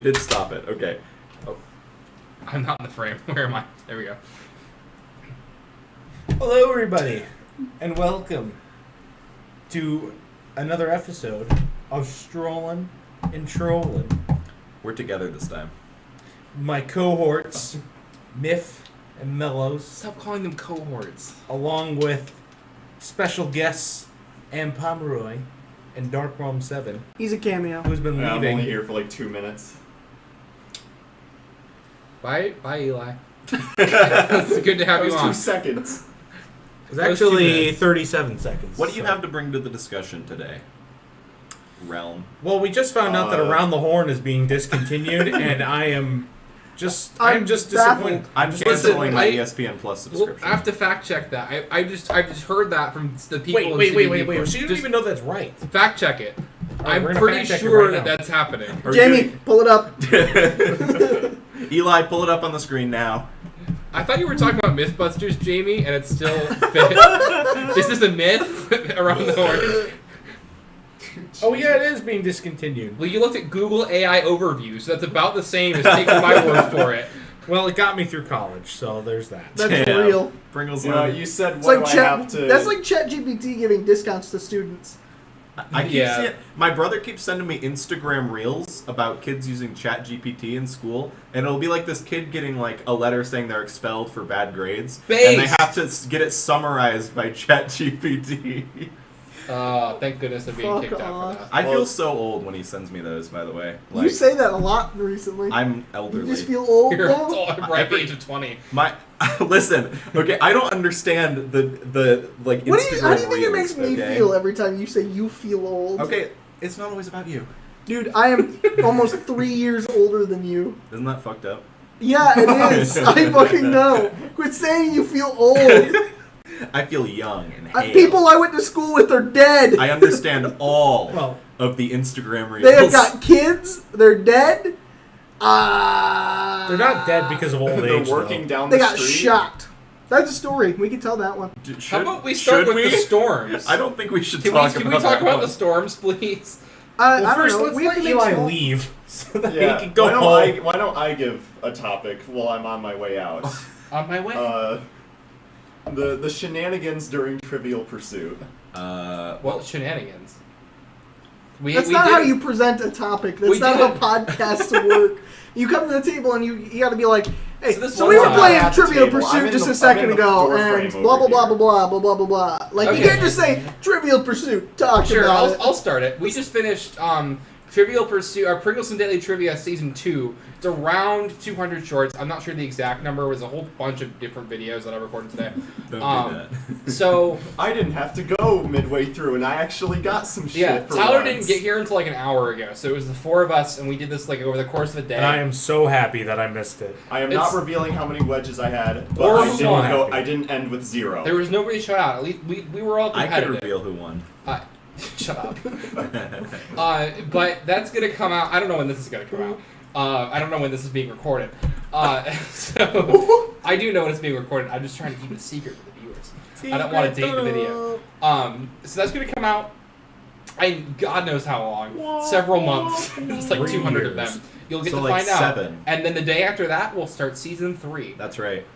Did stop it. Okay. Oh. I'm not in the frame. Where am I? There we go. Hello, everybody, and welcome to another episode of Strollin Trollin. We're together this time. My cohorts, Miff and Mellows, Stop calling them cohorts. along with special guests and Pomeroy and Darkworm 7, He's a cameo. who's been I'm leaving. only here for like 2 minutes. Bye, Eli. It's good to have That you was on. 2 seconds. It was actually Those 2 minutes. 37 seconds. What do you so. have to bring to the discussion today? Realm. Well, we just found out that Around the Horn is being discontinued, and I'm just disappointed. I'm just Listen, canceling my I- ESPN Plus Well, subscription. I have to fact check that. I just heard that from the people. in Wait. CBD. So you don't Just even know that's right. fact check it. Alright, I'm we're gonna pretty fact check it sure right that now. that's happening. Are we Jamie, doing- pull it up. Eli, pull it up on the screen now. I thought you were talking about Mythbusters, Jamie, and it's still fit. This is a myth around the horn. Oh yeah, it is being discontinued. Well, you looked at Google AI overview, so that's about the same as taking my word for it. Well, it got me through college, so there's that. That's Damn. real. Pringleson. You know, you said It's what like do I have to... That's like ChatGPT giving discounts to students. I keep Yeah. seeing my brother keeps sending me Instagram reels about kids using ChatGPT in school, and it'll be like this kid getting like a letter saying they're expelled for bad grades, and they Based. have to get it summarized by ChatGPT. Thank goodness I'm being Fuck kicked out off. for that. I Well- feel so old when he sends me those. By the way, You say that a lot recently. I'm You elderly. just feel old You're now? right at the age of 20. My listen, okay. I don't understand the like What Instagram do you, how do you think it reels, makes me okay? feel every time you say you feel old? Okay, it's not always about you. Dude, I am almost 3 years older than you. Isn't that fucked up? Yeah, it is. I fucking know. Quit saying you feel old. I feel young and hale. People I went to school with are dead. I understand all Well, of the Instagram reels. They have got kids. They're dead. they're not dead because of old They're age. working though. down They the got street. shot. That's a story. We can tell that one. How about we start with the storms? I don't think we should Can talk we about talk that about one. the storms, please? I Well, don't first know. let's We have let to make Eli small- leave so that Yeah, he can go why don't home. why don't I give a topic while I'm on my way out? On my way. The shenanigans during Trivial Pursuit. What shenanigans? That's not how you present a topic. That's We not did how podcasts work. You come to the table and you got to be like, hey, So this so one we were time- playing At the Trivial table. I'm Pursuit in just the- a second I'm in the ago, door and frame blah, over blah, blah, here. blah, blah, blah, blah, blah. Like, Okay. you can't just say Trivial Pursuit, talk Sure, about it. I'll start it. We just finished Trivial Pursuit, or Pringleson Daily Trivia Season 2. It's around 200 shorts. I'm not sure the exact number. It was a whole bunch of different videos that I recorded today. Don't Um, do that. So, I didn't have to go midway through, and I actually got some shit yeah, for Tyler once. didn't get here until like an hour ago. So it was the four of us, and we did this like over the course of a day. And I am so happy that I missed it. I am It's- not revealing how many wedges I had, but Or I didn't one. go. I didn't end with 0. There was nobody shut out. At least we were all I competitive. could reveal who won. Shut up. But that's gonna come out. I don't know when this is gonna come out. I don't know when this is being recorded. So I do know when it's being recorded. I'm just trying to keep it a secret for the viewers. I don't want to date the video. So that's gonna come out. God knows how long. Several months. It's like 3 200 of years. them. You'll get So to like find out. 7. And then the day after that, we'll start season 3. That's right.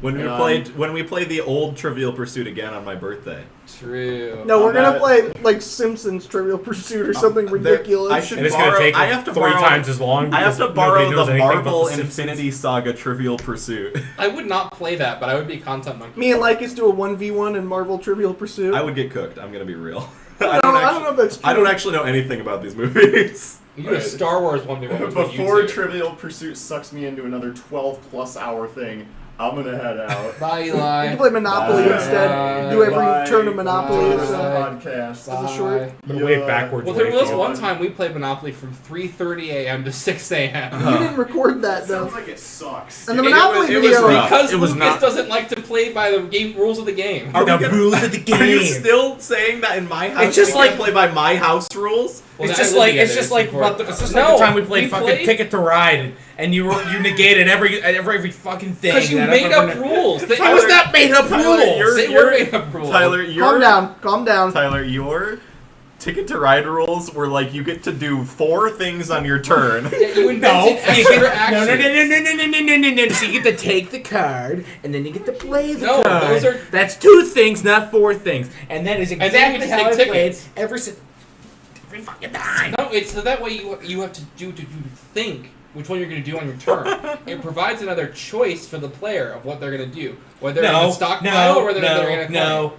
When we Um, played the old Trivial Pursuit again on my birthday. True. No, we're I'm going to at- play, like, Simpsons Trivial Pursuit or something ridiculous. I should And it's borrow, gonna take I have to 3 borrow, times as long. I have because to borrow nobody knows the anything about Marvel The Simpsons. Infinity Saga Trivial Pursuit. I would not play that, but I would be content monkey. Me and Likus do a 1v1 in Marvel Trivial Pursuit. I would get cooked. I'm gonna be real. I don't know if that's true. I don't actually know anything about these movies. You do a Star Wars 1v1 Before Trivial Pursuit sucks me into another 12+ hour thing, I'm gonna head out. Bye, You Eli. can play Monopoly Bye. instead. Do every Bye. turn of Monopoly. Bye. as a- Podcast. As a short. Bye. I'm gonna wave backwards. Well, there way was for you. one time we played Monopoly from 3:30 a.m. to 6 a.m. You didn't record that, though. Sounds like it sucks. And the It Monopoly was video. rough. Because It was Lucas not- doesn't like to play by the game rules of the game. Are we The gonna- rules of the game. Are you still saying that in my house? It's just we can't like- play by my house rules? Well, It's I just live like together, it's just No, like the time we played we fucking played- Ticket to Ride, and you negated every fucking thing. Because you that made I've up ever- rules. They, How was that made up Tyler, rules? They were made up rules. Tyler, you're Calm down. Calm down. Tyler, your Ticket to Ride rules were like you get to do 4 things on your turn. Yeah, you invented extra actions. No. So you get to take the card, and then you get to play the No, card. those are- That's 2 things, not 4 things. And that is then you exactly just how take I played tickets. every fucking time. No, it's so that way you have to think which one you're going to do on your turn. It provides another choice for the player of what they're going to do, whether they're going to stockpile or whether they're going to No.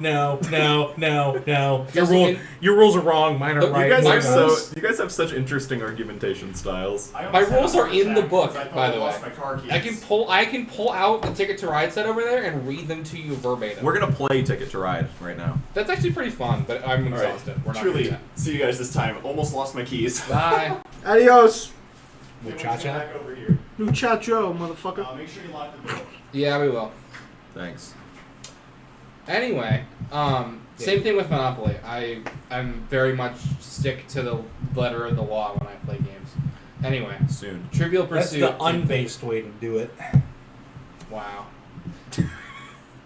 Justin, Your rules are wrong. Mine are Look, right. You guys have such interesting argumentation styles. I My almost had rules a are heart in the attack book, because I by the way. lost my car keys. I can pull out the Ticket to Ride set over there and read them to you verbatim. We're gonna play Ticket to Ride right now. That's actually pretty fun, but I'm All right. exhausted. We're not Truly, doing see you guys this time. Almost lost my keys. that. Bye. Adios, Muchacha. Back over here. muchacho, motherfucker. Make sure you lock the door. Yeah, we will. Thanks. Anyway, same thing with Monopoly. I'm very much stick to the letter of the law when I play games. Anyway, Soon. Trivial That's Pursuit. the unbased way to do it. Wow.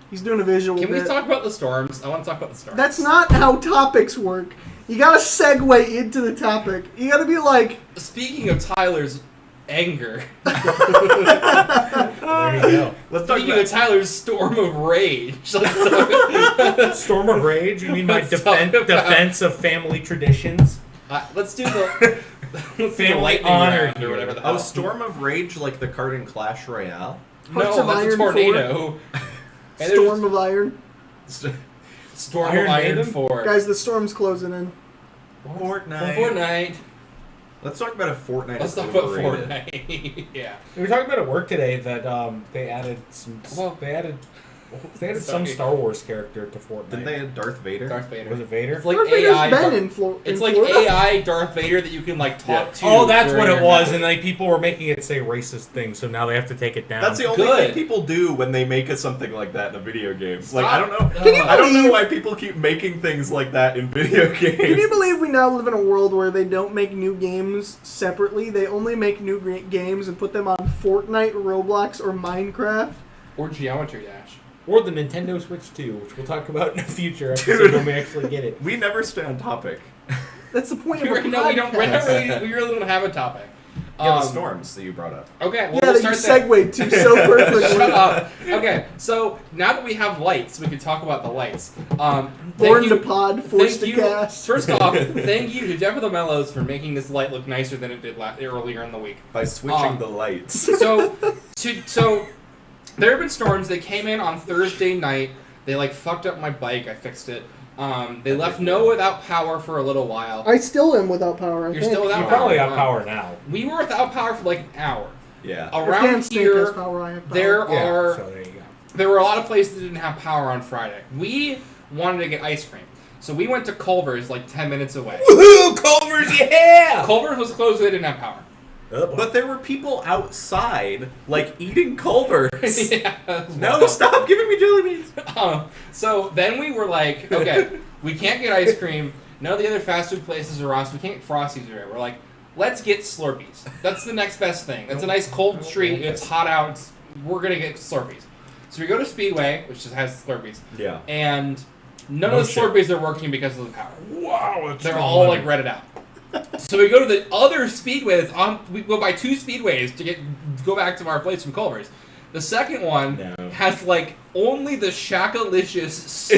He's doing a visual Can we bit. talk about the storms? I want to talk about the storms. That's not how topics work. You gotta segue into the topic. You gotta be like, Speaking of Tyler's anger. There you go. Let's talk Speaking about of Tyler's storm of rage. Storm of Rage? You mean my Let's talk about- defense of family traditions? Let's do the Family lightning honor round or here. whatever the hell. Oh, Storm of Rage, like the card in Clash Royale. Hearts No, of that's a Iron tornado. And Storm of Iron. Storm Iron of Iron Maiden? 4. Guys, the storm's closing in. Fortnite. Fortnite. Let's talk about a Fortnite. Let's is talk about overrated. Fortnite. Yeah. We were talking about at work today that they added some. Well, They added some sorry. Star Wars character to Fortnite. Didn't they add Darth Vader? Darth Vader. Was it Vader? It's like Darth Vader's AI. been Dar- in Florida. it's like Florida? AI Darth Vader that you can like talk to. Oh, that's what during it your was, night. and like people were making it say racist things, so now they have to take it down. That's the only Good. thing people do when they make something like that in a video game. Like Stop. I don't know. Can you I don't know believe- why people keep making things like that in video games. Can you believe we now live in a world where they don't make new games separately? They only make new games and put them on Fortnite, Roblox, or Minecraft? Or Geometry Dash. Or the Nintendo Switch 2, which we'll talk about in a future episode when we actually get it. We never stay on topic. That's the point of a No, we don't. podcast. We really don't have a topic. Yeah, the storms that you brought up. Okay, well, Yeah, we'll that you start there. segued to so perfectly. Shut up. Okay, so now that we have lights, we can talk about the lights. Born Thank to you- pod, forced to thank you. cast. First off, thank you to Jeffofthemellows for making this light look nicer than it did earlier in the week. By switching the lights. So there have been storms. They came in on Thursday night. They like fucked up my bike. I fixed it. They left Noah without power for a little while. I still am without power. I You're think. still without You power. probably have power now. We were without power for like an hour. Yeah. If Dan Around Snake has here, power, I have power. there Yeah, are so there you go. there were a lot of places that didn't have power on Friday. We wanted to get ice cream, so we went to Culver's like 10 minutes away. Woohoo! Culver's, yeah! Culver's was closed; they didn't have power. But there were people outside, like, eating Culver's. Yeah. No, stop giving me jelly beans. So then we were like, okay, we can't get ice cream. None of the other fast food places are on, so we can't get Frosties or We're like, let's get Slurpees. That's the next best thing. That's a nice cold treat. It's hot out. We're going to get Slurpees. So we go to Speedway, which just has Slurpees, Yeah. and none No of the shit. Slurpees are working because of the power. Wow, it's They're all like redded out. So we go to the other Speedway that's on. We go by 2 Speedways to go back to our place from Culver's. The second one No. has like only the Shakalicious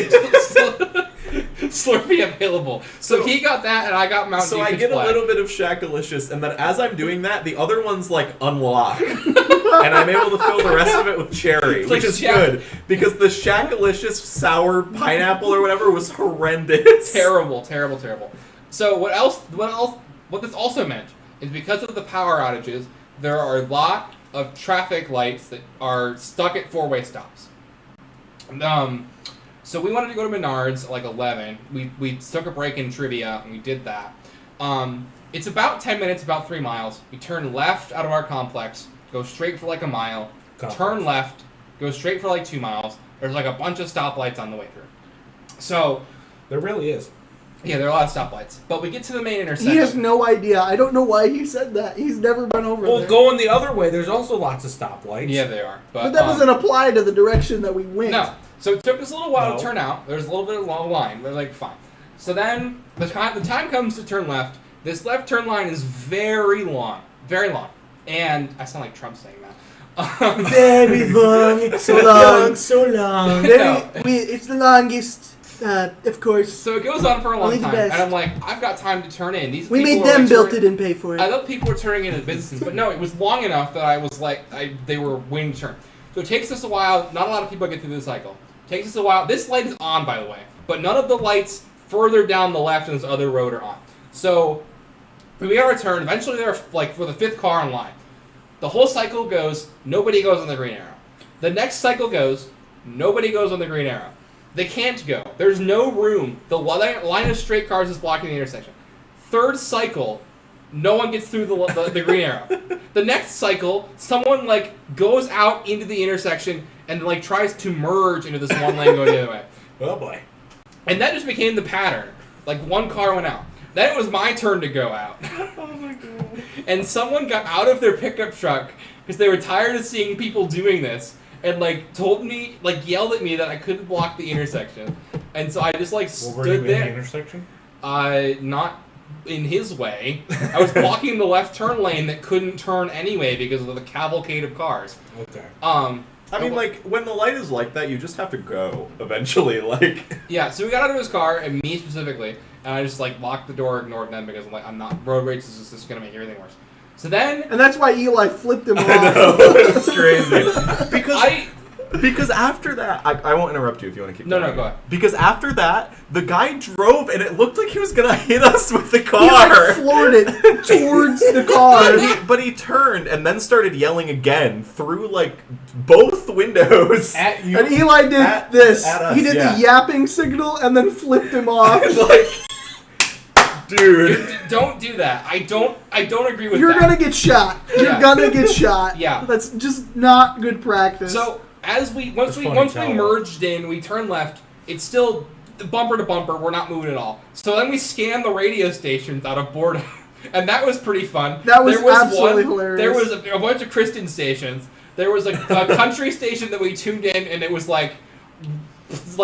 Slurpee available. So he got that, and I got Mountain So Dew I Pitch get a Black. little bit of Shakalicious, and then as I'm doing that, the other one's like unlocked. And I'm able to fill the rest of it with cherry, It's which like is good. Because the Shakalicious sour pineapple or whatever was horrendous. Terrible. So what this also meant is because of the power outages, there are a lot of traffic lights that are stuck at 4-way stops. So we wanted to go to Menards at like 11. We took a break in trivia and we did that. It's about 10 minutes, about 3 miles. We turn left out of our complex, go straight for like a mile, turn left, go straight for like 2 miles. There's like a bunch of stoplights on the way through. So There really is. yeah, there are a lot of stoplights. But we get to the main intersection. He has no idea. I don't know why he said that. He's never been over Well, there. going the other way, there's also lots of stoplights. Yeah, they are. But that doesn't apply to the direction that we went. No. So it took us a little while No. to turn out. There's a little bit of a long line. We're like, fine. So then the time comes to turn left. This left turn line is very long. Very long. And I sound like Trump saying that. Very long, So long. so long. It's the longest, of course. So it goes on for a long Only the time. best. And I'm like, I've got time to turn in. These We people made are, them like, built it and pay for it. I thought people were turning into businesses, but no, it was long enough that I was like, they were waiting to turn. So it takes us a while. Not a lot of people get through the cycle. It takes us a while. This light is on, by the way, but none of the lights further down the left in this other road are on. So we got our turn. Eventually, they're like for the 5th car in line. The whole cycle goes. Nobody goes on the green arrow. The next cycle goes. Nobody goes on the green arrow. They can't go. There's no room. The line of straight cars is blocking the intersection. 3rd cycle, no one gets through the green arrow. The next cycle, someone like goes out into the intersection and like tries to merge into this one lane going the other way. Oh boy. And that just became the pattern. Like one car went out. Then it was my turn to go out. Oh my god. And someone got out of their pickup truck because they were tired of seeing people doing this and like told me, like yelled at me that I couldn't block the intersection. And so I just like Well, were stood you in the there. intersection? Not in his way. I was blocking the left turn lane that couldn't turn anyway because of the cavalcade of cars. Okay. I mean, like, when the light is like that, you just have to go, eventually, like... Yeah, so we got out of his car, and me specifically, and I just, like, locked the door, ignored them, because I'm like, I'm not, road rage is just going to make everything worse. So then... And that's why Eli flipped him off. I know, it's crazy. Because after that, I won't interrupt you if you want to keep No, going. go ahead. Because after that, the guy drove, and it looked like he was going to hit us with the He car. like floored it towards the car. But he turned and then started yelling again through, like, both windows. At you. And Eli did At this. us, He did yeah. the yapping signal and then flipped him off. Like, dude. Don't do that. I don't agree with You're that. gonna get shot. You're Yeah. gonna get shot. Yeah. That's just not good practice. So once we funny merged in, we turned left. It's still bumper to bumper. We're not moving at all. So then we scanned the radio stations out of boredom, and that was pretty fun. That was absolutely hilarious. There was a bunch of Christian stations. There was a country station that we tuned in, and it was like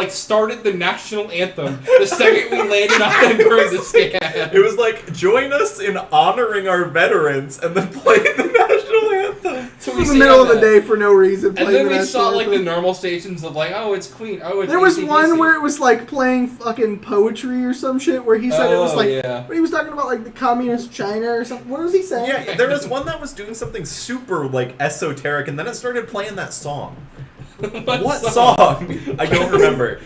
started the national anthem the second we landed on during the scan. It was like, join us in honoring our veterans, and then play the national anthem. So in the middle of the day for no reason. And playing then the we national saw like the anthem. normal stations of like, oh, it's clean. Oh, it's There was AC/DC. one where it was like playing fucking poetry or some shit where he said it was Oh, like yeah. he was talking about like the communist China or something. What was he saying? Yeah, there was one that was doing something super, like, esoteric, and then it started playing that song. What song? I don't remember.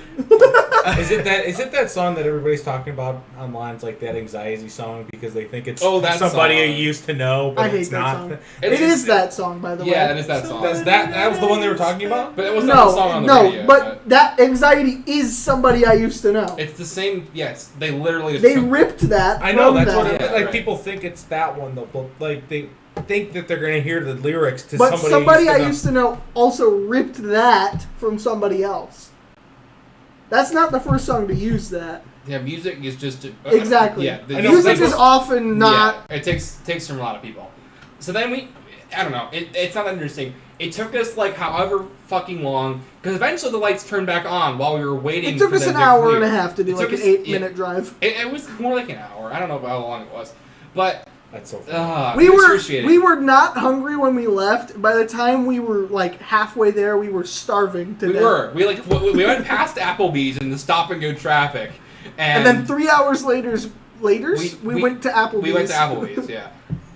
Is it that song that everybody's talking about online? It's like that anxiety song because they think it's that somebody song. you used to know, but I hate it's that not. song. It's It is just- that song, by the way. Yeah, it is that song. That was the one they were talking about? But it wasn't the song on the radio. but that anxiety is somebody I used to know. It's the same. Yes, they literally. Just They took- ripped that. I know from that's that. what Yeah, like right. people think it's that one though, but like they think that they're gonna hear the lyrics to But somebody I know. used to know also ripped that from somebody else. That's not the first song to use that. Yeah, music is just Exactly. Yeah, I know, Music that's is what- often not. Yeah, it takes from a lot of people. So then I don't know. It's not that interesting. It took us like however fucking long because eventually the lights turned back on while we were waiting. It took for us them an to hour clear. and a half to do It like took an us- 8-minute drive. It was more like an hour. I don't know how long it was, but That's so funny. We it was were excruciating. not hungry when we left. By the time we were like halfway there, we were starving to death. We went past Applebee's in the stop and go traffic, And then 3 hours later, we went to Applebee's. We went to Applebee's, yeah.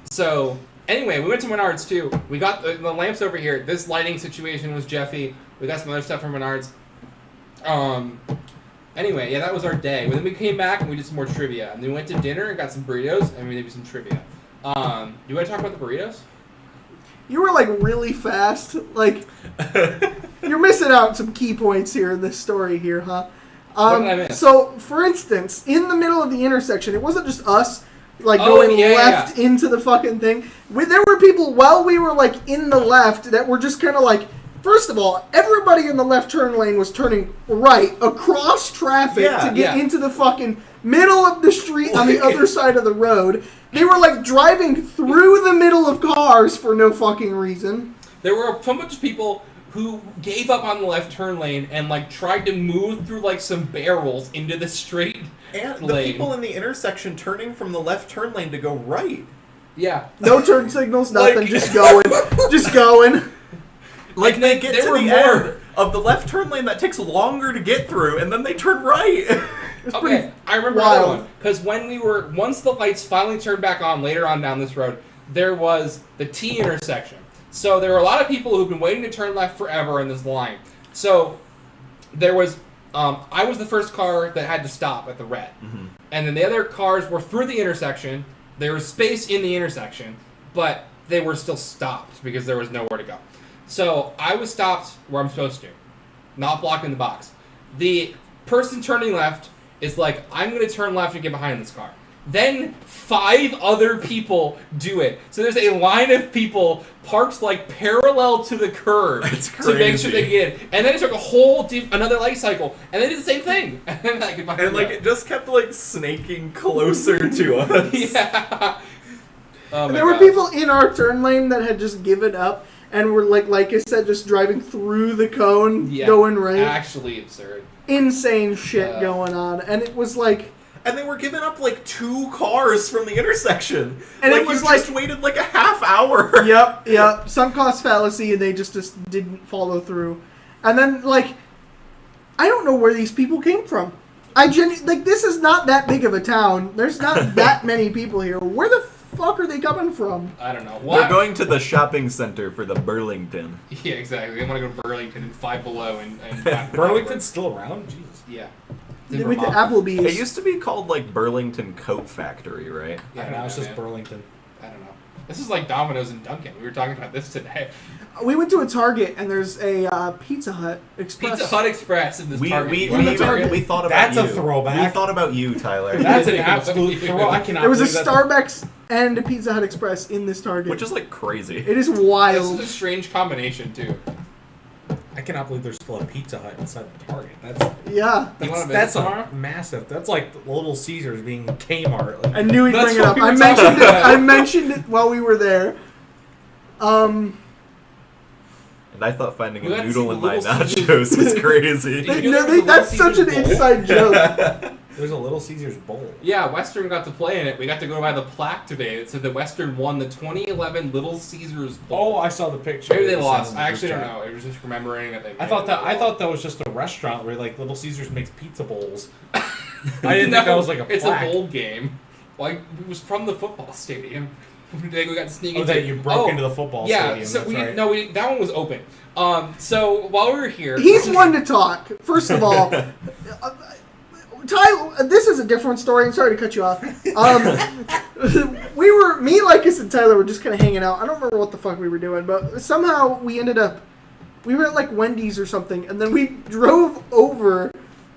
So anyway, we went to Menards too. We got the lamps over here. This lighting situation was Jeffy. We got some other stuff from Menards. Anyway, yeah, that was our day. Then we came back and we did some more trivia. And then we went to dinner and got some burritos and we did some trivia. Do you want to talk about the burritos? You were like really fast. Like you're missing out some key points here in this story here, huh? What did I miss? So, for instance, in the middle of the intersection, it wasn't just us like Oh, going yeah, left into the fucking thing. There were people while we were like in the left that were just kind of like. First of all, everybody in the left turn lane was turning right across traffic to get into the fucking middle of the street on the other side of the road. They were like driving through the middle of cars for no fucking reason. There were a bunch of people who gave up on the left turn lane and like tried to move through like some barrels into the straight And the lane. people in the intersection turning from the left turn lane to go right. Yeah. No turn signals, nothing. Like- Just going. Just going. Like And they then get there to were the more. end of the left turn lane that takes longer to get through, and then they turn right. Okay, I remember wild. another one. Because once the lights finally turned back on later on down this road, there was the T intersection. So there were a lot of people who've been waiting to turn left forever in this line. So there was, I was the first car that had to stop at the red. Mm-hmm. And then the other cars were through the intersection. There was space in the intersection, but they were still stopped because there was nowhere to go. So I was stopped where I'm supposed to, not blocking the box. The person turning left is like, I'm going to turn left and get behind this car. Then 5 other people do it. So there's a line of people parked like parallel to the curb That's to make sure they crazy. get in. And then it took a whole another light cycle, and they did the same thing. And then I could behind And like them. it just kept like snaking closer to us. Yeah. Oh And my there were gosh. people in our turn lane that had just given up and were like I said, just driving through the cone, Yeah. going right. Actually absurd. Insane shit going on, and it was like. And they were giving up like 2 cars from the intersection. And like it was you like- just waited like a half hour. Yep. Sunk cost fallacy, and they just didn't follow through. And then, like, I don't know where these people came from. Like, this is not that big of a town. There's not that many people here. Where the fuck are they coming from? I don't know. We're going to the shopping center for the Burlington. Yeah, exactly. They want to go to Burlington and Five Below and Burlington's still around? Jesus. Yeah. They went to Applebee's. It used to be called like Burlington Coat Factory, right? Yeah, Now it's just man. Burlington. I don't know. This is like Domino's and Dunkin'. We were talking about this today. We went to a Target, and there's a Pizza Hut Express. Pizza Hut Express in this We Target. we, You went we, to Target? we thought about That's you. a throwback. We thought about you, Tyler. That's an Yeah. absolute throw. I cannot There was a believe that's Starbucks and a Pizza Hut Express in this Target. Which is like crazy. It is This wild. is a strange combination, too. I cannot believe there's still a Pizza Hut inside the Target. That's Yeah. You wanna visit that's tomorrow? massive. That's like Little Caesars being Kmart. Like, I knew he'd That's bring it what up. we were I talking mentioned it. about. I mentioned it while we were there. And I thought finding We a went to noodle see in my Little nachos was crazy. Did you know there was a That's Little such an Caesars bowl? inside joke. there's a Little Caesars bowl. Yeah, Western got to play in it. We got to go by the plaque today. It said that Western won the 2011 Little Caesars Bowl. Oh, I saw the picture. Maybe they It lost. sounded I actually like don't know. It was just remembering that they. I thought that was just a restaurant where like Little Caesars makes pizza bowls. I didn't think No, that was like a plaque. It's a bowl game. Like it was from the football stadium. We got to sneak Oh, into. that you broke into the football Yeah, stadium. so that's we right. no, we that one was open. So while we were here, He's one to talk. First of all, Tyler, this is a different story. I'm sorry to cut you off. Me, Likus, and Tyler were just kind of hanging out. I don't remember what the fuck we were doing, but somehow we ended up. We were at like Wendy's or something, and then we drove over.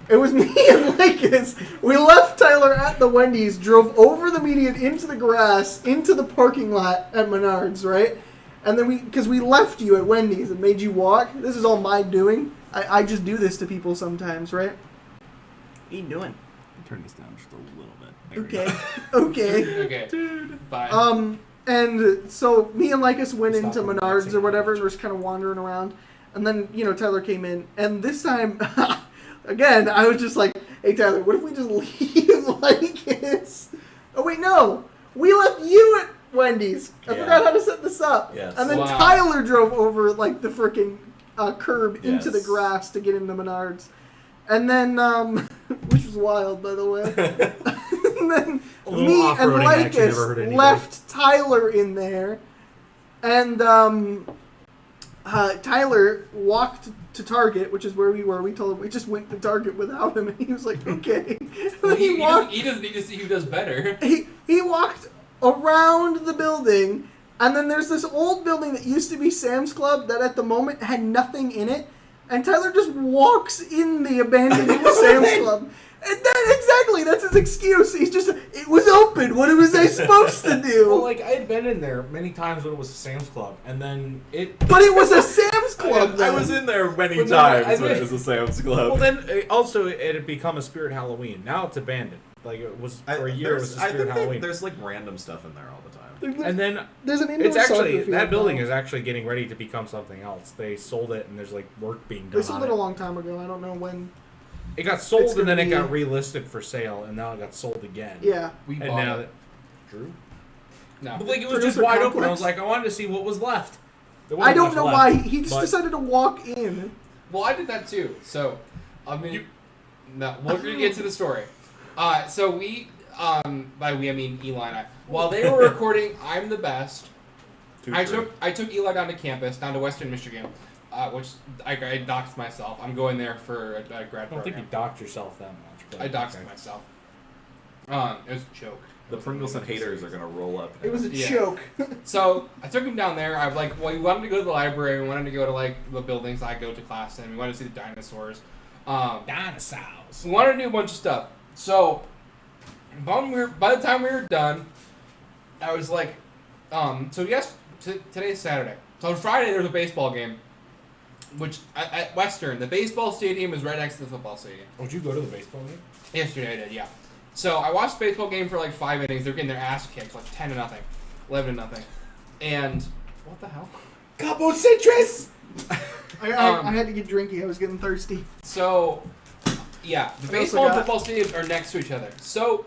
It was me and Likus. We left Tyler at the Wendy's, drove over the median into the grass, into the parking lot at Menards, right? And then because we left you at Wendy's and made you walk. This is all my doing. I just do this to people sometimes, right? What are you doing? Turn this down just a little bit. There we Okay. go. Okay. okay, bye. And so me and Likus went Stop into relaxing Menards or whatever, much. and we're just kind of wandering around. And then, Tyler came in. And this time, again, I was just like, hey, Tyler, what if we just leave Likus? Oh, wait, no. We left you at Wendy's. I Yeah. forgot how to set this up. Yes. And then Wow. Tyler drove over, like, the freaking curb into the Yes. grass to get into Menards. And then, which was wild, by the way. And then A little me and off-roading action never hurt Likus anybody. left Tyler in there, and Tyler walked to Target, which is where we were. We told him we just went to Target without him, and he was like, "Okay." And then he, he walked. he doesn't need to see who does better. He walked around the building, and then there's this old building that used to be Sam's Club that at the moment had nothing in it, and Tyler just walks in the abandoned Sam's Club. And that's his excuse. He's just, it was open. What was I supposed to do? Well, like I had been in there many times when it was a Sam's Club, and then it. But it was a Sam's Club. I then. was in there many But then I times when did- it was a Sam's Club. Well, then also it had become a Spirit Halloween. Now it's abandoned. Like it was for a year. It was a I Spirit think Halloween. there's like random stuff in there all the time. And then There's an indoor it's actually soccer that field building now. is actually getting ready to become something else. They sold it, and there's like work being done. They sold on it a long time ago. I don't know when. It got sold It's and then gonna it be- got relisted for sale, and now it got sold again. Yeah. We And bought now it. True. No. But like it was Producer just wide open. I complex? was like, I wanted to see what was left. There I wasn't don't much know left, why he just but- decided to walk in. Well, I did that too. So, I mean, no, we're gonna get to the story. So we, by we I mean Eli and I. While they were recording "I'm the Best," I took Eli down to campus, down to Western Michigan, which I doxed myself. I'm going there for a grad I don't think program. you docked yourself that much. But I doxed okay. myself. It was a joke. The Pringleson haters are gonna roll up. It was a Yeah. joke. So I took him down there. I was like, well, we wanted to go to the library. We wanted to go to like the buildings I go to class in. We wanted to see the dinosaurs. Dinosaurs. We wanted to do a bunch of stuff. So by the time we were done, I was like, today's Saturday. So on Friday there was a baseball game, which at Western, the baseball stadium is right next to the football stadium. Would you go to the baseball game? Yesterday I did, yeah. So I watched the baseball game for like 5 innings. They're getting their ass kicked, like 10-0, 11-0, and what the hell? Capo Citrus. I had to get drinky. I was getting thirsty. So, yeah, the I baseball also and got- football stadiums are next to each other. So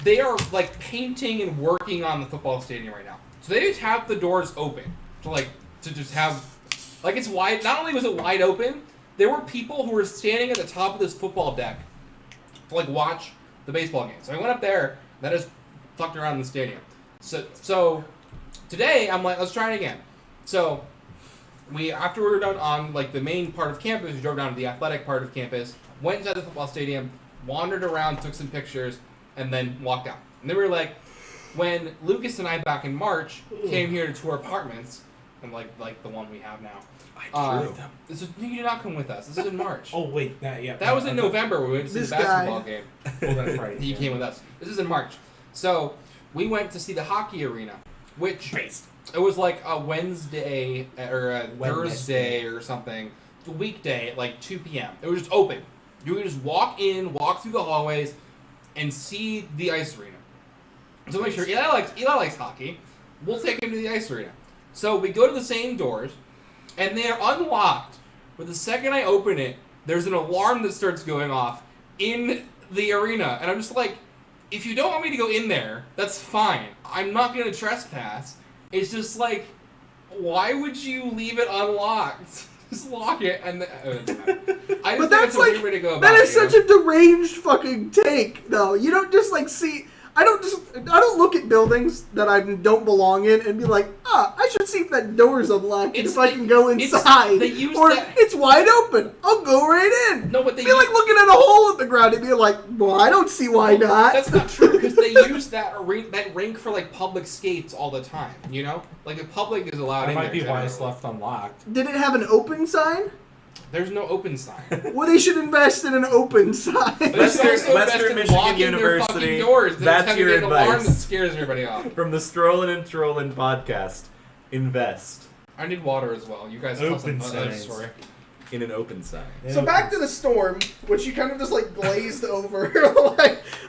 they are like painting and working on the football stadium right now. So they just have the doors open to just have it's wide. Not only was it wide open, there were people who were standing at the top of this football deck to watch the baseball game. So I went up there, and I just fucked around in the stadium. So today I'm like, let's try it again. So after we were done on the main part of campus, we drove down to the athletic part of campus, went inside the football stadium, wandered around, took some pictures, and then walked out. And then we were like, when Likus and I back in March came here to tour apartments, and like the one we have now. I drew them. You did not come with us. This is in March. Oh wait, That was in November. We went to see the This basketball guy. game. Oh, that's right. He came with us. This is in March. So we went to see the hockey arena, which it was like a Wednesday or a Thursday or something, a weekday at 2 p.m. It was just open. You could just walk through the hallways, and see the ice arena. So make sure Eli likes hockey. We'll take him to the ice arena. So we go to the same doors, and they are unlocked. But the second I open it, there's an alarm that starts going off in the arena, and I'm just like, if you don't want me to go in there, that's fine. I'm not going to trespass. It's just why would you leave it unlocked? Just lock it, and I just think it's a weird way to go about that it. is such a deranged fucking take, though. You don't just see. I don't look at buildings that I don't belong in and be like, I should see if that door's unlocked and if I can go inside. They use or that- it's wide open. I'll go right in. No, but they be like looking at a hole in the ground and be like, well, I don't see why not. That's not true, because they use that rink for public skates all the time. You know, the public is allowed That in might there. be why it's generally. left unlocked. Did it have an open sign? There's no open sign. Well, they should invest in an open sign. But it's also Western best Michigan in locking their fucking University, doors. that's your an alarm that advice. scares everybody off. From the Strollin Trollin podcast, invest I need water as well. You guys Open tell some signs. story. in an open sign. So back to the storm, which you kind of just glazed over.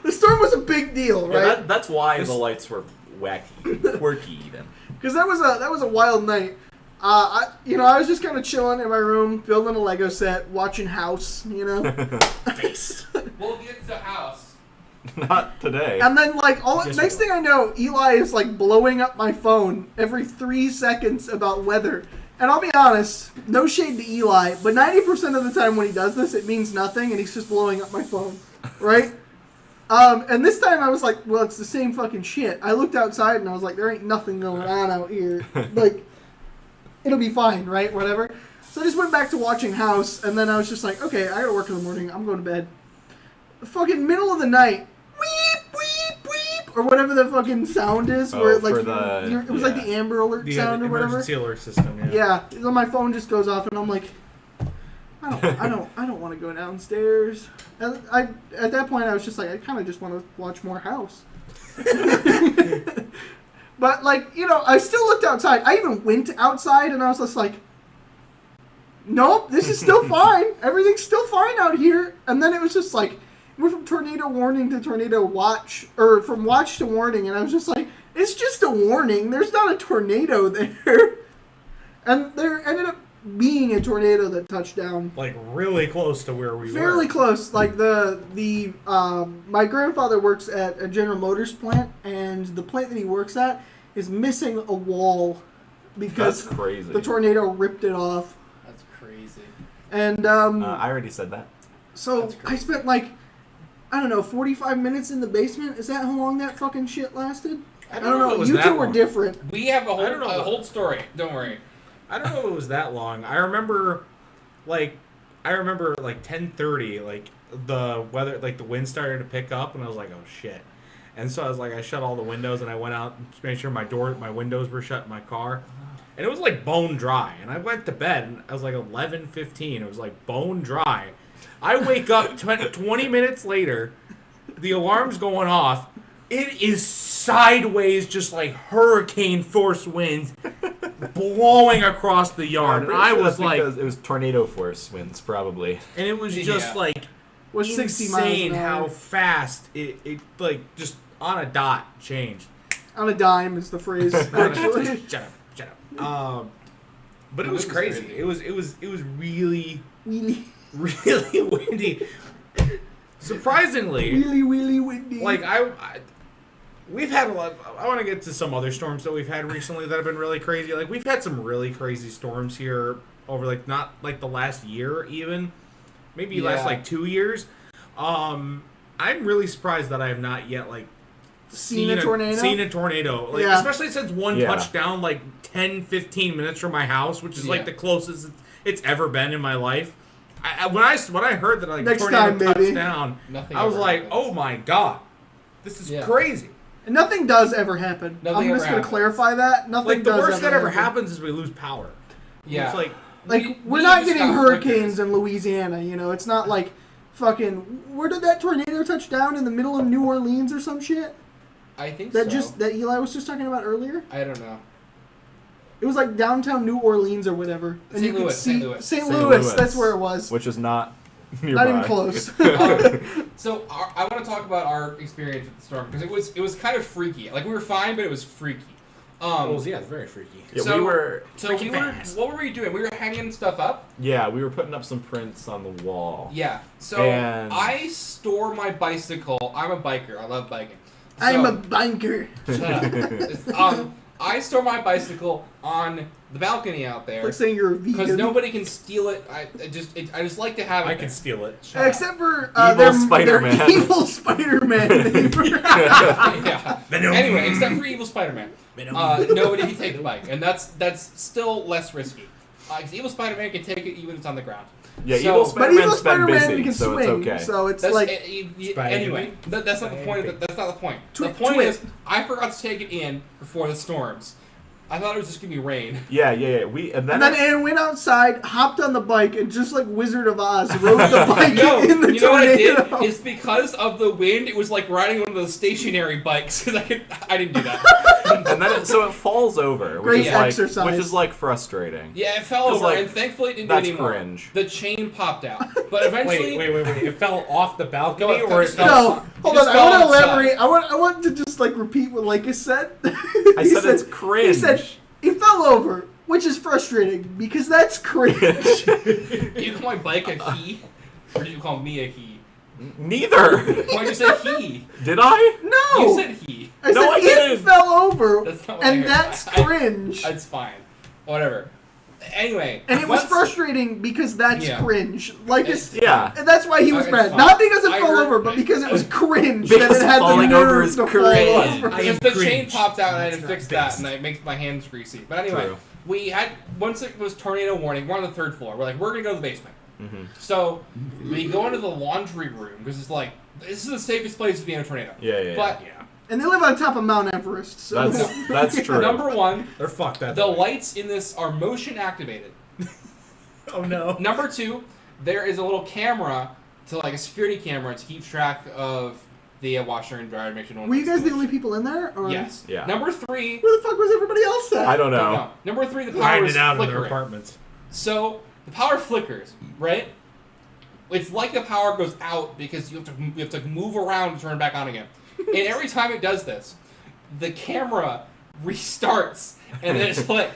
The storm was a big deal, Yeah, right? that's why the lights were wacky, quirky even. Because that was a wild night. I was just kind of chilling in my room, building a Lego set, watching House, Based. We'll get to the house. Not today. And then Yes, next we thing I know, Eli is blowing up my phone every 3 seconds about weather. And I'll be honest, no shade to Eli, but 90% of the time when he does this, it means nothing, and he's just blowing up my phone, right? And this time I was like, well, it's the same fucking shit. I looked outside and I was like, there ain't nothing going on out here. It'll be fine, right? Whatever. So I just went back to watching House, and then I was just like, okay, I gotta work in the morning. I'm going to bed. The fucking middle of the night, weep, weep, weep, or whatever the fucking sound is, Oh, where it for the- was like the Amber Alert the sound or whatever. emergency alert system. Yeah, so my phone just goes off, and I'm like, I don't want to go downstairs. And at that point I was just like, I kind of just want to watch more House. But I still looked outside. I even went outside, and I was just like, nope, this is still fine. Everything's still fine out here. And then it was just we're from tornado warning to tornado watch, or from watch to warning, and I was just like, it's just a warning. There's not a tornado there. And there ended up being a tornado that touched down. Like really close to where we were. Fairly close. Like my grandfather works at a General Motors plant, and the plant that he works at is missing a wall because That's crazy. the tornado ripped it off. That's crazy. And I already said that. so I spent like, I don't know, 45 minutes in the basement. Is that how long that fucking shit lasted? I don't know. if it was You that two were long. different. We have a I don't know. whole story. Don't worry. I don't know if it was that long. I remember like 10:30, like the weather, like the wind started to pick up, and I was like, oh shit. And so I was like, I shut all the windows, and I went out and made sure my windows were shut in my car. And it was like bone dry. And I went to bed, and I was like 11:15. It was like bone dry. I wake up 20 minutes later, the alarm's going off. It is sideways, just like hurricane force winds blowing across the yard. And I was like, because it was tornado force winds, probably. and it was just Yeah. like Was 60 miles insane an hour. how fast it like just on a dot changed. On a dime is the phrase, actually. Shut up. But it was crazy. It was really Wheelie, really windy. Surprisingly, wheelie, windy. like we've had a lot. I want to get to some other storms that we've had recently that have been really crazy. Like we've had some really crazy storms here over like not like the last year even, maybe last like 2 years. I'm really surprised that I have not yet like Seen a tornado? Seen a tornado. Like Yeah. especially since one touched down like 10-15 minutes from my house, which is like the closest it's ever been in my life. When I heard that like Next tornado time, touched baby. down, Nothing I was ever like, happens. oh my god, this is Yeah. crazy. And nothing does ever happen. Nothing I'm just ever going to happens. clarify that. Nothing Like the does worst that ever happen. happens is we lose power. Yeah. It's like We're we not just getting got hurricanes flickers. in Louisiana, you know. It's not like fucking. Where did that tornado touch down? In the middle of New Orleans or some shit? I think That so. that Eli was just talking about earlier. I don't know. It was like downtown New Orleans or whatever. And St. you could Louis, see St. Louis. St. St. Louis. Louis. That's where it was. Which is not nearby. Not even close. So I want to talk about our experience with the storm because it was kind of freaky. Like we were fine, but it was freaky. yeah, it's very freaky. Yeah, So- we were. What were we doing? We were hanging stuff up. Yeah, we were putting up some prints on the wall. Yeah. So And- I store my bicycle. I'm a biker. I love biking. I'm So- a banker. Shut up. I store my bicycle on the balcony out there Like saying you're a because vegan. nobody can steal it. I just like to have it. I there. can steal it. Shut up. Except for Evil their Spider-Man. evil Spider-Man neighbor. Yeah. Venom. Anyway, except for Evil Spider-Man, nobody can take the bike, and that's still less risky. 'Cause Evil Spider-Man can take it even if it's on the ground. Yeah, So- Evil But Spider-Man's evil been Spider-Man busy, can so swing, it's okay. so it's That's like anyway. That's not the point. That's not the point. The point twit. is, I forgot to take it in before the storms. I thought it was just gonna be rain. Yeah. And then Ann went outside, hopped on the bike, and just like Wizard of Oz, rode the bike No, in the you know what I did? tornado. It's because of the wind. It was like riding one of those stationary bikes because I didn't do that. and then so it falls over, Great which is like exercise. which is like frustrating. Yeah, it fell 'Cause, over, like, and thankfully it didn't that's do anymore. cringe. The chain popped out, but eventually. Wait. It fell off the balcony No, it or it fell- fell... No, hold just on. I fell want to outside. elaborate. I want to just like repeat what Likus said. I said it's cringe. He said he fell over, which is frustrating because that's cringe. Did you call my bike a he, or did you call me a he? Neither. Why'd you say he? Did I? No, You said he. I No, said I it didn't. fell over, That's not what I and heard. that's cringe. It's fine. Whatever. Anyway. And it was once- frustrating because that's Yeah. cringe. Likus, Yeah. and that's why he was Okay, mad. fine. Not because it I fell heard- over, but because it was cringe Because that it had the falling over nerve is to cringe. fall Yeah, over. I am because the chain cringe. popped out and I had to That's fix not that, fixed. and it makes my hands greasy. But anyway, True. we had once it was tornado warning. We're on the third floor. We're like, we're gonna go to the basement. Mm-hmm. So we go into the laundry room because it's like this is the safest place to be in a tornado. Yeah. But Yeah. And they live on top of Mount Everest, so That's true. number one, They're fucked that the way. lights in this are motion activated. Oh no. Number two, there is a little camera, like a security camera, to keep track of the washer and dryer. Make sure no one. Were you takes guys the damage. only people in there? Or? Yes. Yeah. Number three. Where the fuck was everybody else at? I don't know. No. Number three, the power Hiding is it out in their flickering. apartments. So the power flickers, right? It's like the power goes out because you have to move around to turn it back on again. And every time it does this, the camera restarts and then it's like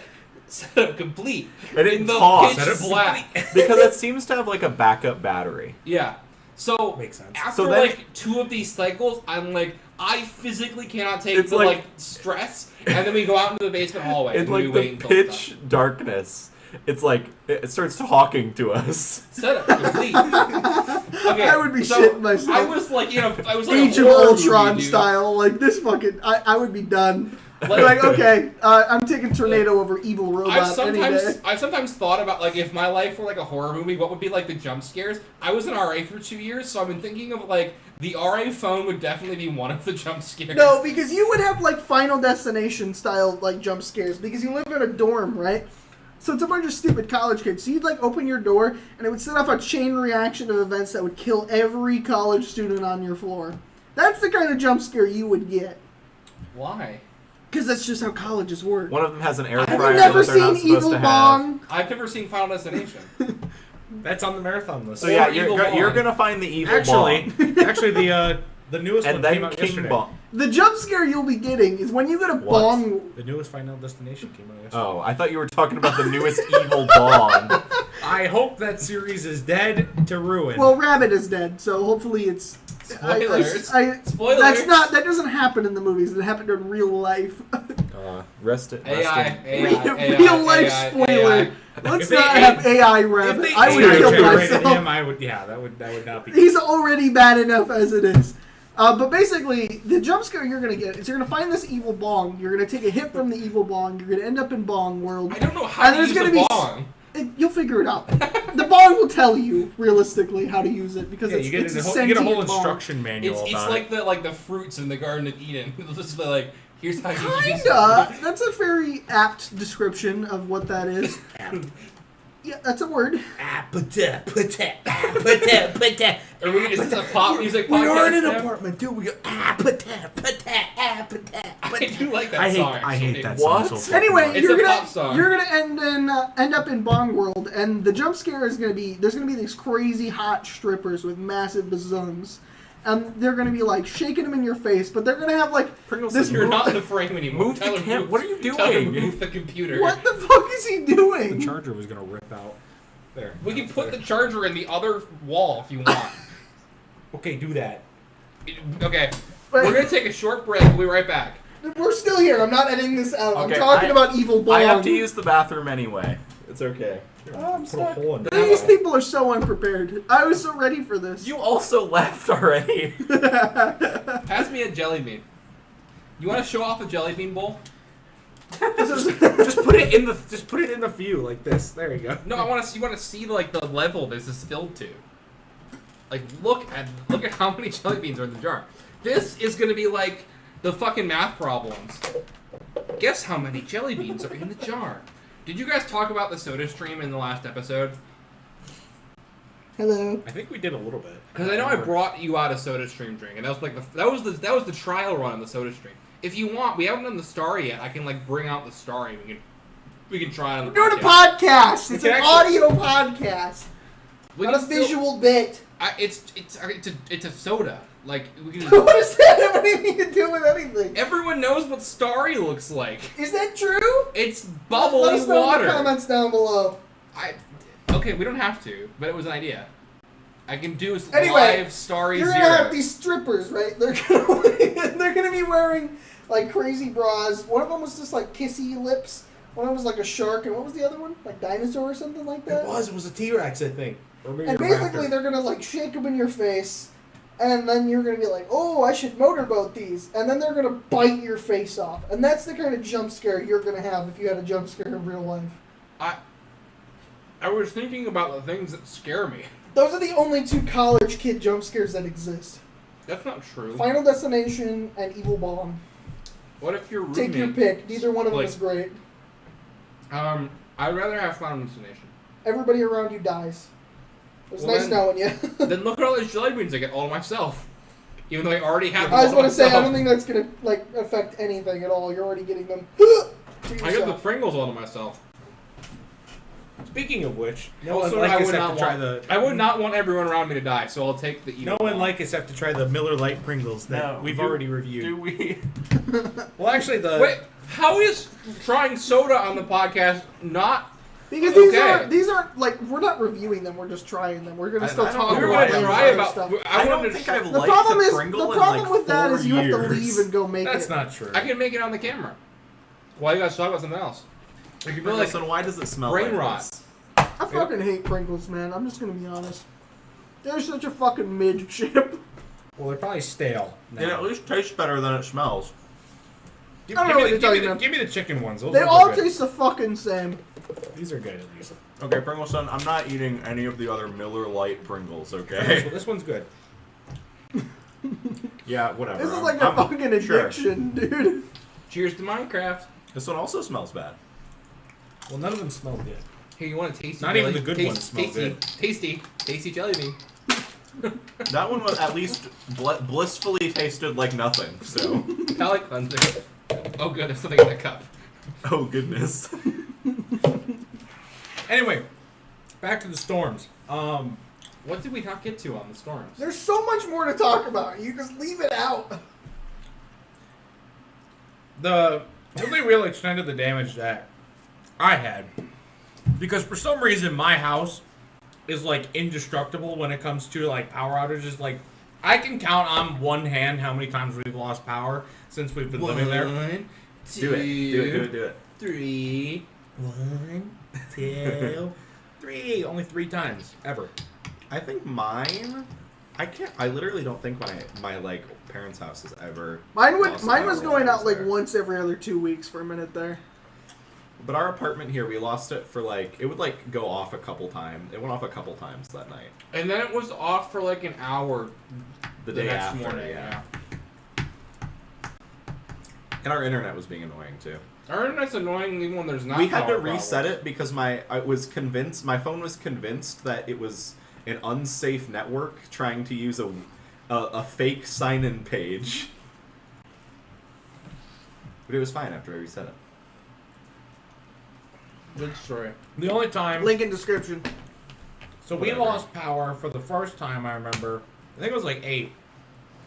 Setup complete. And it in the talks. pitch Setup black. Because it seems to have like a backup battery. Yeah. So Makes sense. after So then- like 2 of these cycles, I'm like, I physically cannot take It's the like- stress. And then we go out into the basement hallway. In and like we the wait until it's pitch darkness, it's like it starts talking to us. done. Setup complete. Okay, I would be so shitting myself. I was like, I was like Age a of horror Ultron movie, dude. style, like this fucking. I would be done. Like- Okay, I'm taking Tornado over Evil Robot any day. I've sometimes thought about like if my life were like a horror movie, what would be like the jump scares? I was an RA for 2 years, so I've been thinking of like the RA phone would definitely be one of the jump scares. No, because you would have like Final Destination style like jump scares because you live in a dorm, right? So it's a bunch of stupid college kids. So you'd like open your door and it would set off a chain reaction of events that would kill every college student on your floor. That's the kind of jump scare you would get. Why? Because that's just how colleges work. One of them has an air Have fryer you never that they're not seen supposed Evil to have. Bong? I've never seen Final Destination. That's on the marathon list. So yeah, Or Evil you're Bong. gonna find the evil Actually, Bong. actually the newest And one then came out King yesterday. Bong. The jump scare you'll be getting is when you get a What? bong. The newest Final Destination came out yesterday. Oh, I thought you were talking about the newest evil Bong. I hope that series is dead to ruin. Well, Rabbit is dead, so hopefully it's. Spoilers. Spoilers. That doesn't happen in the movies. It happened in real life. Rest it. Real life AI, spoiler. AI. Let's If they not ate- have AI if Rabbit. they I would AI kill generated myself. him, that would not be. He's already bad enough as it is. But basically, the jump scare you're gonna get is you're gonna find this evil bong. You're gonna take a hit from the evil bong. You're gonna end up in Bong World. I don't know how And to there's use gonna a be bong. You'll figure it out. The bong will tell you realistically how to use it because Yeah, it's you get, it's a a whole, you get a whole sentient bong. instruction manual It's about like the fruits in the Garden of Eden. It's just like here's how you use it. Kinda. That's a very apt description of what that is. Yeah, that's a word. Is this a pop music We podcast? are in an now? apartment, dude. We go. I do like that I hate. song. I hate actually. that What? song so fucking Anyway, much. It's you're a gonna pop song. you're gonna end up in Bong World, and the jump scare is gonna be there's gonna be these crazy hot strippers with massive bazooms, and they're gonna be like shaking them in your face, but they're gonna have like Pringleson, this. You're not in the frame anymore. Move the Tell him cam- move- what are you Tell him doing? move the computer. What the fuck is he doing? The charger was gonna rip out. There. We can put the charger in the other wall if you want. Okay, do that. Okay. Wait. We're gonna take a short break. We'll be right back. We're still here. I'm not editing this out. Okay, I'm talking I- about Evil Bong. I have to use the bathroom anyway. It's okay. Oh, I'm Put a stuck. hole in These it. people are so unprepared. I was so ready for this. You also left already. Pass me a jelly bean. You want to show off a jelly bean bowl? Just put it in the view like this. There you go. No, I want to. You want to see like the level this is filled to. Like look at how many jelly beans are in the jar. This is gonna be like the fucking math problems. Guess how many jelly beans are in the jar? Did you guys talk about the soda stream in the last episode? Hello. I think we did a little bit. Because I know I brought you out a soda stream drink, and that was like that was the trial run on the soda stream. If you want, we haven't done the star yet. I can like bring out the star and we can try it on the We're doing a podcast. podcast. We It's can an actually- audio podcast, We not a can still- visual bit. It's a soda. Like we can. What does that have anything to do with anything? Everyone knows what Starry looks like. Is that true? It's Let bubbly us know in water. the comments down below. Okay, we don't have to, but it was an idea. I can do Anyway, live Starry You're Zero. gonna have these strippers, right? They're gonna be wearing like crazy bras. One of them was just like kissy lips. One of them was like a shark, and what was the other one? Like dinosaur or something like that. It was a T-Rex, I think. Or maybe And a basically, raptor. they're gonna like shake them in your face, and then you're gonna be like, "Oh, I should motorboat these," and then they're gonna bite your face off, and that's the kind of jump scare you're gonna have if you had a jump scare in real life. I was thinking about the things that scare me. Those are the only two college kid jump scares that exist: That's not true. Final Destination and Evil Bong. What if your roommate... Take your pick. Neither one of them like- is great. I'd rather have Final Destination. Everybody around you dies. It was Well, nice then- knowing you. Then look at all those jelly beans I get all to myself. Even though I already have them I just all want to say, I myself. don't think that's gonna like affect anything at all. You're already getting them. to I got the yourself. Pringles all to myself. Speaking of which, no Also, one like I us would have not to try want. the. I would not want everyone around me to die, so I'll take the evil. No one one. like us have to try the Miller Lite Pringles that No, we've do- already reviewed. Do we? Well, actually, the Wait, How is trying soda on the podcast not? Because Okay. these aren't like we're not reviewing them. We're just trying them. We're gonna still I don't talk know We were why about going to I'm try other about. stuff. I don't wanted think to- I've The liked problem the is Pringle the in problem like with that 4 is you have to years. leave and go make That's it. not true. I can make it on the camera. Why you guys talk about something else? Like you feel like Pringleson, why does it smell brain like rot. this? I fucking hate Pringles, man. I'm just gonna be honest. They're such a fucking mid chip. Well, they're probably stale. It at least tastes better than it smells. Give, I don't give know me what the, you're give, me talking the, give me the chicken ones. Those They ones all are good. taste the fucking same. These are good at least. Okay, Pringleson, I'm not eating any of the other Miller Lite Pringles, Well, okay? this one's good. Yeah, whatever. This is I'm- like a I'm- fucking sure. addiction, dude. cheers to Minecraft. This one also smells bad. Well, none of them smell good. Here, you want a tasty? Not even jelly? the good ones smell good. Tasty jelly bean. That one was at least blissfully tasted like nothing, so. Palate cleanser. Oh, good, there's something in that cup. Oh, goodness. Anyway, back to the storms. What did we not get to on the storms? There's so much more to talk about. You just leave it out. The only real extent of the damage that I had, because for some reason my house is like indestructible when it comes to like power outages. Like I can count on one hand how many times we've lost power since we've been living there. 1, Do it. 3. 1, 2, 3. Only 3 times ever. I think mine. I literally don't think my like parents' house has ever. Mine lost was power going while I out like there. once every other 2 weeks for a minute there. But our apartment here, we lost it for like it would like go off a couple times. It went off a couple times that night. And then it was off for like an hour The day next after, morning. yeah. And our internet was being annoying too. Our internet's annoying even when there's not. We had to power reset problems. it because my phone was convinced that it was an unsafe network trying to use a fake sign-in page. But it was fine after I reset it. Good story. The only time. Link in description. So we Whatever. lost power for the first time. I remember. I think it was like 8,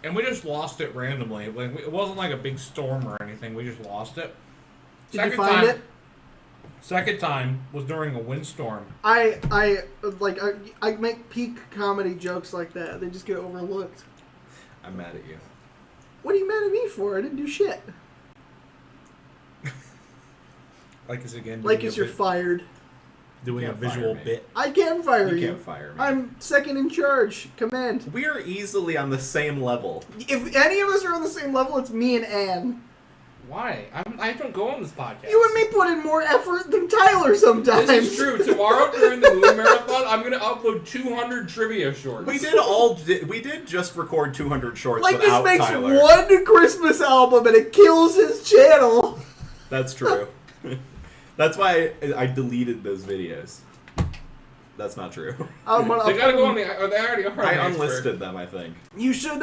and we just lost it randomly. Like it wasn't like a big storm or anything. We just lost it. Did you find it? Second time was during a windstorm. I make peak comedy jokes like that. They just get overlooked. I'm mad at you. What are you mad at me for? I didn't do shit. Likus again. Like doing it's a you're vi- fired. doing a Can't fire visual me. bit. I can fire You you. can't fire me. I'm second in charge. Command. We are easily on the same level. If any of us are on the same level, it's me and Ann. Why? I don't go on this podcast. You and me put in more effort than Tyler sometimes. This is true. Tomorrow during the movie marathon, I'm gonna upload 200 trivia shorts. We did just record 200 shorts Like this without makes Tyler. one Christmas album and it kills his channel. That's true. That's why I deleted those videos. That's not true. I'm gonna They gotta upload go on them. the. Or they already are. I on the iceberg. unlisted them, I think. You should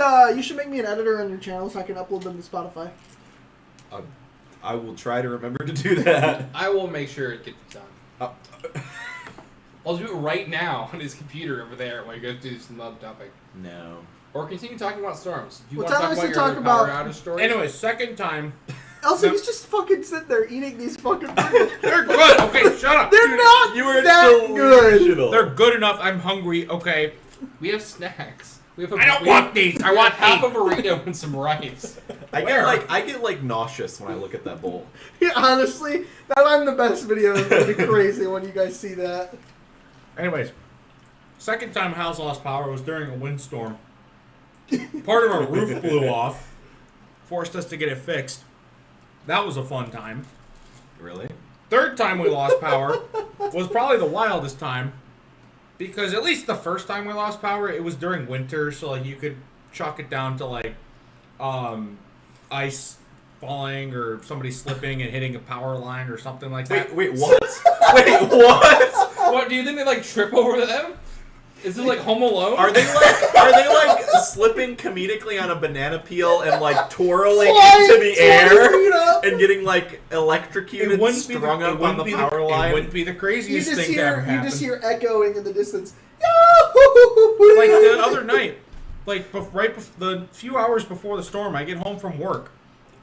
make me an editor on your channel so I can upload them to Spotify. I will try to remember to do that. I will make sure it gets done. Uh, I'll do it right now on his computer over there while you guys do some love topic. no. Or continue talking about storms. Do you Well, want to tell talk us about to your talk other power about- outage story? Anyway, second time. Also, No. he's just fucking sitting there eating these fucking Pringles. They're good. Okay, shut up. They're not You were that good. delusional. They're good enough. I'm hungry. Okay. we have snacks. We have I don't want these. I want half a eight. burrito and some rice. I Where? get like nauseous when I look at that bowl. Yeah, honestly, that I'm the best video. It's gonna be crazy when you guys see that. Anyways, second time house lost power was during a windstorm. Part of our roof blew off, forced us to get it fixed. That was a fun time. Really? Third time we lost power was probably the wildest time, because at least the first time we lost power, it was during winter, so like you could chalk it down to like ice falling or somebody slipping and hitting a power line or something like that. Wait, what? Wait, what? What, do you think they like trip over them? Is it like Home Alone? Are they like slipping comedically on a banana peel and like twirling Flying into the 20 air feet up. and getting like electrocuted, strung up on the power It line? wouldn't be the You craziest just thing to ever hear happen. you just hear echoing in the distance. Like the other night, like the few hours before the storm, I get home from work,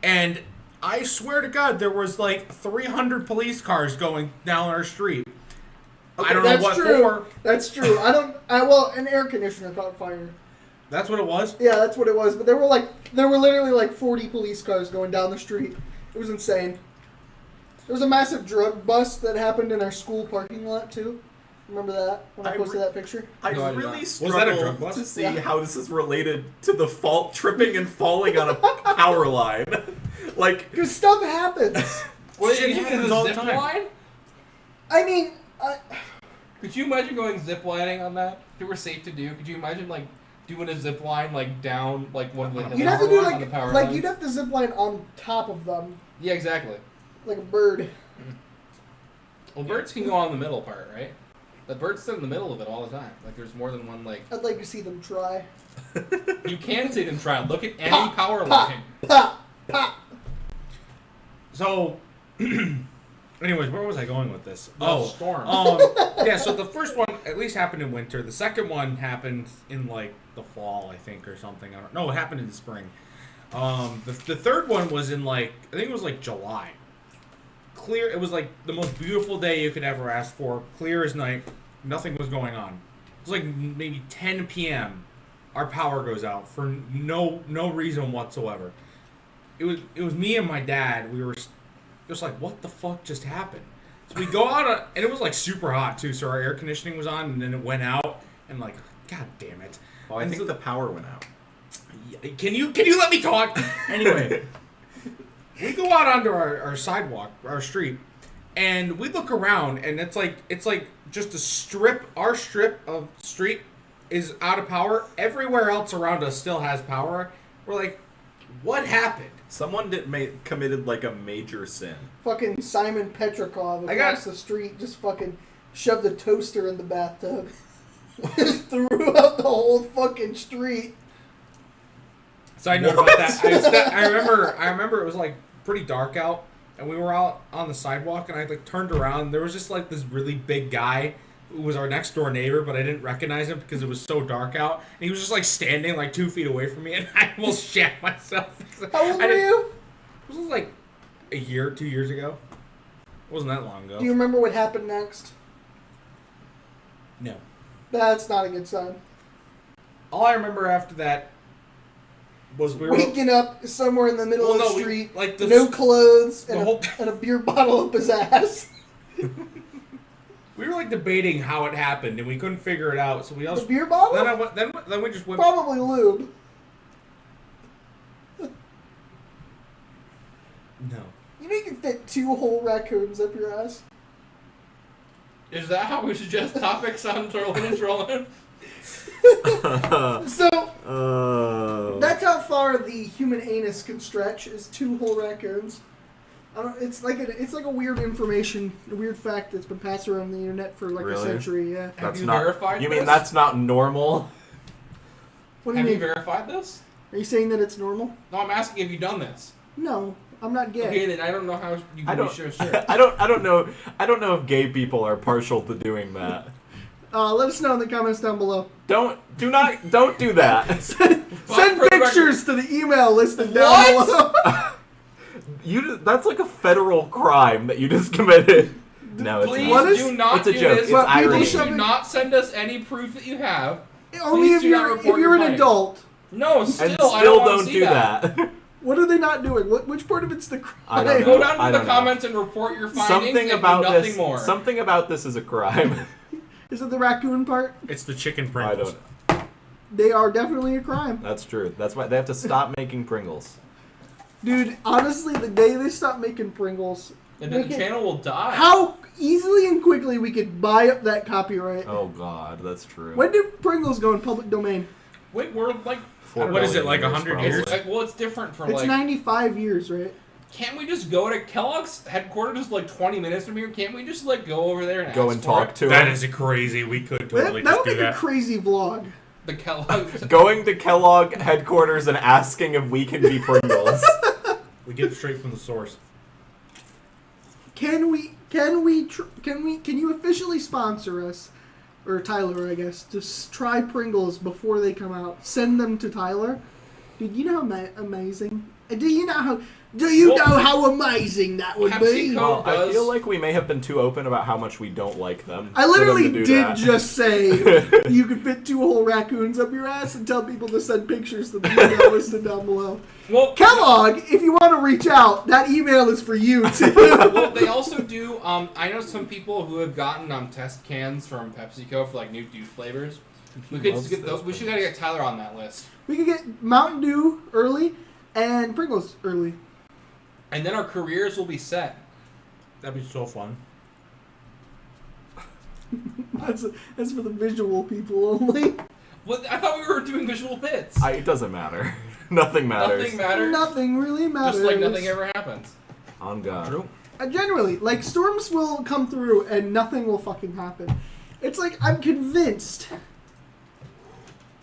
and I swear to God, there was like 300 police cars going down our street. Okay, I don't know that's what true. for. That's true. Well, an air conditioner caught fire. That's what it was? Yeah, that's what it was. But there were literally like 40 police cars going down the street. It was insane. There was a massive drug bust that happened in our school parking lot too. Remember that when I posted that picture? I No, I do really not. Was that a drug struggle bust? to see Yeah. how this is related to the fault tripping and falling on a power line. Like, Because stuff happens. What Shit did you happens do all the the zip time. line? I mean, Could you imagine going zip lining on that? If it were safe to do, could you imagine like doing a zip line like down like one of the you'd have to do on the power like lines? you'd have to zip line on top of them Yeah, exactly. like a bird. Well, birds can go on the middle part, right? The birds sit in the middle of it all the time. Like there's more than one like. I'd like to see them try. You can sit and try. Look at any Pop, power pop. line. Pop, pop. So, anyways, where was I going with this? Storm. Yeah, so the first one at least happened in winter. The second one happened in like the fall, I think, or something. I don't know. It happened in the spring. The third one was in like, I think it was like July. Clear. It was like the most beautiful day you could ever ask for. Clear as night. Nothing was going on. It was like maybe 10 p.m. Our power goes out for no reason whatsoever. It was me and my dad. We were just like, what the fuck just happened? So we go out, and it was like super hot too. So our air conditioning was on, and then it went out, and like, god damn it! oh, I think the power went out. Can you let me talk? Anyway, we go out onto our sidewalk, our street, and we look around, and it's like just a strip. Our strip of street is out of power. Everywhere else around us still has power. We're like, what happened? Someone committed like a major sin. Fucking Simon Petrikov I across got- the street just fucking shoved a toaster in the bathtub. Just threw out the whole fucking street. Side note about that. I remember it was like pretty dark out, and we were out on the sidewalk, and I like turned around. And there was just like this really big guy who was our next door neighbor, but I didn't recognize him because it was so dark out. And he was just like standing like 2 feet away from me, and I almost shat myself. How old were you? This was like a year, 2 years ago. It wasn't that long ago. Do you remember what happened next? No. That's not a good sign. All I remember after that was we were Waking up somewhere in the middle of the we- street, like the no clothes, the and, whole- and a beer bottle up his ass. we were like debating how it happened, and we couldn't figure it out. So we The also beer bottle? then we just went. Probably lube. No. You know you can fit 2 whole raccoons up your ass? Is that how we suggest topics on Strollin and Trollin? So, that's how far the human anus can stretch, is 2 whole raccoons. It's like a weird information, a weird fact that's been passed around the internet for like Really? a century, yeah. Have you not, verified You mean this? that's not normal? What do you Have you mean? verified this? Are you saying that it's normal? No, I'm asking, have you done this? No, I'm not gay. Okay, then I don't know how you I can don't. be sure. I don't know if gay people are partial to doing that. Let us know in the comments down below. Don't do that. Send for the pictures to the email listed down below. That's like a federal crime that you just committed. No, it's Please not. What is- do not It's a do joke. this. It's What, people irony. shove- Do not send us any proof that you have. Only Please if do not you're report your an claim. adult. No, still, And I still wanna don't see do that. What are they not doing? Which part of it's the crime? I don't know. Go down I to the don't know. comments and report your findings and do nothing more. About this is a crime. Is it the raccoon part? It's the chicken I Pringles. don't. They are definitely a crime. That's true. That's why they have to stop making Pringles. Dude, honestly, the day they stop making Pringles, And then the channel will die. how easily and quickly we could buy up that copyright. Oh God, that's true. When did Pringles go in public domain? Wait, we're like... 4 What is it, like billion 100 probably. years? It's like, well, it's different from It's like... 95 years, right? Can't we just go to Kellogg's headquarters just like 20 minutes from here? Can't we just like go over there and Go ask and for talk it? to That him. is crazy. We could That, totally that just would do make a that. crazy vlog. The Kellogg's... Going to Kellogg headquarters and asking if we can be Pringles. We get it straight from the source. Can you officially sponsor us, or Tyler, I guess, to try Pringles before they come out? Send them to Tyler. Dude, you know how amazing. Do you know Do you know how amazing that would be? PepsiCo Well, I feel like we may have been too open about how much we don't like them. I for them literally to do did that. just say you could fit 2 whole raccoons up your ass and tell people to send pictures to the email listed down below. Well, Kellogg, if you want to reach out, that email is for you too. well, they also do. I know some people who have gotten test cans from PepsiCo for like new Dew flavors. We could just get those. We should gotta get Tyler on that list. We could get Mountain Dew early and Pringles early. And then our careers will be set. That'd be so fun. That's for the visual people only. Well, I thought we were doing visual bits. It doesn't matter. Nothing matters. Nothing matters. Nothing really matters. Just like nothing ever happens. On God. True. Genuinely, like storms will come through and nothing will fucking happen. It's like I'm convinced.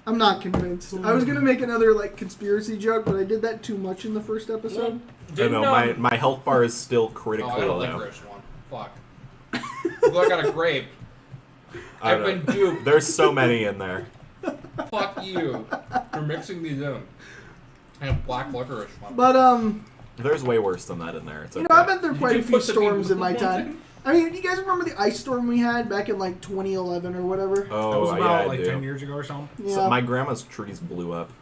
I'm not convinced. I was gonna make another like conspiracy joke, but I did that too much in the first episode. I know, my health bar is still critically I got a low. licorice one. Fuck. Well, I got a grape. I've been duped. There's so many in there. Fuck you. We're mixing these in. I have black licorice one. But There's way worse than that in there. It's you okay. know, I've been through Did quite you a few put the storms in people my one time. thing? I mean, do you guys remember the ice storm we had back in like 2011 or whatever? That Oh, was yeah, about I like do. 10 years ago or something. Yeah, So my grandma's trees blew up.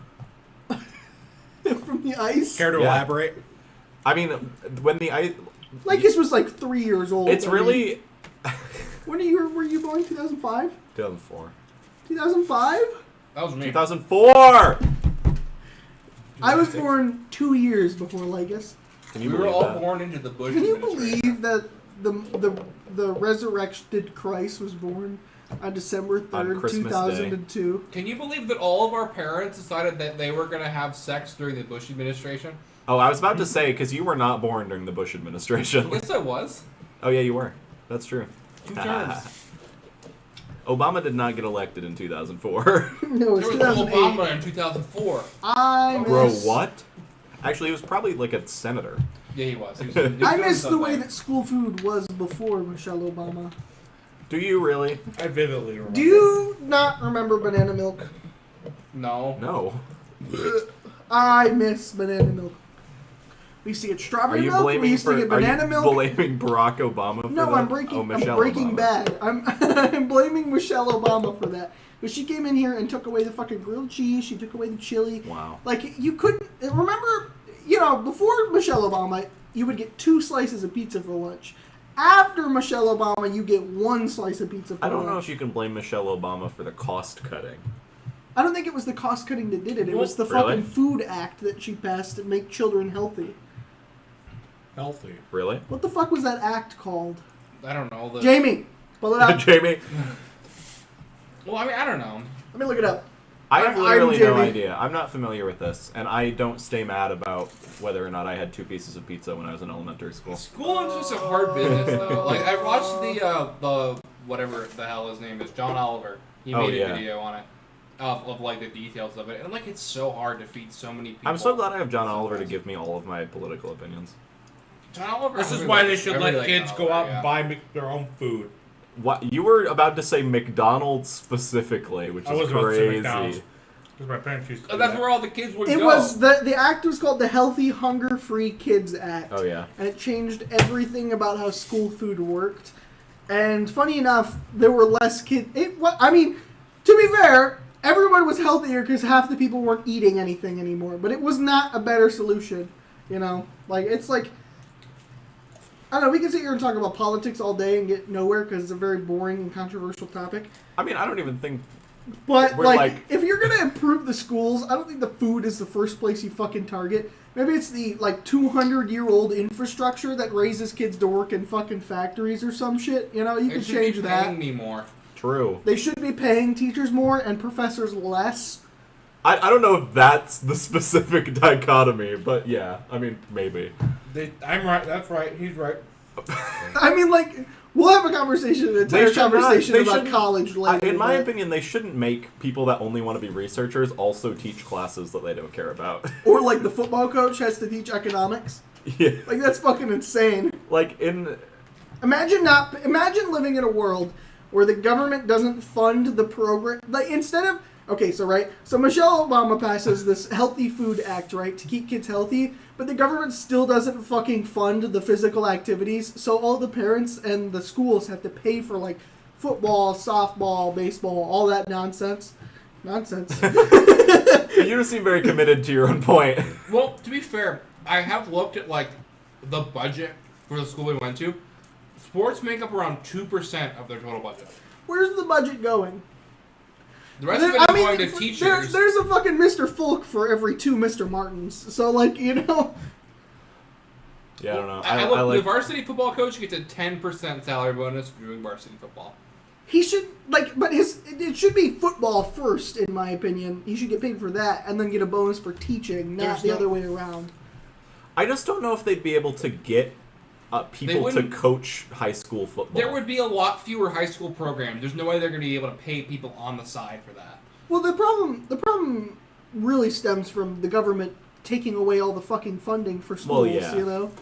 from the ice. Care to Yeah. elaborate? I mean, when the ice... Like this was like 3 years old. It's I mean, really... when were you born? 2005? 2004. 2005? That was me. 2004! I was born 2 years before Likus. Can We you were believe all that? born into the Bush Can you administration. believe that the resurrected Christ was born on December 3rd, Christmas Day. 2002? Can you believe that all of our parents decided that they were going to have sex during the Bush administration? Oh, I was about to say, because you were not born during the Bush administration. Yes, I was. Oh, yeah, you were. That's true. 2 terms. Obama did not get elected in 2004. No, it's There was 2008. Obama in 2004. I Bro, miss, what? Actually, he was probably like a senator. Yeah, he was. He was I doing miss the way something. that school food was before Michelle Obama. Do you really? I vividly remember. Do you not remember banana milk? No. No. I miss banana milk. We used to get Are strawberry you milk. We blaming used for? to get Are you banana milk. blaming Barack Obama for No, that? I'm breaking. Oh, I'm Michelle breaking Obama. bad. I'm blaming Michelle Obama for that. But she came in here and took away the fucking grilled cheese. She took away the chili. Wow. Like you couldn't remember. You know, before Michelle Obama, you would get 2 slices of pizza for lunch. After Michelle Obama, you get 1 slice of pizza for I lunch. don't know if you can blame Michelle Obama for the cost cutting. I don't think it was the cost cutting that did it. It Well, was the really? fucking Food Act that she passed to make children healthy. Healthy. Really? What the fuck was that act called? I don't know. The... Jamie, pull it up. Jamie, Well, I mean, I don't know. Let me look it up. I have I'm literally no Jamie. idea. I'm not familiar with this, and I don't stay mad about whether or not I had 2 pieces of pizza when I was in elementary school. School is just a hard business, though. Like, I watched the whatever the hell his name is, John Oliver. He Oh, made yeah. a video on it. Of like the details of it. And like, it's so hard to feed so many people. I'm so glad I have John Oliver to give me all of my political opinions. John Oliver. This I is really why like- they should I really let like kids John go Oliver, out yeah. and buy their own food. What you were about to say McDonald's specifically, which I is was about to say crazy. McDonald's. Because my parents used to do That's that. where all the kids would It go. was the act was called the Healthy Hunger Free Kids Act. Oh yeah. And it changed everything about how school food worked. And funny enough, there were less kids. I mean, to be fair, everyone was healthier because half the people weren't eating anything anymore. But it was not a better solution, you know. Like it's like I don't know. We can sit here and talk about politics all day and get nowhere because it's a very boring and controversial topic. I mean, I don't even think. But We're like, like- if you're gonna improve the schools, I don't think the food is the first place you fucking target. Maybe it's the like 200-year-old infrastructure that raises kids to work in fucking factories or some shit. You know, you They could should change be that. paying me more. True. They should be paying teachers more and professors less. I don't know if that's the specific dichotomy, but yeah. I mean, maybe. I'm right. That's right. He's right. I mean, like, we'll have a conversation, an entire should not- conversation they about shouldn't- college later. In my but- opinion, they shouldn't make people that only want to be researchers also teach classes that they don't care about. Or like the football coach has to teach economics. Yeah. Like that's fucking insane. Like in. Imagine living in a world where the government doesn't fund the program. Like instead of Okay, so Michelle Obama passes this Healthy Food Act, right, to keep kids healthy, but the government still doesn't fucking fund the physical activities, so all the parents and the schools have to pay for, like, football, softball, baseball, all that nonsense. Nonsense. You seem very committed to your own point. Well, to be fair, I have looked at, like, the budget for the school we went to. Sports make up around 2% of their total budget. Where's the budget going? The rest of it is going to teachers. There's a fucking Mr. Folk for every 2 Mr. Martins. So, like, you know. Yeah, I don't know. I look, the varsity football coach gets a 10% salary bonus for doing varsity football. He should, like, but it should be football first, in my opinion. He should get paid for that and then get a bonus for teaching, not the other way around. I just don't know if they'd be able to get people to coach high school football. There would be a lot fewer high school programs. There's no way they're going to be able to pay people on the side for that. Well, the problem really stems from the government taking away all the fucking funding for schools, you know?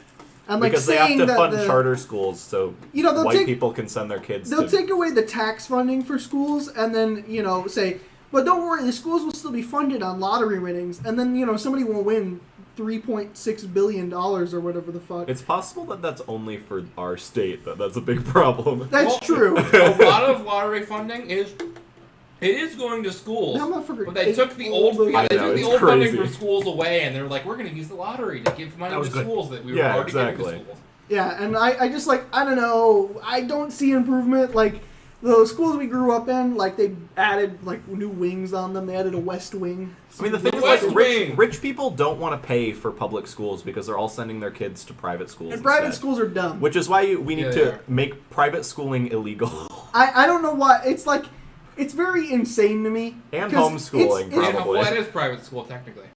And like because they have to fund charter schools so white people can send their kids They'll take away the tax funding for schools and then, say, but don't worry, the schools will still be funded on lottery winnings. And then, somebody will win $3.6 billion or whatever the fuck. It's possible that that's only for our state. That's a big problem. That's true. A lot of lottery funding is going to schools. But they took the old funding for schools away, and they're like, we're going to use the lottery to give money to schools that we were already giving to schools. Yeah, and I just, like, I don't know. I don't see improvement. Like, the schools we grew up in, like, they added, like, new wings on them. They added a west wing. I mean, the thing is, like, rich people don't want to pay for public schools because they're all sending their kids to private schools. And private schools are dumb. Which is why we need to make private schooling illegal. I don't know why. It's like, it's very insane to me. And homeschooling, probably. Well, that is private school, technically.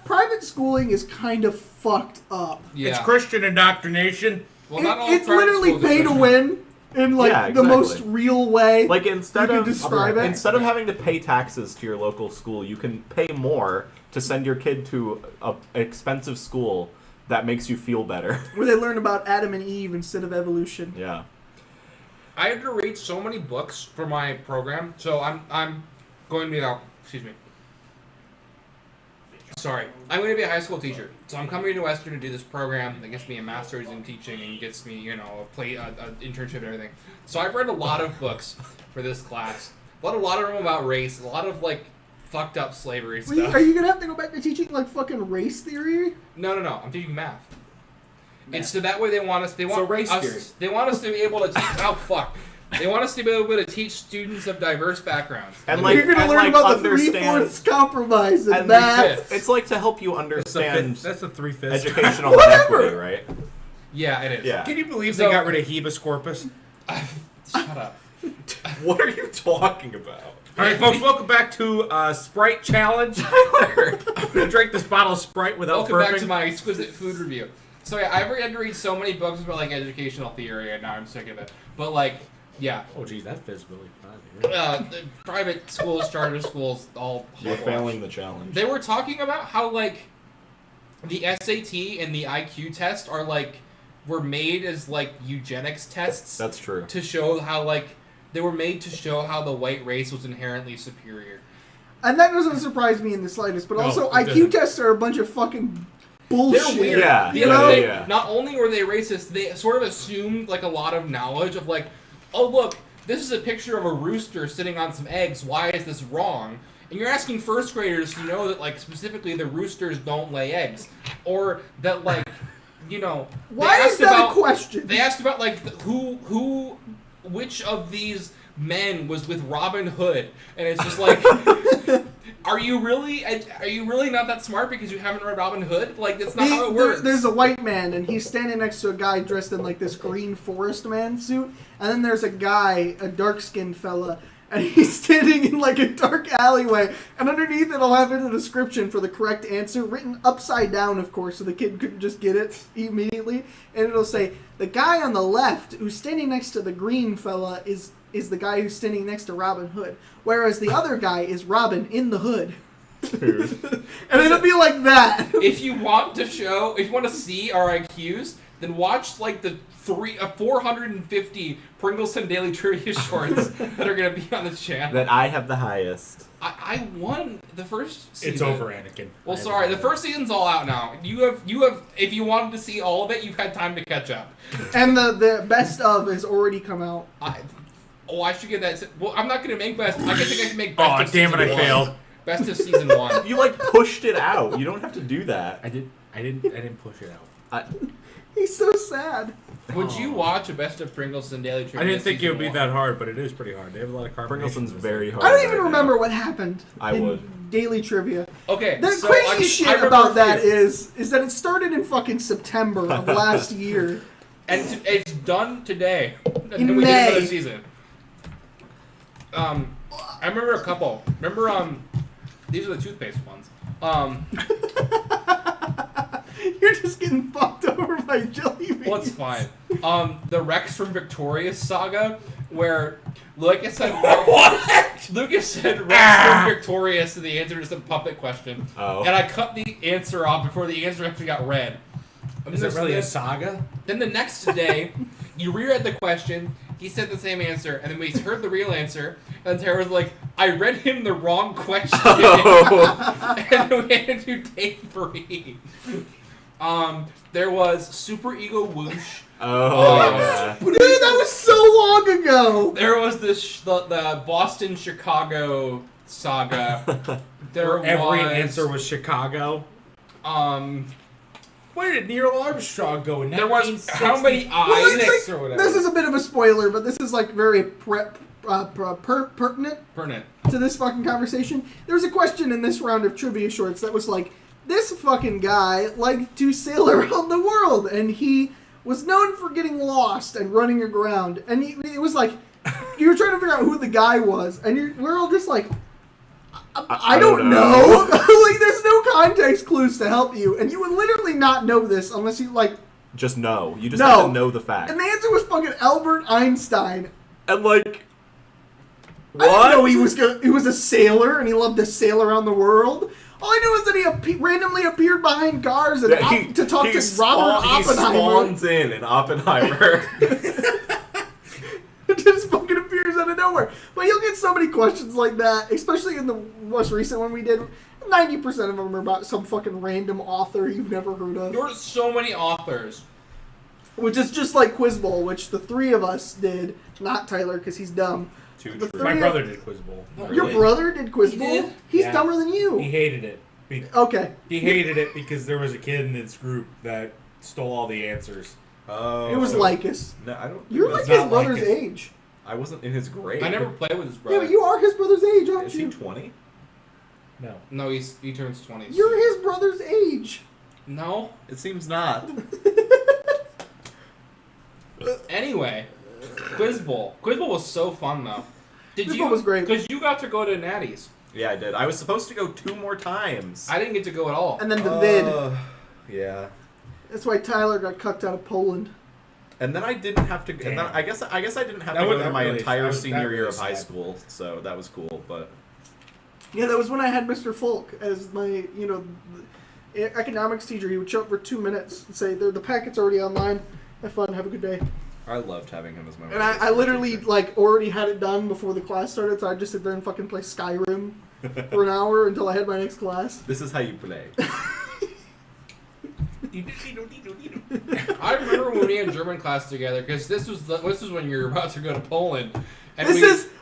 Private schooling is kind of fucked up. Yeah. It's Christian indoctrination. Well, not all it's literally pay to win. In the most real way, like instead of having to pay taxes to your local school, you can pay more to send your kid to an expensive school that makes you feel better. Where they learn about Adam and Eve instead of evolution. Yeah. I had to read so many books for my program, so I'm going to be I'm going to be a high school teacher. So I'm coming to Western to do this program that gets me a master's in teaching and gets me, an internship and everything. So I've read a lot of books for this class. A lot of them about race. A lot of, like, fucked up slavery stuff. Are you going to have to go back to teaching, like, fucking race theory? No. I'm teaching math. It's so that way they want us to be able to teach. Oh, fuck. They want us to be able to teach students of diverse backgrounds. And you're going to learn about the 3/4 compromise and math. It's like to help you understand. That's the 3/5 educational inequity, right? Yeah, it is. Yeah. Can you believe they got rid of Habeas Corpus? Shut up. What are you talking about? All right, folks, welcome back to Sprite Challenge. I'm going to drink this bottle of Sprite without Welcome back to my exquisite food review. So yeah, I've had to read so many books about, like, educational theory, and now I'm sick of it. But, like, yeah. Oh, geez, that fizz really bad. The private schools, charter schools, all You're failing the challenge. They were talking about how, like, the SAT and the IQ test are, like, were made as, like, eugenics tests. That's true. To show how, like, they were made to show how the white race was inherently superior. And that doesn't surprise me in the slightest, but also IQ tests are a bunch of fucking bullshit. They're weird. Yeah. You know, not only were they racist, they sort of assumed, like, a lot of knowledge of, like, oh, look, this is a picture of a rooster sitting on some eggs. Why is this wrong? And you're asking first graders to know that, like, specifically the roosters don't lay eggs. Or that, like, Why is that a question? They asked about, like, which of these men was with Robin Hood. And it's just like, are you really not that smart because you haven't read Robin Hood? Like, that's not how it works. There's a white man, and he's standing next to a guy dressed in, like, this green forest man suit. And then there's a guy, a dark-skinned fella, and he's standing in, like, a dark alleyway. And underneath it'll have a description for the correct answer, written upside down, of course, so the kid couldn't just get it immediately. And it'll say, the guy on the left who's standing next to the green fella is the guy who's standing next to Robin Hood. Whereas the other guy is Robin in the hood. Dude. And it'll be like that. If you want to see our IQs, then watch like the 450 Pringleson Daily Trivia Shorts that are gonna be on the channel. That I have the highest. I won the first season. It's over, Anakin. Well, sorry, the first season's all out now. You have. If you wanted to see all of it, you've had time to catch up. And the best of has already come out. I should get that. Well, I'm not gonna make best. I guess I can make best. Oh, of damn it! season I one. failed. Best of season 1. You like pushed it out. You don't have to do that. I didn't push it out. He's so sad. Would you watch a best of Pringleson Daily Trivia? I didn't think it would be season that hard, but it is pretty hard. They have a lot of carbonations. Pringleson's very hard. I don't even right remember now. what happened. I in would. Daily trivia. 1? Okay. The so, crazy I shit remember about a that few. is that it started in fucking September of last year. And it's done today. And In then we did May. another season. I remember a couple. Remember these are the toothpaste ones. You're just getting fucked over by jelly beans. Well, it's fine. The Rex from Victorious saga, where Lucas said Lucas said Rex from Victorious, and the answer is a puppet question. Oh. And I cut the answer off before the answer actually got read. Is it really a saga? Then the next day, you reread the question. He said the same answer, and then we heard the real answer. And Tara was like, "I read him the wrong question." And then we had to do take 3. There was Super Ego Whoosh. Oh, yeah. Dude, that was so long ago. There was the Boston Chicago saga. There Every was answer was Chicago. Where did Neil Armstrong go in there was 1966 how many Well, eyes? it's or whatever? this is a bit of a spoiler, but this is like very pertinent Pertinent. to this fucking conversation. There was a question in this round of trivia shorts that was like, this fucking guy liked to sail around the world, and he was known for getting lost and running aground. And it was like, you were trying to figure out who the guy was, and we're all just like, I don't know. Like, there's no context clues to help you, and you would literally not know this unless you, like... Just know. You just No. have to know the fact. And the answer was fucking Albert Einstein. And like... I didn't What? know he was a sailor, and he loved to sail around the world. All I knew is that he randomly appeared behind cars and Yeah, to talk to Robert He Oppenheimer. spawns in Oppenheimer. It just fucking appears out of nowhere. But you'll get so many questions like that, especially in the most recent one we did. 90% of them are about some fucking random author you've never heard of. There were so many authors. Which is just like Quiz Bowl, which the 3 of us did. Not Tyler, because he's dumb. Too The true. My three- brother did Quiz Bowl. Your Really? brother did Quiz He Bowl? did? He's Yeah. dumber than you. He hated it. Okay. He hated it because there was a kid in this group that stole all the answers. Oh. It was Likus. No, I don't. You're it like was his not brother's Likus. age. I wasn't in his grade. I never played with his Yeah, brother. but you are his brother's age, aren't Is he you? 20? No. No, he turns 20. You're his brother's age. No. It seems not. Anyway, Quiz Bowl. Quiz Bowl was so fun though. Did Quiz you? Bowl was great. Because you got to go to Natty's. Yeah, I did. I was supposed to go 2 more times. I didn't get to go at all. And then the vid. Yeah. That's why Tyler got cucked out of Poland. And then I didn't have to. And then Damn. I guess I didn't have That to would- go to that my really- entire that senior year really of high sad. school, so that was cool. But Yeah, that was when I had Mr. Folk as my, economics teacher. He would show up for 2 minutes and say, the packet's already online. Have fun, have a good day. I loved having him as my. And I literally, already had it done before the class started, so I'd just sit there and fucking play Skyrim for an hour until I had my next class. This is how you play. I remember when we had German class together because this was when you were about to go to Poland. And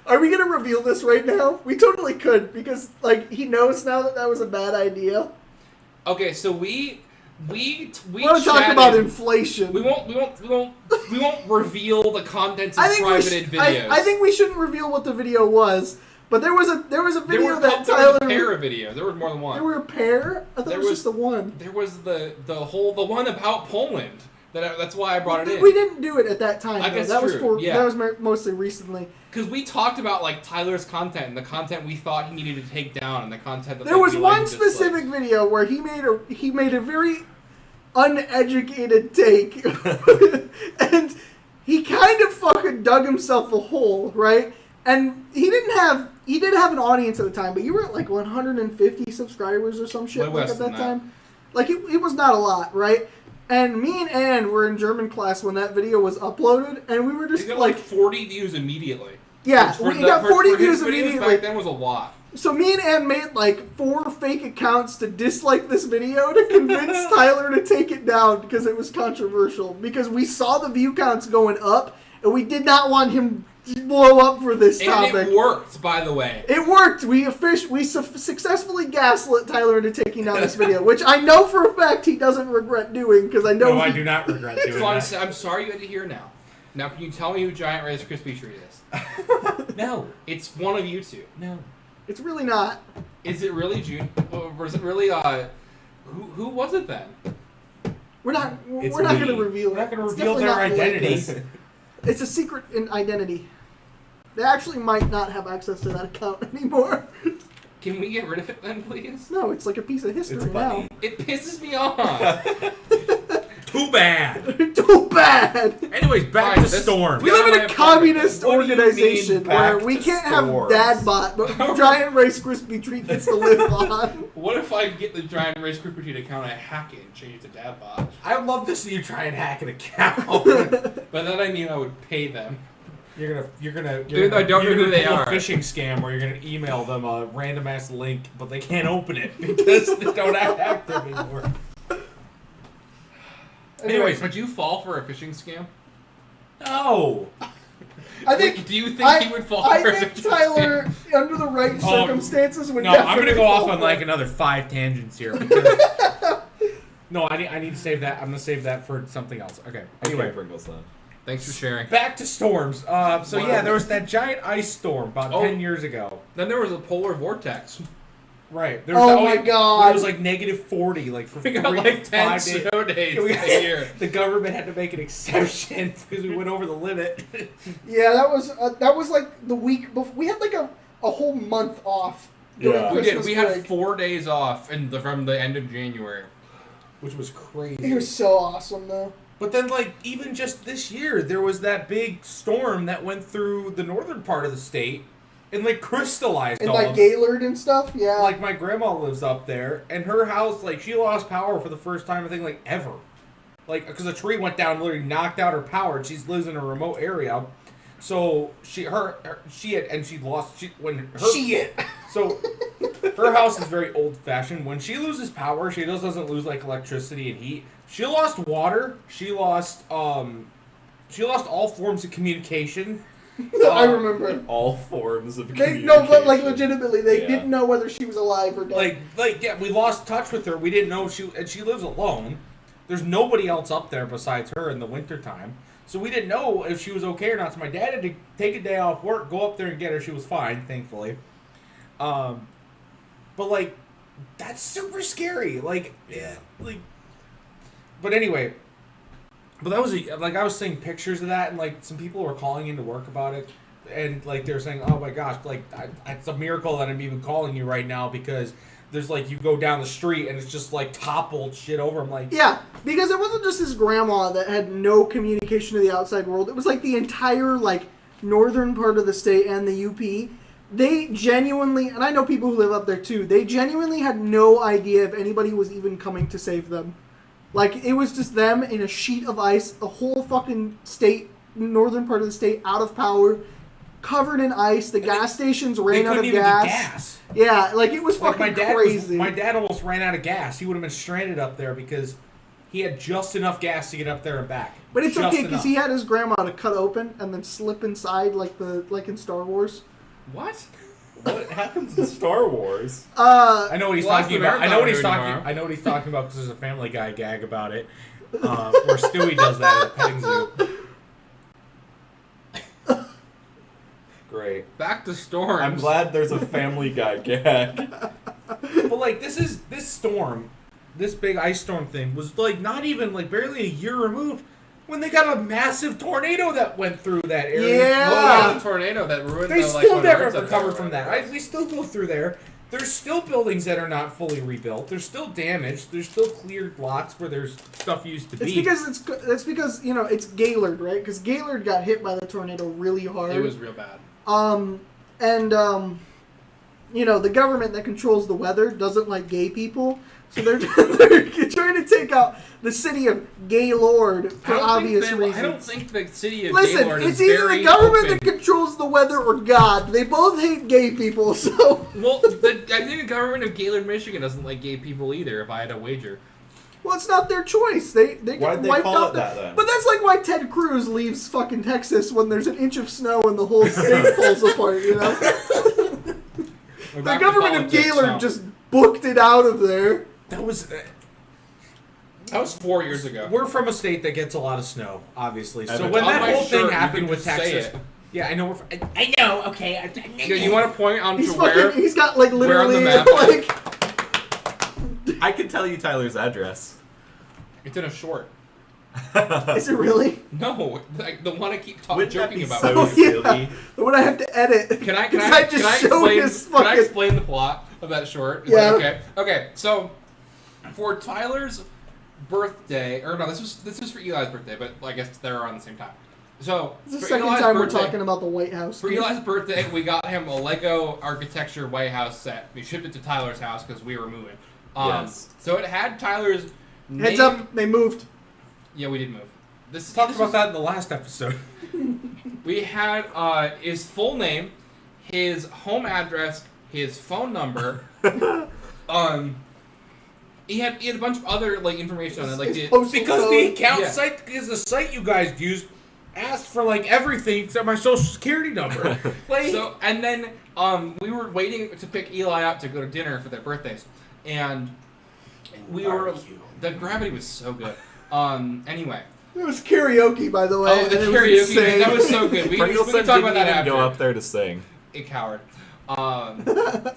Are we gonna reveal this right now? We totally could, because, he knows now that was a bad idea. Okay, so we We want to talk chatted- about inflation. We won't reveal the contents of privated videos. I think we shouldn't reveal what the video was, but there was a there video were that there Tyler. was a pair of videos. There was more than one. There were a pair. I thought There it was was- just the one. There was the one about Poland. That's why I brought it in. We didn't do it at that time. I though. guess that was true, for yeah. that was mostly recently. Because we talked about Tyler's content and the content we thought he needed to take down and the content that There was we one liked and disliked. specific video where he made a very uneducated take, and he kind of fucking dug himself a hole, right? And he did have an audience at the time, but you were at 150 subscribers or some shit Way less at that than that. time. It was not a lot, right? And me and Ann were in German class when that video was uploaded, and we were just It got like 40 views immediately. Yeah, Which we got 40 for views his videos immediately. Back then was a lot. So me and Ann made like 4 fake accounts to dislike this video to convince Tyler to take it down because it was controversial. Because we saw the view counts going up, and we did not want him to blow up for this topic. And it worked, by the way. It worked. We successfully gaslit Tyler into taking down this video, which I know for a fact he doesn't regret doing because I know. No, I do not regret doing So that. I'm sorry you had to hear now. Now, can you tell me who Giant Rice Krispie Treat is? No. It's one of you two. No. It's really not. Is it really June? Or is it really, who was it then? We're not It's going me. to reveal it. We're not going to It's reveal definitely their not identities. Likus. It's a secret identity. They actually might not have access to that account anymore. Can we get rid of it then, please? No, it's like a piece of history It's now. funny. It pisses me off. Too bad. Too bad. Anyways, back Fine, to this- Storm. We live in a my communist What do you mean organization where back we to can't have stores? Dadbot, but Giant Rice Krispie Treat gets to live on. What if I get the Giant Rice Krispie Treat account, I hack it and change it to Dadbot? I would love to see you try and hack an account. But then I knew I would pay them. You're gonna Dude, I don't know who they pull are. a phishing scam where you're gonna email them a random ass link, but they can't open it because they don't have active anymore. Anyways, Would you fall for a phishing scam? no. I think. Like, do you think he would fall I for a think phishing Tyler, scam? under the right circumstances, would No, I'm definitely gonna go off fall on for like it. another 5 tangents here because. No, I need to save that. I'm gonna save that for something else. Okay. Anyway, Okay, Pringleson. Thanks for sharing. back to storms. So yeah, there was that giant ice storm about 10 years ago. Then there was a polar vortex. Right. There Oh my God. It was like -40, like for We 3 got to like 10 5 days. snow days We- a year. The government had to make an exception because we went over the limit. Yeah, that was like the week before. We had like a whole month off. during Yeah. We did. Christmas We had break. 4 days off from the end of January. Which was crazy. It was so awesome though. But then, like, even just this year, there was that big storm that went through the northern part of the state and, like, crystallized And all like of Gaylord and stuff. Yeah. Like, my grandma lives up there, and her house, like, she lost power for the first time, I think, like, ever. Like, because a tree went down and literally knocked out her power, and she lives in a remote area. So, So, her house is very old-fashioned. When she loses power, she doesn't lose, like, electricity and heat. She lost water. She lost all forms of communication. I remember. All forms of They communication. no, but like legitimately, they Yeah. didn't know whether she was alive or dead. Yeah, we lost touch with her. We didn't know she lives alone. There's nobody else up there besides her in the wintertime. So we didn't know if she was okay or not. So my dad had to take a day off work, go up there and get her. She was fine, thankfully. But like, that's super scary. Like, yeah, like. But anyway, that was I was seeing pictures of that, and like some people were calling into work about it, and like they were saying, "Oh my gosh, like it's a miracle that I'm even calling you right now because there's like you go down the street and it's just like toppled shit over." I'm like, Yeah, because it wasn't just his grandma that had no communication to the outside world. It was like the entire like northern part of the state and the UP. They genuinely, and I know people who live up there too, they genuinely had no idea if anybody was even coming to save them. Like, it was just them in a sheet of ice, the whole fucking state, northern part of the state, out of power, covered in ice. The gas stations they ran out couldn't of even gas. get gas. Yeah, like, it was Like fucking crazy. my dad almost ran out of gas. He would have been stranded up there because he had just enough gas to get up there and back. But it's Just okay, because enough. he had his grandma to cut open and then slip inside, like in Star Wars. What? What happens in Star Wars? I know what he's Well, talking that's about. the I know what he's marathon talking. tomorrow. I know what he's talking about because there's a Family Guy gag about it, where Stewie does that at a petting zoo. Great. Back to storms. I'm glad there's a Family Guy gag. But like this storm, this big ice storm thing was like not even like barely a year removed when they got a massive tornado that went through that area. Yeah. Well, the tornado that ruined They the, still like, never Winter recovered Earth from that. right? We still go through there. There's still buildings that are not fully rebuilt. There's still damage. There's still cleared lots where there's stuff used to be. It's because you know it's Gaylord, right? Because Gaylord got hit by the tornado really hard. It was real bad. the government that controls the weather doesn't like gay people, so they're trying to take out the city of Gaylord for obvious reasons. I don't think the city of Listen, Gaylord is it's either very the government open. that controls the weather or God. They both hate gay people, so... Well, I think the government of Gaylord, Michigan doesn't like gay people either, if I had to wager. Well, it's not their choice. They get Why'd they wiped call out it that, then? But that's like why Ted Cruz leaves fucking Texas when there's an inch of snow and the whole state falls apart, The government of Gaylord just booked it out of there. That was 4 years ago. We're from a state that gets a lot of snow, obviously. So Edmonton. when On that my whole shirt, thing you happened can with just say Texas, it. yeah, I know. I know. Okay. You want to point on He's to where? he's got like where on the literally map? I can tell you Tyler's address. It's in a short. Is it really? No, like the one I keep Wouldn't that joking be about. so Oh, yeah. silly? The one I have to edit. Can I 'Cause I just can I showed explain? his Can I fucking- explain the plot of that short? Is Yeah. that okay. Okay. So for Tyler's birthday, or no, this was for Eli's birthday, but I guess they're around the same time. So This is the for second Eli's time we're birthday- talking about the White House. For Eli's birthday, we got him a Lego architecture White House set. We shipped it to Tyler's house because we were moving. Yes. So it had Tyler's name. Heads up, they moved. Yeah, we did move. This Talked this about was- that in the last episode. We had his full name, his home address, his phone number. He had a bunch of other like information on it, like His the, postal Because code. the account Yeah. site, because the site you guys used asked for like everything except my social security number. Like, so and then we were waiting to pick Eli up to go to dinner for their birthdays, and we were Barbecue. the gravity was so good. Anyway. It was karaoke, by the way. Oh, the and it was karaoke! insane. That was so good. We can Pringleson talk didn't about that even after. go up there to sing. A coward.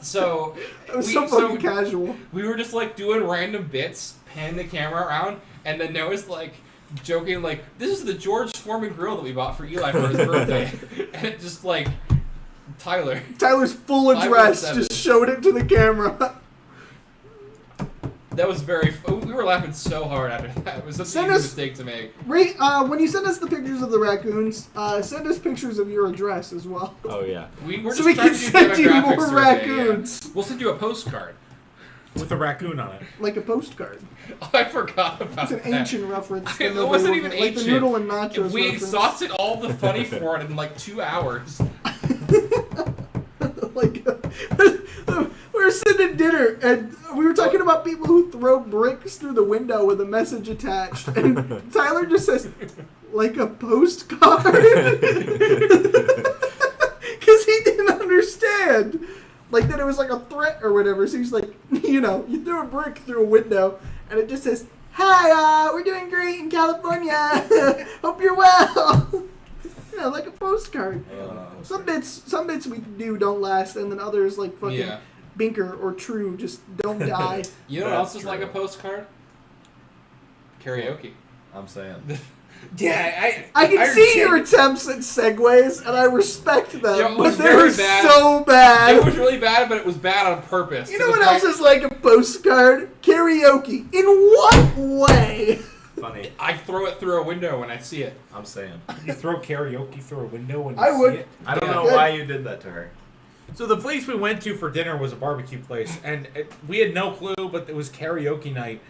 So It was so fucking casual. we were just like doing random bits, panning the camera around, and then Noah's like joking like, "This is the George Foreman grill that we bought for Eli for his birthday," and it just like Tyler. Tyler's full address 517. just showed it to the camera. That was very. We were laughing so hard after that. It was such an Send easy us- mistake to make. Ray, when you send us the pictures of the raccoons, send us pictures of your address as well. Oh yeah. We were So just we trying can to do send you demographics more survey, yeah. raccoons. We'll send you a postcard. with a raccoon on it. Like a postcard. Oh, I forgot about It's an that. ancient reference. that It nobody wasn't will even get. Like the ancient. noodle and nachos We reference. exhausted all the funny for it in like 2 hours. Like, we were sitting at dinner, and we were talking about people who throw bricks through the window with a message attached, and Tyler just says, like a postcard? Because he didn't understand. Like, that it was like a threat or whatever, so he's like, you threw a brick through a window, and it just says, hi, we're doing great in California. Hope you're well. Like a postcard. Some bits we do don't last, and then others like fucking Yeah. Binker or True just don't die. You know what That's else is like a true. postcard? Karaoke. I'm saying. Yeah, I can see your attempts at segues, and I respect them, Yeah, it but was they're very bad. so bad. It was really bad, but it was bad on purpose. You know what else is like a postcard? Karaoke. In what way? Funny. I throw it through a window when I see it. I'm saying. You throw karaoke through a window when you I see would. it. I don't Yeah. know Good. why you did that to her. So the place we went to for dinner was a barbecue place, and we had no clue, but it was karaoke night.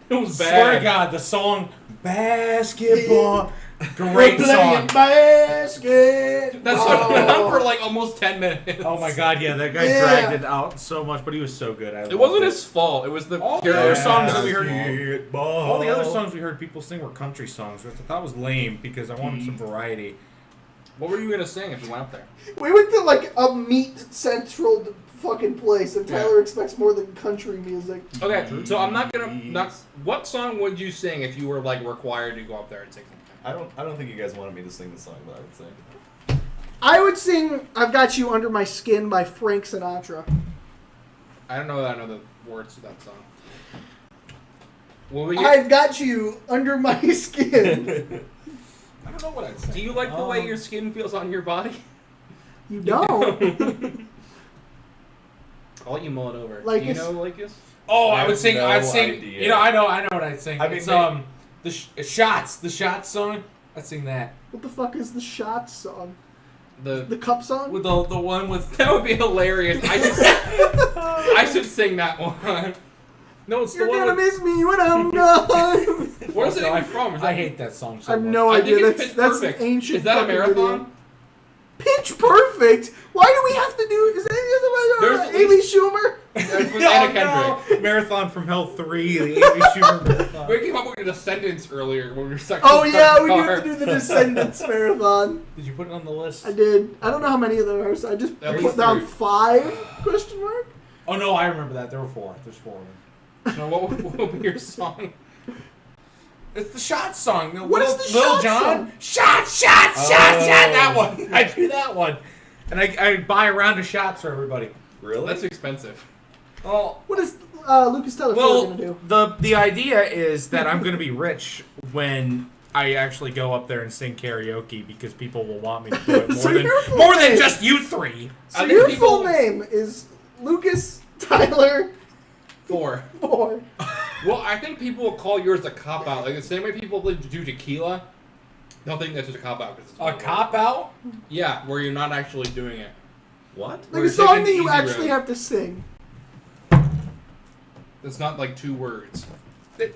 It was Swear to bad. God, the song "Basketball," We're great playing song. basket. That's what went on for like almost 10 minutes. Oh my God, yeah, that guy Yeah. dragged it out so much, but he was so good. It wasn't his fault. It was the All the karaoke. other songs that we heard. Basketball. All the other songs we heard people sing were country songs, which I thought was lame because I wanted some variety. What were you gonna sing if you went up there? We went to like a meat central fucking place, and Tyler expects more than country music. Okay, so I'm not gonna. What song would you sing if you were like required to go up there and sing something? I don't think you guys wanted me to sing the song, but I would sing. I would sing "I've Got You Under My Skin" by Frank Sinatra. I don't know that I know the words to that song. Will we I've got you under my skin. I don't know what I'd say. Do you like the way your skin feels on your body? You don't. I'll let you mull it over. Like Do you it's- know Likus? Oh, I I would have sing. no I'd sing. idea. You know, I know what I'd sing. I mean, It's they- the shots song. I'd sing that. What the fuck is the Shots song? The cup song? With the one with That would be hilarious. I should sing that one. no, it's You're the one gonna with, miss me when I'm gone. What is it No, even from? Is I that- hate that song so I have much. no I think idea. it's Pitch That's Perfect. ancient. Is that a fucking marathon? video. Pitch Perfect? Why do we have to do? Is that There's at Amy least- Schumer? With Anna Kendrick. Marathon from Hell 3, the Amy Schumer marathon. We came up with the Descendants earlier when we were stuck. Oh in the yeah, we do car. have to do the Descendants marathon. Did you put it on the list? I did. I don't know how many of them are, so I just At put least down 3. 5? Question mark. Oh no, I remember that. There were 4. There's 4 of them. So what would be your song? It's the Shot song. No, What is the Shot song? Shot, Oh. that one. I do that one. And I buy a round of shots for everybody. Really? That's expensive. Well, What is Lucas Telephone gonna do? the idea is that I'm going to be rich when I actually go up there and sing karaoke because people will want me to do it So more your full than name- just you 3. So I think your people- full name is Lucas Tyler 4. Boy. Well, I think people will call yours a cop out. Like the same way people do tequila, they'll think that's just a cop out. A cop out? Yeah, where you're not actually doing it. What? Like We're a song taking that the you easy actually road. have to sing. It's not like 2 words. Do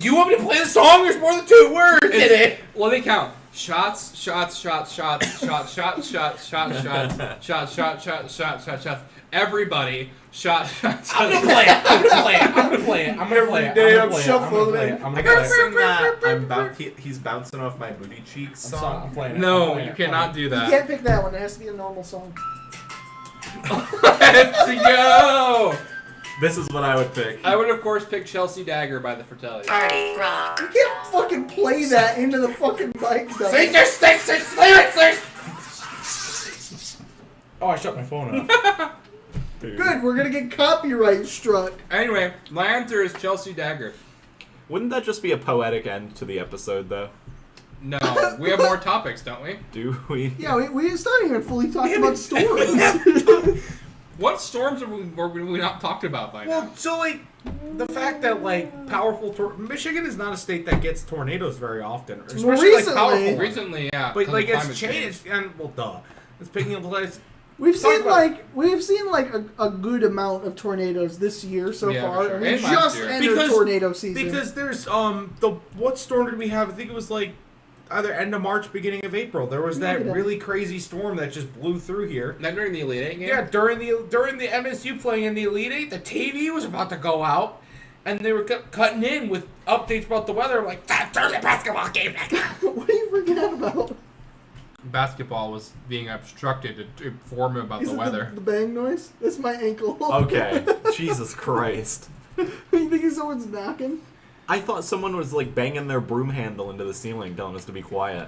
you want me to play the song? There's more than 2 words in it. Let me count. Shots, shots, shots, shots, shots, shots, shots, shots, shots, shots, shots, shots, shots, shots, shots. Everybody, shot, shots, I'm shots. gonna play it. I'm gonna play it. I'm gonna play it. I'm gonna play it. Every day I'm I'm gonna play it. I'm shuffling. gonna play it. I'm I gonna gotta play it. sing that. He's bouncing off my booty cheeks I'm song. playing it. I'm No, playing you it. cannot do You that. can't pick that one. It has to be a normal song. Let's go! This is what I would pick. I would, of course, pick Chelsea Dagger by the Fratelli. Party rock. You can't fucking play that into the fucking mic, though. Sing your sticks and lyrics. Oh, I shut my phone off. Good, we're gonna get copyright struck. Anyway, my answer is Chelsea Dagger. Wouldn't that just be a poetic end to the episode, though? No, we have more topics, don't we? Do we? Yeah, we still haven't even fully talked about storms. What storms were we not talked about by now? Well, so like the fact that like Michigan is not a state that gets tornadoes very often, especially like recently- powerful ones. Recently, yeah. But because like of it's climate changed, and well, duh, it's picking up place. We've Talk seen about- like a good amount of tornadoes this year so Yeah, far, for sure. and we And last just year. entered Because- tornado season. Because there's what storm did we have? I think it was like either end of March, beginning of April. There was that Look at that. really crazy storm that just blew through here. Not during the Elite Eight game? Yeah, during the MSU playing in the Elite Eight, the TV was about to go out, and they were cutting in with updates about the weather. I'm like, turn the basketball game back on. what are you forgetting about? Basketball was being obstructed to inform him about Is the it weather. the bang noise? That's my ankle. Okay. Jesus Christ. You think someone's knocking? I thought someone was like banging their broom handle into the ceiling, telling us to be quiet.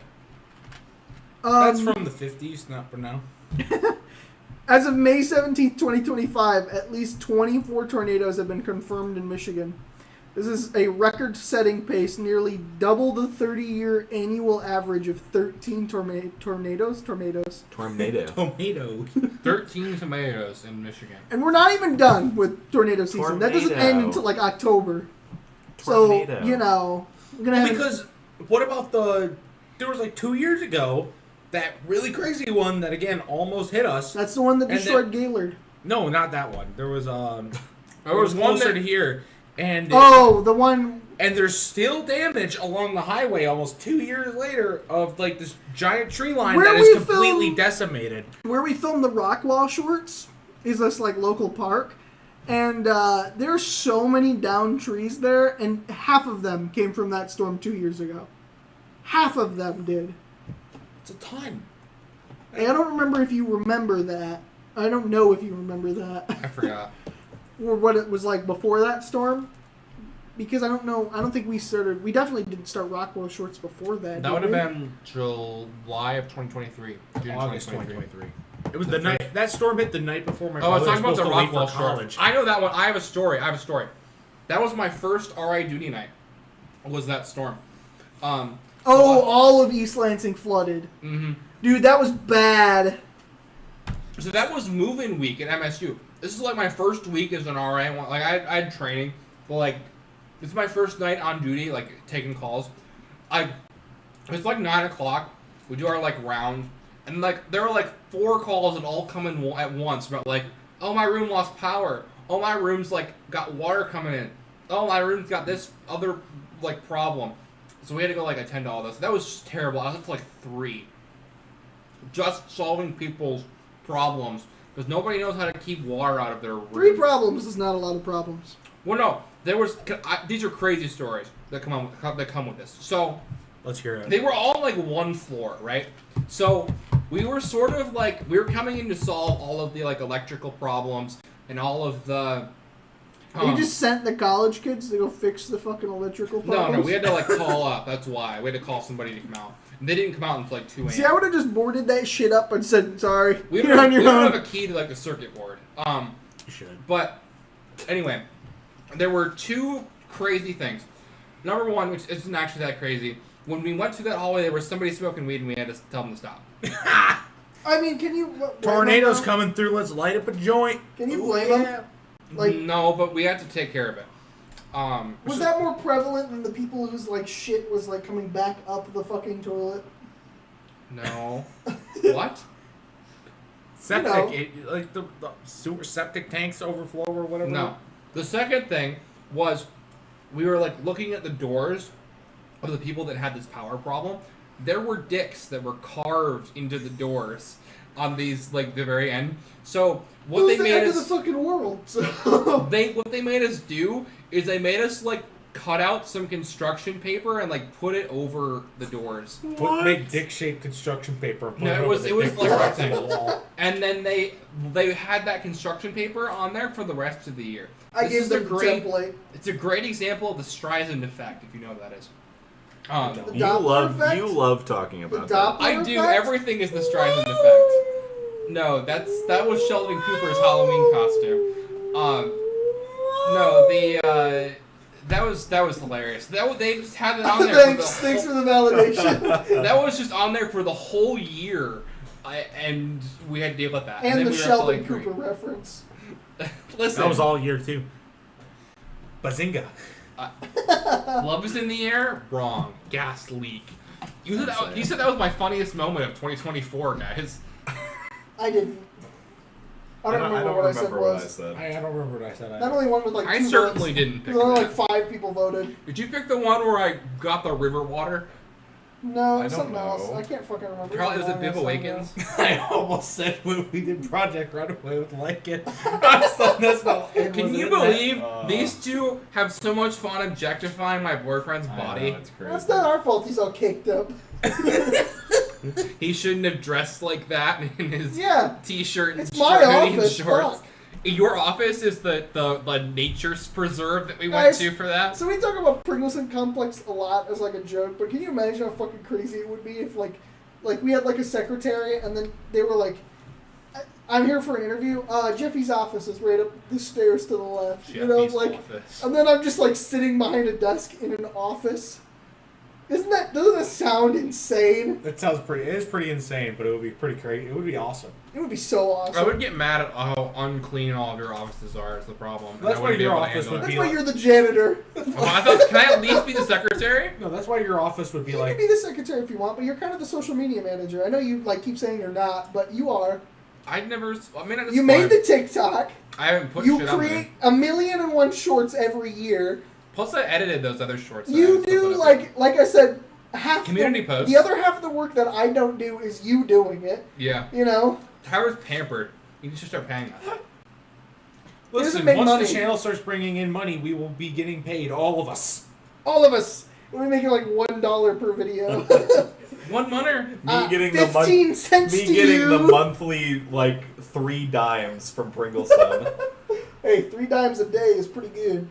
That's from the 50s, not for now. As of May 17th, 2025, at least 24 tornadoes have been confirmed in Michigan. This is a record-setting pace, nearly double the 30-year annual average of 13 tornadoes. Tornado. Tomatoes. 13 tomatoes in Michigan. And we're not even done with tornado season. That doesn't end Tornado. until like October. Tornado. So, you know, we're going to have... Because what about there was like 2 years ago, that really crazy one that again almost hit us. That's the one that And destroyed Gaylord. No, not that one. There was There was one closer that to here, and Oh, the one... and there's still damage along the highway almost 2 years later of like this giant tree line Where that is we completely filmed- decimated. Where we filmed the Rockwall shorts is this like local park. And there's so many downed trees there, and half of them came from that storm 2 years ago. Half of them did. It's a ton. Hey, I don't remember if you remember that. I don't know if you remember that. I forgot. Or what it was like before that storm. Because I don't know. I don't think we started. We definitely didn't start Rockwell shorts before that. That did would have we? been July of 2023. June August 2023. 2023. It was the night that storm hit the night before my Oh, I was brother talking about was the supposed to leave Rockwell for short. college. I know that one. I have a story. That was my first RI duty night. Was that storm? Oh, all of East Lansing flooded. Mm-hmm. Dude, that was bad. So that was move-in week at MSU. This is like my first week as an RA. Like I had training, but like this is my first night on duty, like taking calls. It's like 9 o'clock. We do our like round, And like there were like 4 calls that all come in at once about like, oh, my room lost power. Oh, my room's like got water coming in. Oh, my room's got this other like problem. So we had to go like attend to all this. That was just terrible. I was up to like 3. Just solving people's problems because nobody knows how to keep water out of their room. 3 problems is not a lot of problems. Well, no, these are crazy stories that come with this. So Let's hear it. they were all like 1 floor, right? So we were sort of like we were coming in to solve all of the like electrical problems and all of the. You just sent the college kids to go fix the fucking electrical problems? No, we had to like call up. That's why we had to call somebody to come out. And they didn't come out until like 2 a.m. See, I would have just boarded that shit up and said, sorry, We you're on your don't own. have a key to like the circuit board. You should. But anyway, there were 2 crazy things. Number 1, which isn't actually that crazy, when we went through that hallway, there was somebody smoking weed, and we had to tell them to stop. I mean, can you... Tornadoes coming through. Let's light up a joint. Can you blame them? Like, No, but we had to take care of it. was that more prevalent than the people whose like shit was like coming back up the fucking toilet? No. What? Septic, like the sewer septic tanks overflow or whatever. No. The second thing was we were like looking at the doors of the people that had this power problem. There were dicks that were carved into the doors on these like the very end. So what It they was the made end us of the fucking world. So. what they made us do is they made us like cut out some construction paper and like put it over the doors. Make dick-shaped construction paper. And put No, it it over was the it was dick like on the rectangle. wall. And then they had that construction paper on there for the rest of the year. I This gave is a them the great template. It's a great example of the Streisand effect, if you know what that is. The You Doppler effect? love talking The about Doppler that. I do. effect? Everything is the Streisand effect. No, that was Sheldon Cooper's Halloween costume. That was hilarious. They just had it on there. Thanks for the validation. That was just on there for the whole year, and we had to deal with that. And then the we were up to, Sheldon like, 3. Cooper reference. Listen, That was all year 2. Bazinga. love is in the air. Wrong. Gas leak. You said that was my funniest moment of 2024, guys. I didn't. I don't remember what I said was. I don't remember what I said. That only one with like I 2 certainly votes. didn't pick There were only that. like 5 people voted. Did you pick the one where I got the river water? No, I don't something else. know. I can't fucking remember. Probably was it Long Biv ass time Awakens? ago. I almost said when we did Project Runaway with Lincoln. That's not. Can you believe these 2 have so much fun objectifying my boyfriend's body? It's crazy. That's not our fault. He's all caked up. He shouldn't have dressed like that in his Yeah. t-shirt and It's my hoodie and office, shorts. fuck. Your office is the nature's preserve that we went Guys, to for that. So we talk about Pringleson Complex a lot as like a joke, but can you imagine how fucking crazy it would be if like we had like a secretary and then they were like, I'm here for an interview. Jeffy's office is right up the stairs to the left. You know, Jeffy's like, office. and then I'm just like sitting behind a desk in an office. Doesn't that sound insane? It sounds pretty. It is pretty insane, but it would be pretty crazy. It would be awesome. It would be so I awesome. would get mad at how unclean all of your offices are. Is the problem. And That's I why wouldn't be your able to office handle would it. That's be why like- you're the janitor. Can I at least be the secretary? No, that's why your office would be You like. can be the secretary if you want, but you're kind of the social media manager. I know you like keep saying you're not, but you are. I'd never. I mean, You made the TikTok. I haven't put You shit on there. create 1,000,001 shorts every year. Plus, I edited those other shorts. You do like I said, half Community the, posts. The other half of the work that I don't do is you doing it. Yeah. You know. Tyler's pampered. You should start paying that. doesn't Listen, make once money. the channel starts bringing in money, we will be getting paid, all of us. All of us. We're making like $1 per video. 1 month. Me getting the 15 cents Me to getting you. the monthly like 3 dimes from Pringleson. Hey, 3 dimes a day is pretty good.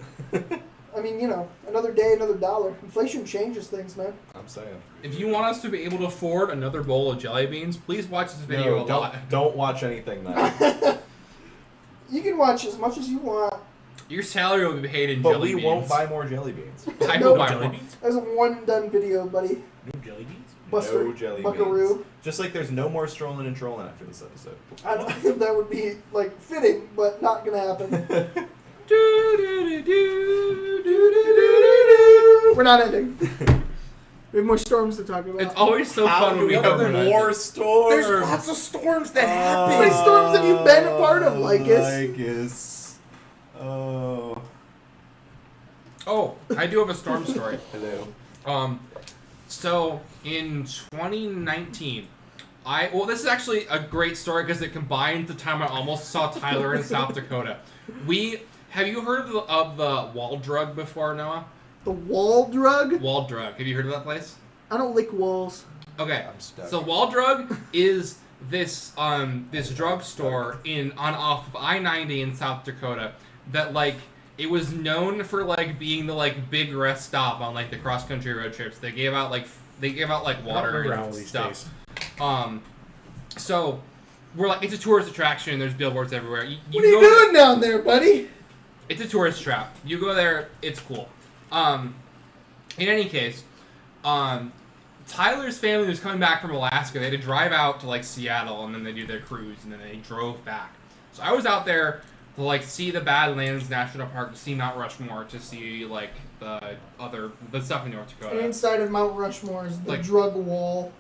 I mean, you know, another day, another dollar. Inflation changes things, man. I'm saying. If you want us to be able to afford another bowl of jelly beans, please watch this video a lot. Don't watch anything then. You can watch as much as you want. Your salary will be paid in But jelly we beans. won't buy more jelly beans. I No will buy jelly more. beans. There's a one done video, buddy. No jelly beans. Buster, No jelly Buckaroo. beans. Just like there's no more Strollin and Trollin after this episode. I don't think that would be like fitting, but not gonna happen. We're not ending. We have more storms to talk about. It's always so fun when we have have more storms. There's lots of storms that happen. How many storms have you been a part of, Likus? Likus. Oh. Oh, I do have a storm story. Hello. So in 2019, this is actually a great story because it combines the time I almost saw Tyler in South Dakota. Have you heard of the wall drug before, Noah? The wall drug? Wall drug. Have you heard of that place? I don't lick walls. Okay. I'm stuck. So wall drug is this drugstore off of I-90 in South Dakota that it was known for being the big rest stop on the cross country road trips. They gave out water and stuff. So we're it's a tourist attraction. There's billboards everywhere. What are you doing down there, buddy? It's a tourist trap. You go there, it's cool. In any case, Tyler's family was coming back from Alaska. They had to drive out to Seattle, and then they do their cruise, and then they drove back. So I was out there to see the Badlands National Park, to see Mount Rushmore, to see the stuff in North Dakota. And inside of Mount Rushmore is the drug wall.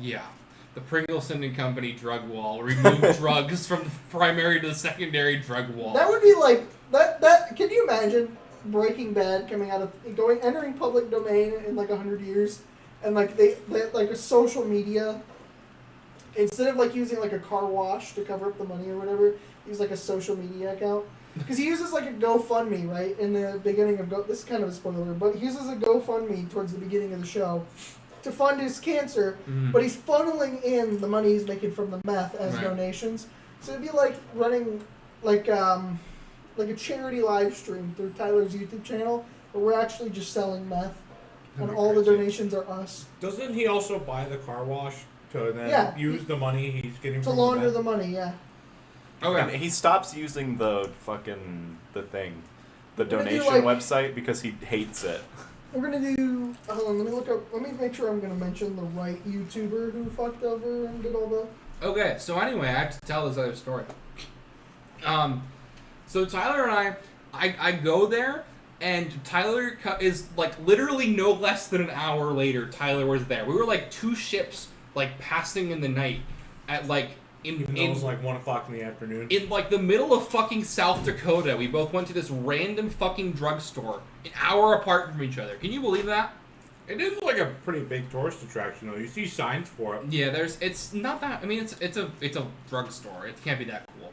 Yeah. The Pringleson and Company drug wall. Remove drugs from the primary to the secondary drug wall. That would be that. Can you imagine Breaking Bad coming out of entering public domain in 100 years, and they a social media, instead of using a car wash to cover up the money or whatever, use a social media account. Because he uses a GoFundMe, right, in the beginning of this is kind of a spoiler, but he uses a GoFundMe towards the beginning of the show to fund his cancer, but he's funneling in the money he's making from the meth as donations. So it'd be running a charity live stream through Tyler's YouTube channel, where we're actually just selling meth, and all the donations are us. Doesn't he also buy the car wash to then use the money he's getting to from launder the money? Yeah. Okay. And he stops using the donation website because he hates it. We're gonna do. Hold on, let me make sure I'm gonna mention the right YouTuber who fucked over and did all the. Okay, so anyway, I have to tell this other story. So Tyler and I go there, and Tyler is literally no less than an hour later. Tyler was there. We were two ships passing in the night at it was 1 o'clock in the afternoon. In the middle of fucking South Dakota. We both went to this random fucking drugstore an hour apart from each other. Can you believe that? It is a pretty big tourist attraction though. You see signs for it. Yeah, it's not that. I mean, it's a drugstore. It can't be that cool.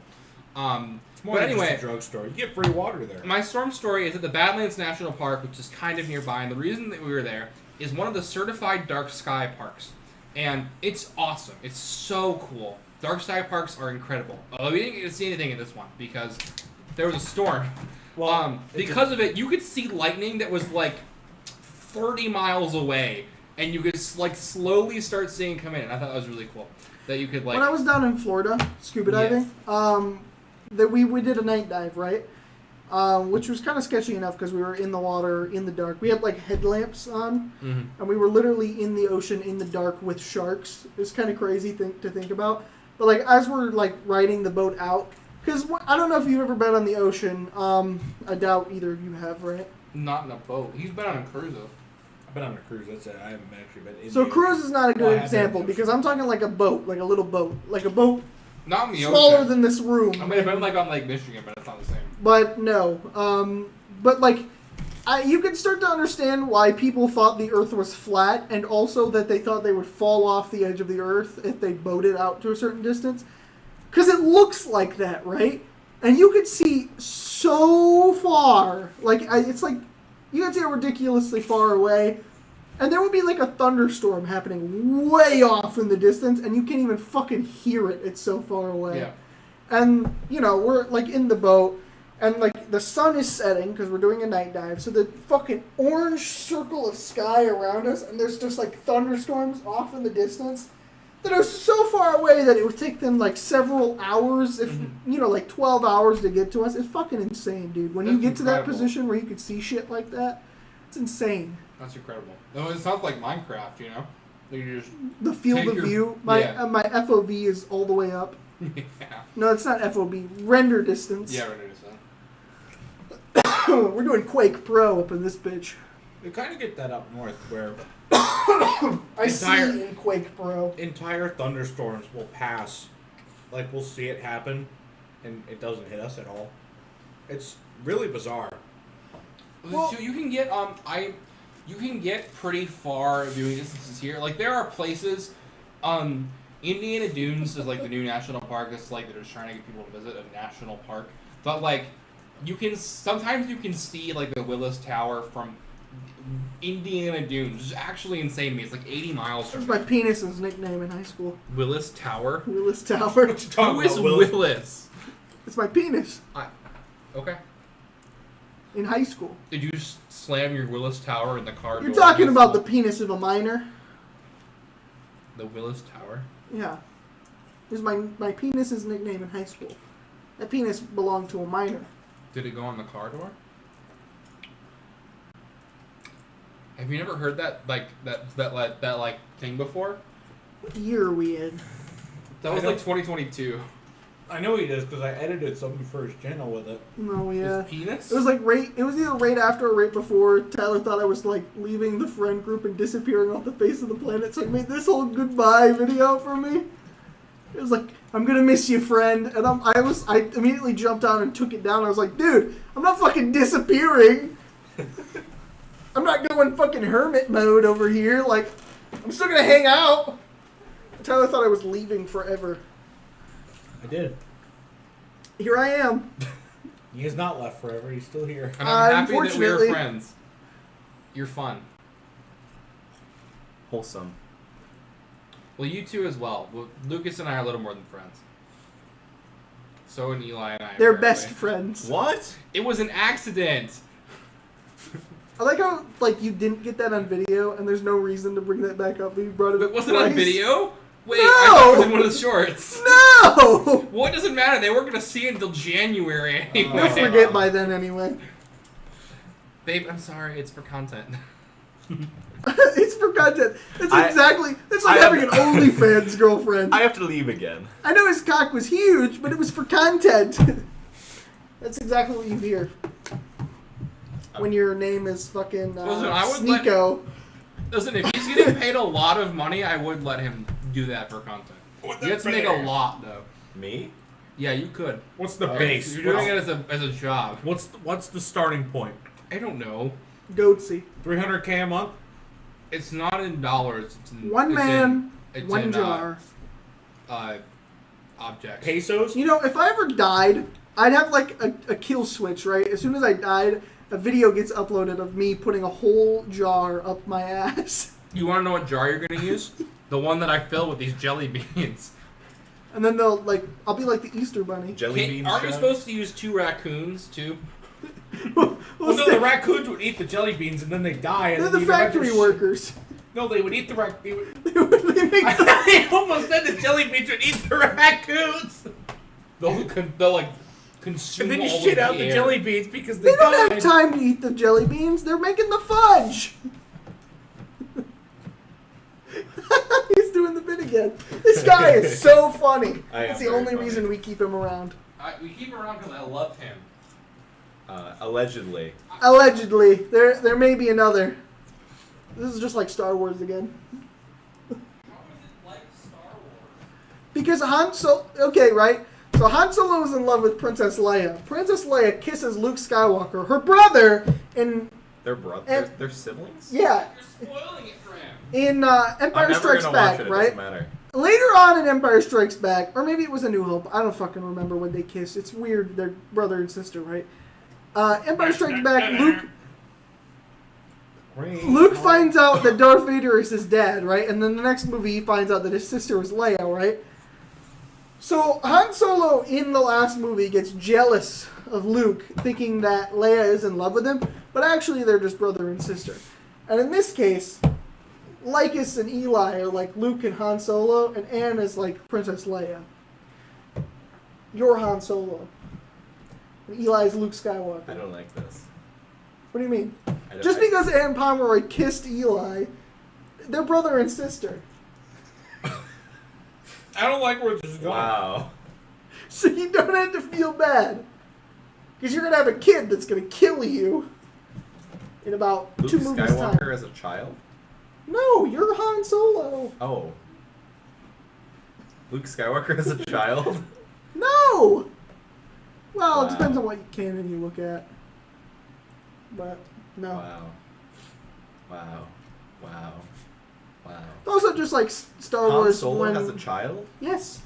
It's more than just a drugstore. You get free water there. My storm story is at the Badlands National Park, which is kind of nearby, and the reason that we were there is one of the certified dark sky parks, and it's awesome. It's so cool. Dark sky parks are incredible. We didn't get to see anything in this one because there was a storm. Well, because of it, you could see lightning that was 30 miles away, and you could slowly start seeing it come in. And I thought that was really cool. That you could When I was down in Florida scuba diving, that we did a night dive, right? Which was kind of sketchy enough because we were in the water in the dark. We had headlamps on, and we were literally in the ocean in the dark with sharks. It was kind of crazy to think about. But as we're riding the boat out, because I don't know if you've ever been on the ocean. I doubt either of you have, right? Not in a boat. He's been on a cruise though. I've been on a cruise. That's it. I haven't actually been in. So a cruise is not a good example because I'm talking a boat, a little boat, a boat. Not in the smaller ocean. Than this room. I mean, I've been on Lake Michigan, but it's not the same. But no, you can start to understand why people thought the Earth was flat, and also that they thought they would fall off the edge of the Earth if they boated out to a certain distance, because it looks like that, right? And you could see so far, it's you could see it ridiculously far away. And there would be a thunderstorm happening way off in the distance, and you can't even fucking hear it. It's so far away. Yeah. And, we're in the boat, and the sun is setting because we're doing a night dive. So the fucking orange circle of sky around us, and there's just thunderstorms off in the distance that are so far away that it would take them several hours, if 12 hours to get to us. It's fucking insane, dude. When you get to that position where you could see shit like that, it's insane. That's incredible. No, it sounds like Minecraft, You just the field of view. My FOV is all the way up. Yeah. No, it's not FOV. Render distance. Yeah, render distance. We're doing Quake Pro up in this bitch. We kind of get that up north where I see in Quake, bro. Entire thunderstorms will pass. Like, we'll see it happen, and it doesn't hit us at all. It's really bizarre. Well, so you can get you can get pretty far doing distances here. Like, there are places, Indiana Dunes is like the new national park. It's like they're just trying to get people to visit a national park. But like, sometimes you can see like the Willis Tower from Indiana Dunes, which is actually insane to me. It's like 80 miles That was from my penis's nickname in high school. Willis Tower. Willis Tower. Who is Willis? It's my penis. Okay. In high school. Did you slam your Willis Tower in the car? You're talking about the penis of a minor? The Willis Tower? Yeah. It was my penis's nickname in high school. That penis belonged to a minor. Did it go on the car door? Have you never heard that like thing before? What year are we in? That was like 2022. I know he does because I edited something for his channel with it. No, yeah. His penis? It was like it was either right after or right before Tyler thought I was like leaving the friend group and disappearing off the face of the planet, so he made this whole goodbye video for me. It was like, I'm gonna miss you, friend. And I immediately jumped on and took it down. I was like, dude, I'm not fucking disappearing. I'm not going fucking hermit mode over here. Like, I'm still gonna hang out. Tyler thought I was leaving forever. I did. Here I am. He has not left forever. He's still here. And I'm happy that we're Unfortunately- friends. You're fun. Wholesome. Well, you two as well. Lucas and I are a little more than friends. So and Eli and I. They're apparently. best friends. What? It was an accident. I like how you didn't get that on video, and there's no reason to bring that back up. But you brought it up. Was it on twice. video? Wait, No! I thought it was in one of the shorts. No! What doesn't matter? They weren't going to see it until January anyway. We'll forget by then anyway. Babe, I'm sorry. It's for content. It's for content. It's like I having an OnlyFans girlfriend. I have to leave again. I know his cock was huge, but it was for content. That's exactly what you hear. When your name is fucking Listen, I would let- Sneeko. Listen, if he's getting paid a lot of money, I would let him do that for content. You have to make a lot, though. Me? Yeah, you could. What's the Alright, base? You're doing it as a job. What's the starting point? I don't know. Goatsy. $300K a month? It's not in dollars. It's in, One it's man, in, one in, jar. Objects. Pesos? You know, if I ever died, I'd have like a kill switch, right? As soon as I died, a video gets uploaded of me putting a whole jar up my ass. You want to know what jar you're going to use? The one that I fill with these jelly beans. And then I'll be like the Easter Bunny. Jelly bean Aren't you shot? supposed to use 2 raccoons, too? Well, no, the raccoons would eat the jelly beans and then they die. And They're then the you have to factory workers. No, they would eat the raccoons. They make the- I almost said the jelly beans would eat the raccoons. They'll like consume And then you all shit of out the the air. jelly beans because they They don't died. have time to eat the jelly beans. They're making the fudge. He's doing the bit again. This guy is so funny. I am It's the very only funny. reason we keep him around. We keep him around because I love him. Allegedly. Allegedly, there may be another. This is just like Star Wars again. How is it like Star Wars? Because Han Solo, okay, right? So Han Solo is in love with Princess Leia. Princess Leia kisses Luke Skywalker, her brother, in They're brothers. And- They're siblings? yeah, You're spoiling it for him. in I'm Empire never Strikes gonna Back, watch it. It right? doesn't matter. Later on in Empire Strikes Back, or maybe it was A New Hope. I don't fucking remember when they kissed. It's weird. They're brother and sister, right? Empire Strikes Back. Luke finds out that Darth Vader is his dad, right? And then the next movie, he finds out that his sister was Leia, right? So Han Solo in the last movie gets jealous of Luke, thinking that Leia is in love with him, but actually they're just brother and sister. And in this case, Likus and Eli are like Luke and Han Solo, and Anne is like Princess Leia. You're Han Solo. And Eli is Luke Skywalker. I don't like this. What do you mean? I don't Just like- because Anne Pomeroy kissed Eli, they're brother and sister. I don't like where this is going. Wow. So you don't have to feel bad. Because you're going to have a kid that's going to kill you in about Luke 2 movies' Skywalker time. as a child? No, you're Han Solo. Oh. Luke Skywalker as a child? No! Well, Wow. it depends on what canon you look at. But, no. Wow. Wow. Wow. Wow. Also, just like Star Han Wars. Solo when... has a child? Yes.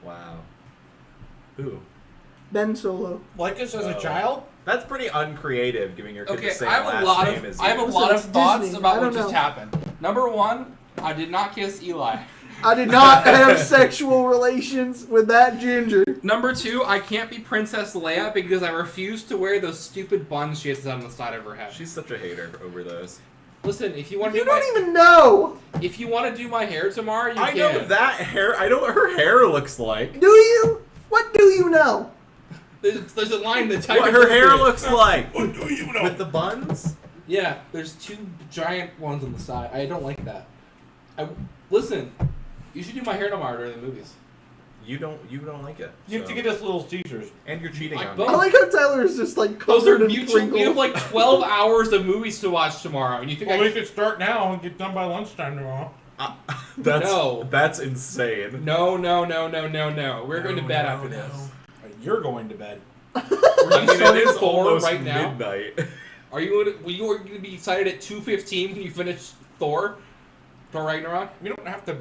Wow. Who? Ben Solo. Likus as a Oh. child? That's pretty uncreative, giving your kid Okay, the same I have last a lot name of as I have a you. lot of Listen, it's thoughts Disney. about I what don't just know. happened. Number one, I did not kiss Eli. I did not have sexual relations with that ginger. Number two, I can't be Princess Leia because I refuse to wear those stupid buns she has on the side of her head. She's such a hater over those. Listen, if you want to You do my, don't even know. if you want to do my hair tomorrow, you I can. know that hair. I know what her hair looks like. Do you? What do you know? There's a line that tells What you her hair secret. looks like. What do you know? With the buns? Yeah, there's two giant ones on the side. I don't like that. Listen, you should do my hair tomorrow during the movies. You don't like it. You have so- to get us little teasers. And you're cheating Like on both. me. I like how Tyler is just like Those are covered in mutual. We have Pringles. like 12 hours of movies to watch tomorrow, and you think Well, I we could start now and get done by lunchtime tomorrow. That's insane. No. We're going to bed after this. You're going to bed. I'm I mean, it starting is Thor almost right now. midnight. Are you going to be excited at 2:15 when you finish Thor Ragnarok? We don't have to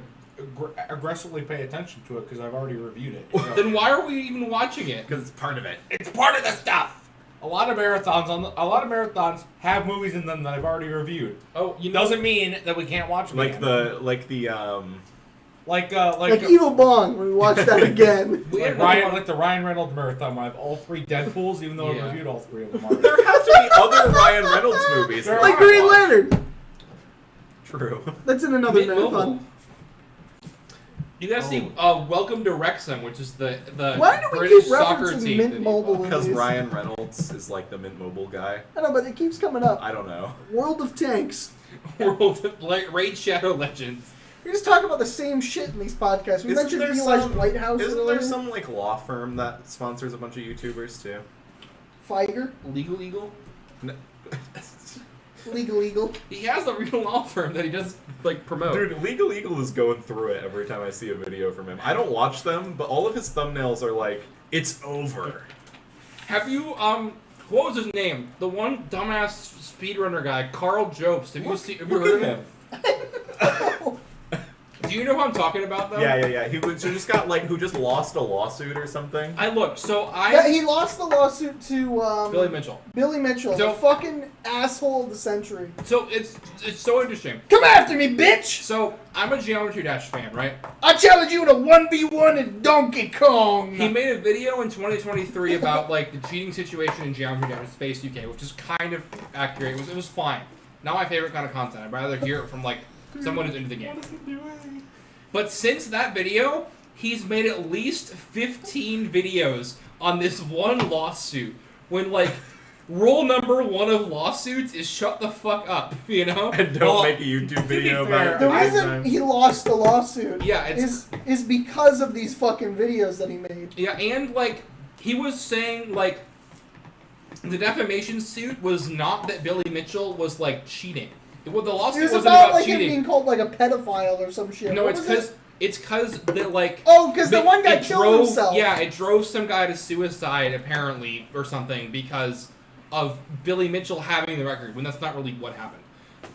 aggressively pay attention to it because I've already reviewed it. Then why are we even watching it? Because it's part of it. It's part of the stuff. A lot of marathons have movies in them that I've already reviewed. Oh, you know. Doesn't mean that we can't watch them. Like again. Like Evil Bong, when we watch that again. We had the Ryan Reynolds marathon. I have all three Deadpools, even though Yeah. I reviewed all three of them already. There have to be other Ryan Reynolds movies. There Like are. Green Lantern. True. That's in another Mint Mobile. marathon. You guys see Welcome to Wrexham, which is the Why do we British keep soccer referencing team. Mint that he- Mobile? Because movies? Ryan Reynolds is like the Mint Mobile guy. I know, but it keeps coming up. I don't know. World of Tanks. World of Raid Shadow Legends. We just talk about the same shit in these podcasts. We mentioned Eli's White House Isn't earlier. there some like law firm that sponsors a bunch of YouTubers too? Figer. Legal? No. Legal. He has a real law firm that he does like promote. Dude, Legal Eagle is going through it every time I see a video from him. I don't watch them, but all of his thumbnails are like, it's over. Have you what was his name? The one dumbass speedrunner guy, Carl Jobst. Have you heard of him? Do you know who I'm talking about though? Yeah. Who just lost a lawsuit or something. I look, so Yeah, he lost the lawsuit to Billy Mitchell. Billy Mitchell, So- the fucking asshole of the century. So it's so interesting. Come after me, bitch! So I'm a Geometry Dash fan, right? I challenge you in a 1v1 in Donkey Kong! He made a video in 2023 about like the cheating situation in Geometry Dash Space UK, which is kind of accurate. It was fine. Not my favorite kind of content. I'd rather hear it from like someone who's into the game. But since that video, he's made at least 15 videos on this one lawsuit. When like rule number one of lawsuits is shut the fuck up, you know? And don't make a YouTube video about it. The I- reason he lost the lawsuit Yeah, is because of these fucking videos that he made. Yeah, and like he was saying like the defamation suit was not that Billy Mitchell was like cheating. Well, the It lawsuit was wasn't about like him cheating. being called like a pedophile or some shit. No, What it's was it? because that like Oh, because the one guy it killed drove, himself. Yeah, it drove some guy to suicide apparently or something because of Billy Mitchell having the record when that's not really what happened.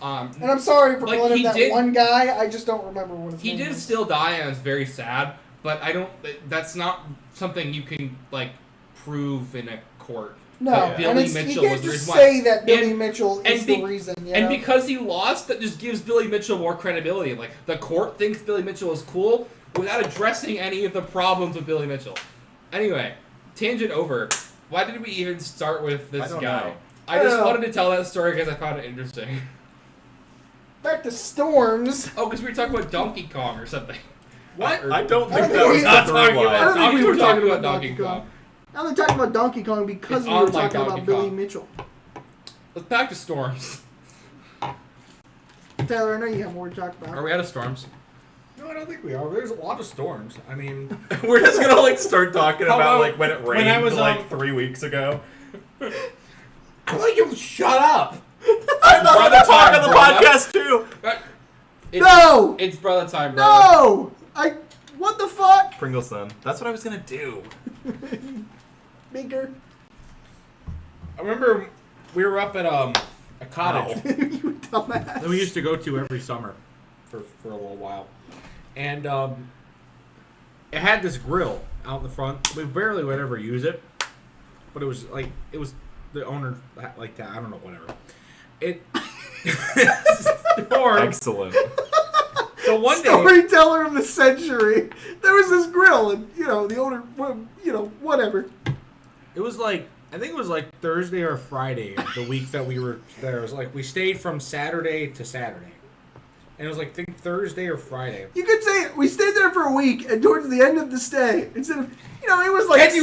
And I'm sorry for Like, calling him he that did- one guy. I just don't remember what his He name did was. still die, and it's very sad. But I don't. That's not something you can like prove in a court. No, But and Billy it's, Mitchell you can't was the just reason say why. that Billy And- Mitchell and is be- the reason. You And know? because he lost, that just gives Billy Mitchell more credibility. Like the court thinks Billy Mitchell is cool without addressing any of the problems with Billy Mitchell. Anyway, tangent over. Why did we even start with this I don't guy? know. I just I don't know. wanted to tell that story because I found it interesting. Back to Storms. Oh, because we were talking about Donkey Kong or something. What? I don't I think don't that was think the we- through I line. don't think we were talking about Donkey Kong. Now they're talking about Donkey Kong because It's we were on like talking about Donkey Billy Kong. Mitchell. Let's back to Storms. Tyler, I know you have more to talk about. Are we out of Storms? No, I don't think we are. There's a lot of storms. I mean, We're just gonna like start talking How about about like when it when rained I was, like 3 weeks ago. I like you. Shut up. I'm not gonna talk on the bro. podcast too. No! It's brother time, brother. No! What the fuck? Pringleson. That's what I was gonna do. Maker. I remember we were up at a cottage You dumbass. that we used to go to every summer for a little while. And it had this grill out in the front. We barely would ever use it. But it was the owner like that. I don't know, whatever. It Excellent. So one day, Storyteller of the century. There was this grill, and the owner, whatever. it was like, I think it was like Thursday or Friday of the week that we were there. It was like we stayed from Saturday to Saturday. And it was like, I think Thursday or Friday. You could say we stayed there for a week, and towards the end of the stay, instead of, it was like. And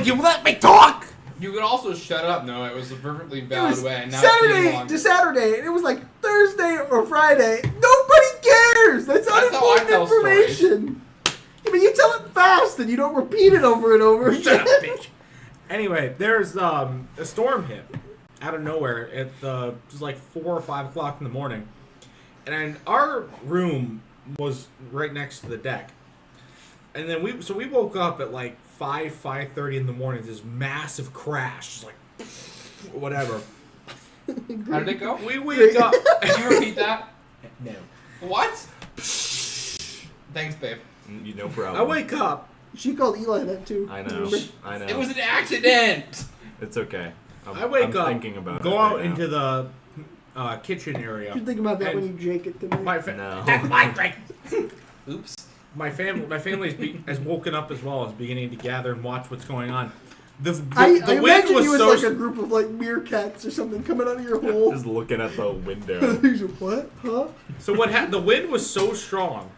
you let me talk? You could also shut up. No, it was a perfectly It valid was way. And now it's getting Saturday longer. to Saturday, and it was like Thursday or Friday. Nobody cares. That's how I unimportant tell information. Yeah, but you tell it fast, and you don't repeat it over and over again. Shut up, bitch. Anyway, there's a storm hit out of nowhere. It was like 4 or 5 o'clock in the morning. And our room was right next to the deck. And then we woke up at like 5:30 in the morning. This massive crash, just like whatever. How did it go? We wake up. Can you repeat that? No. What? Thanks, babe. No problem. I wake up. She called Eli that too. I know. Remember? I know. It was an accident. It's okay. I wake I'm up. thinking about go it out right into now. the kitchen area. You think about that And when you Jake it tonight. No. That's my drink. Oops. My family has woken up as well, as beginning to gather and watch what's going on. The I wind imagine was you as so like a group of like meerkats or something coming out of your hole. Just looking at the window. He's like, what? Huh? So what happened? The wind was so strong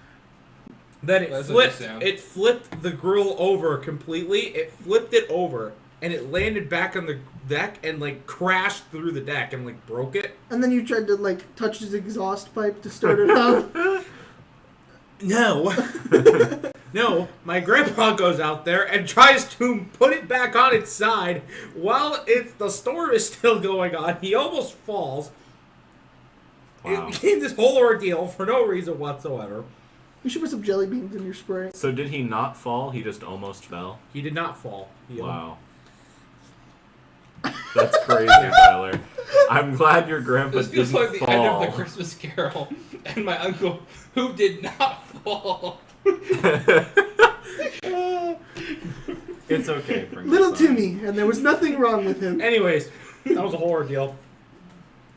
that That's what it sounds. it flipped the grill over completely. It flipped it over, and it landed back on the deck and like crashed through the deck and like broke it. And then you tried to like touch his exhaust pipe to start it up. No. No, my grandpa goes out there and tries to put it back on its side while the storm is still going on. He almost falls. Wow. It became this whole ordeal for no reason whatsoever. You should put some jelly beans in your spray. So did he not fall? He just almost fell? He did not fall. Wow. That's crazy, Tyler. I'm glad your grandpa This feels didn't like the fall. end of the Christmas Carol, and my uncle, who did not fall. It's okay, Pringleson. Little Timmy, and there was nothing wrong with him. Anyways, that was a whole ordeal.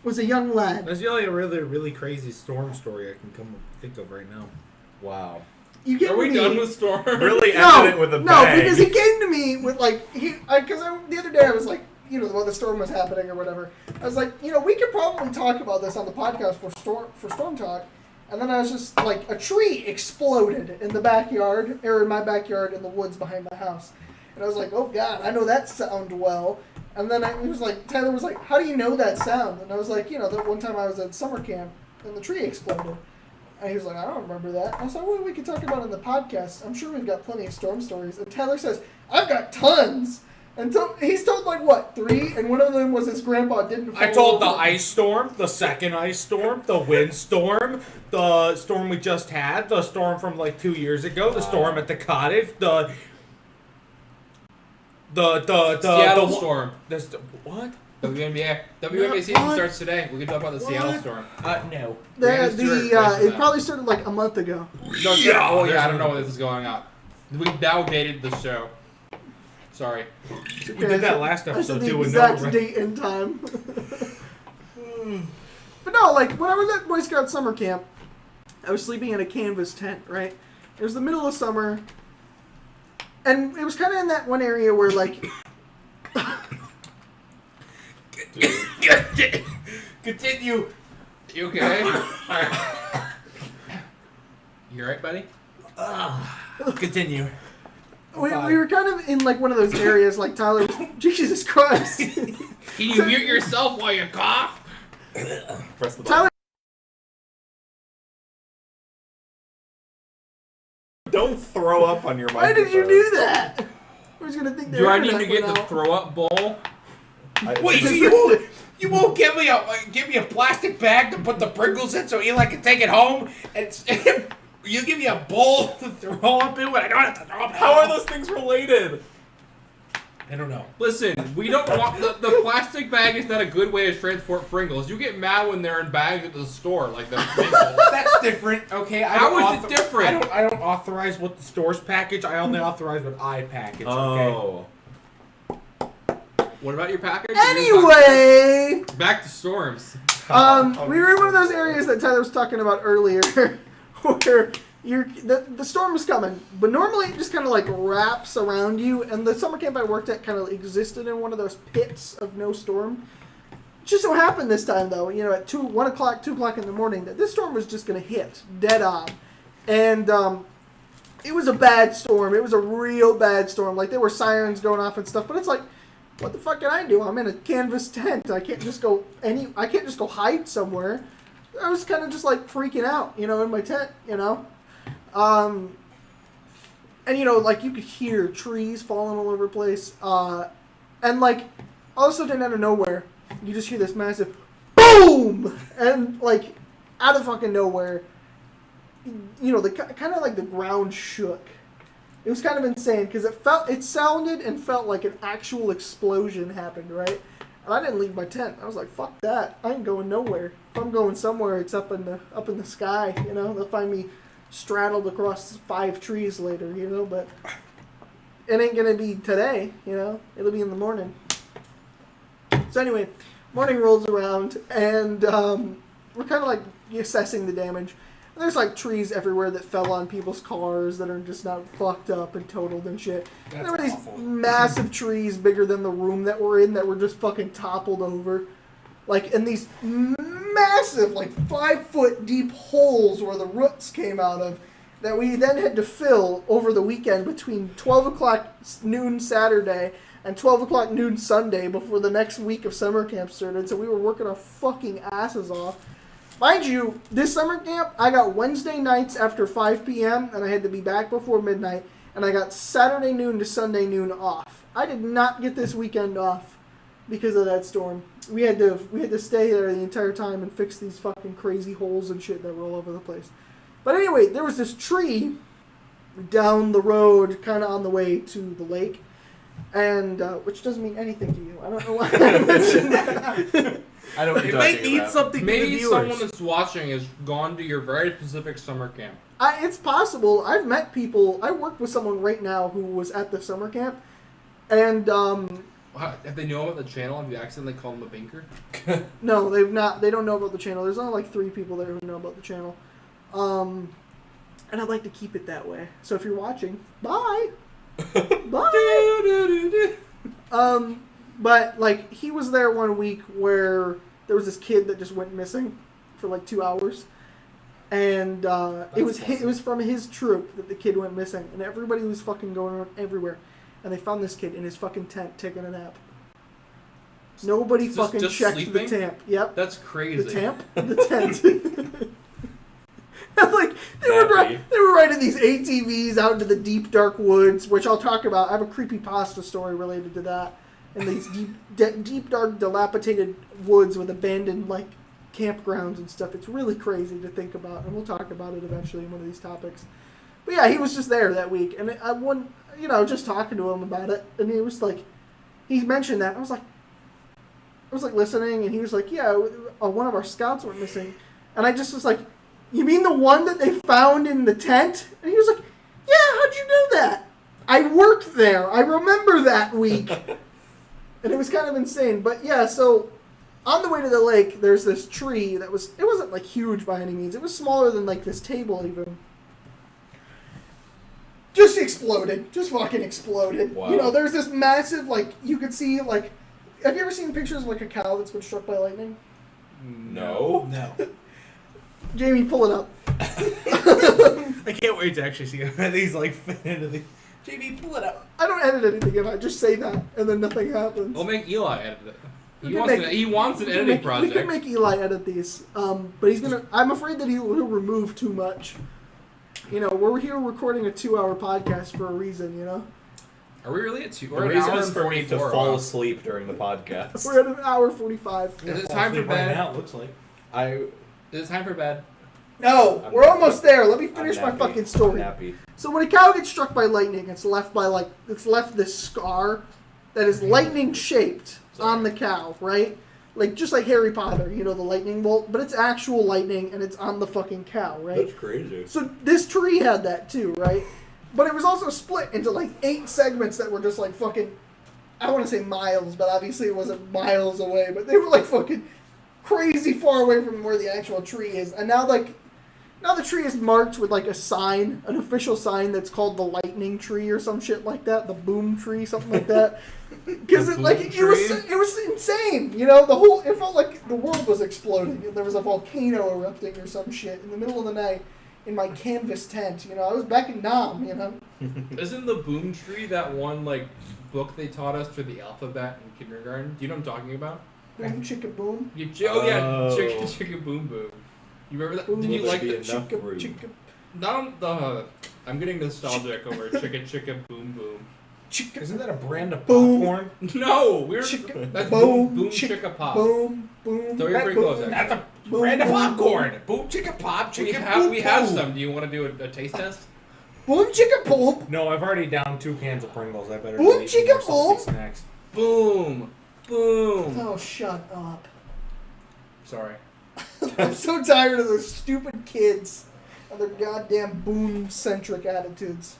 Was a young lad. That's the only really, really crazy storm story I can think of right now. Wow. You came Are we to me, done with Storm? Really No, ended it with a no, bang. because he came to me with like the other day I was like, while the storm was happening or whatever, I was like, we could probably talk about this on the podcast for storm talk. And then I was just like, a tree exploded in the backyard, or in my backyard in the woods behind my house. And I was like, oh God, I know that sound well. And then Tyler was like, how do you know that sound? And I was like, that one time I was at summer camp and the tree exploded. And he was like, I don't remember that. I was like, well, we could talk about it in the podcast. I'm sure we've got plenty of storm stories. And Tyler says, I've got tons. And so he's told 3, and one of them was his grandpa didn't fall I told the over. ice storm, the second ice storm, the wind storm, the storm we just had, the storm from 2 years ago, the storm at the cottage, the Seattle Storm. What? WNBA season starts today. We can talk about the Seattle Storm. No. It probably started a month ago. I don't know what this is going on. We now dated the show. Sorry. We did that last I episode said the too. exact date and time. But no, when I was at Boy Scout summer camp, I was sleeping in a canvas tent, right? It was the middle of summer, and it was kind of in that one area where Continue. You okay? You alright, buddy? Continue. we were kind of in one of those areas Tyler was, Jesus Christ. Can you mute yourself while you cough? Press the button. Tyler, Don't throw up on your why microphone. did you do that? Who's gonna think Do I need to internet get went the out? throw up bowl? Wait, You won't give me a plastic bag to put the Pringles in so Eli can take it home? And you give me a bowl to throw up in when I don't have to throw up. How are those things related? I don't know. Listen, we don't want the plastic bag is not a good way to transport Pringles. You get mad when they're in bags at the store, like the Pringles. That's different, okay? How is it different? I don't authorize what the stores package. I only authorize what I package. Oh. Okay? What about your package? Anyway, Back to storms. we were in one of those areas that Tyler was talking about earlier, where the storm was coming, but normally it just kind of like wraps around you. And the summer camp I worked at kind of existed in one of those pits of no storm. It just so happened this time, though, at 2 o'clock in the morning, that this storm was just going to hit dead on, and it was a bad storm. It was a real bad storm. Like, there were sirens going off and stuff, but it's like, what the fuck can I do? I'm in a canvas tent. I can't just go hide somewhere. I was kind of just like freaking out, in my tent, and like you could hear trees falling all over the place, and like all of a sudden out of nowhere, you just hear this massive boom, and like out of fucking nowhere, the kind of like the ground shook. It was kind of insane because it sounded and felt like an actual explosion happened, right? And I didn't leave my tent. I was like, fuck that. I ain't going nowhere. If I'm going somewhere, it's up in the sky, They'll find me straddled across 5 trees later, but it ain't gonna be today, It'll be in the morning. So anyway, morning rolls around, and we're kind of like assessing the damage. And there's like trees everywhere that fell on people's cars that are just not fucked up and totaled and shit. And there were these massive trees bigger than the room that we're in that were just fucking toppled over. Like, in these massive, like 5-foot deep holes where the roots came out of, that we then had to fill over the weekend between 12 o'clock noon Saturday and 12 o'clock noon Sunday before the next week of summer camp started. So we were working our fucking asses off. Mind you, this summer camp, I got Wednesday nights after 5 p.m. and I had to be back before midnight, and I got Saturday noon to Sunday noon off. I did not get this weekend off because of that storm. We had to stay there the entire time and fix these fucking crazy holes and shit that were all over the place. But anyway, there was this tree down the road, kind of on the way to the lake, and which doesn't mean anything to you. I don't know why I mentioned that. I know what you're It might talking mean about. something to the Maybe viewers. someone that's watching has gone to your very specific summer camp. It's possible. I've met people. I work with someone right now who was at the summer camp, and Have they know about the channel? Have you accidentally called them a binker? no, they've not. They don't know about the channel. There's only like 3 people there who know about the channel, and I'd like to keep it that way. So if you're watching, bye, bye. But like he was there one week where there was this kid that just went missing for like 2 hours, and it was from his troop that the kid went missing, and everybody was fucking going around everywhere, and they found this kid in his fucking tent taking a nap. Nobody fucking just checked sleeping? the temp. Yep. That's crazy. The temp? The tent. Like they were riding these ATVs out into the deep dark woods, which I'll talk about. I have a creepypasta story related to that. And these deep dark dilapidated woods with abandoned like campgrounds and stuff. It's really crazy to think about, and we'll talk about it eventually in one of these topics. But yeah, he was just there that week, and I won, just talking to him about it, and he was like, he mentioned that. I was like listening, and he was like, yeah, one of our scouts went missing, and I just was like, you mean the one that they found in the tent? And he was like, yeah, how'd you know that? I worked there. I remember that week. And it was kind of insane. But yeah, so on the way to the lake, there's this tree it wasn't like huge by any means. It was smaller than like this table even. Just exploded. Just fucking exploded. Wow. There's this massive, like, you could see, like, have you ever seen pictures of like a cow that's been struck by lightning? No. Jamie, pull it up. I can't wait to actually see how these like fit into the. JB, pull it up. I don't edit anything in. I just say that, and then nothing happens. We'll make Eli edit it. We He can wants, make- he wants an We can editing make- project. We can make Eli edit these, but he's gonna. I'm afraid that he'll remove too much. We're here recording a 2-hour podcast for a reason. Are we really at 2? The We're at an reason hour is and for me to 44. fall Wow. asleep during the podcast. We're at an hour 45. Is it time for Right bed? now, it looks like. Is it time for bed? No, I'm we're nappy. almost there. Let me finish my I'm nappy. fucking story. I'm nappy. So when a cow gets struck by lightning, it's left this scar that is lightning shaped on the cow, right? Like just like Harry Potter, you know, the lightning bolt, but it's actual lightning and it's on the fucking cow, right? That's crazy. So this tree had that too, right? But it was also split into like 8 segments that were just like fucking, I want to say miles, but obviously it wasn't miles away, but they were like fucking crazy far away from where the actual tree is. And now the tree is marked with like a sign, an official sign that's called the lightning tree or some shit like that, the boom tree, something like that. Because it was insane, you know. It felt like the world was exploding and there was a volcano erupting or some shit in the middle of the night in my canvas tent. You know, I was back in Nam. You know, Isn't the boom tree that one like book they taught us for the alphabet in kindergarten? Do you know what I'm talking about? boom chicka boom. Oh, chicka boom boom. You remember that? Boom, Did you like be the enough chicka room. chicka not on the? I'm getting nostalgic over chicka boom boom. chicka Isn't that a brand of Boom. popcorn? No, we're Chicka that's boom, boom chicka chicka pop. boom boom. So you're pretty boom, close, That's a boom, brand of boom, popcorn. Boom, chicka pop, We chicka have boom, some. Do you want to do a taste test? Boom chicka boom. No, I've already downed 2 cans of Pringles. I better Boom, eat chicka, more salty boom. snacks. Boom, boom. Oh, shut up. Sorry. I'm so tired of those stupid kids and their goddamn boom-centric attitudes.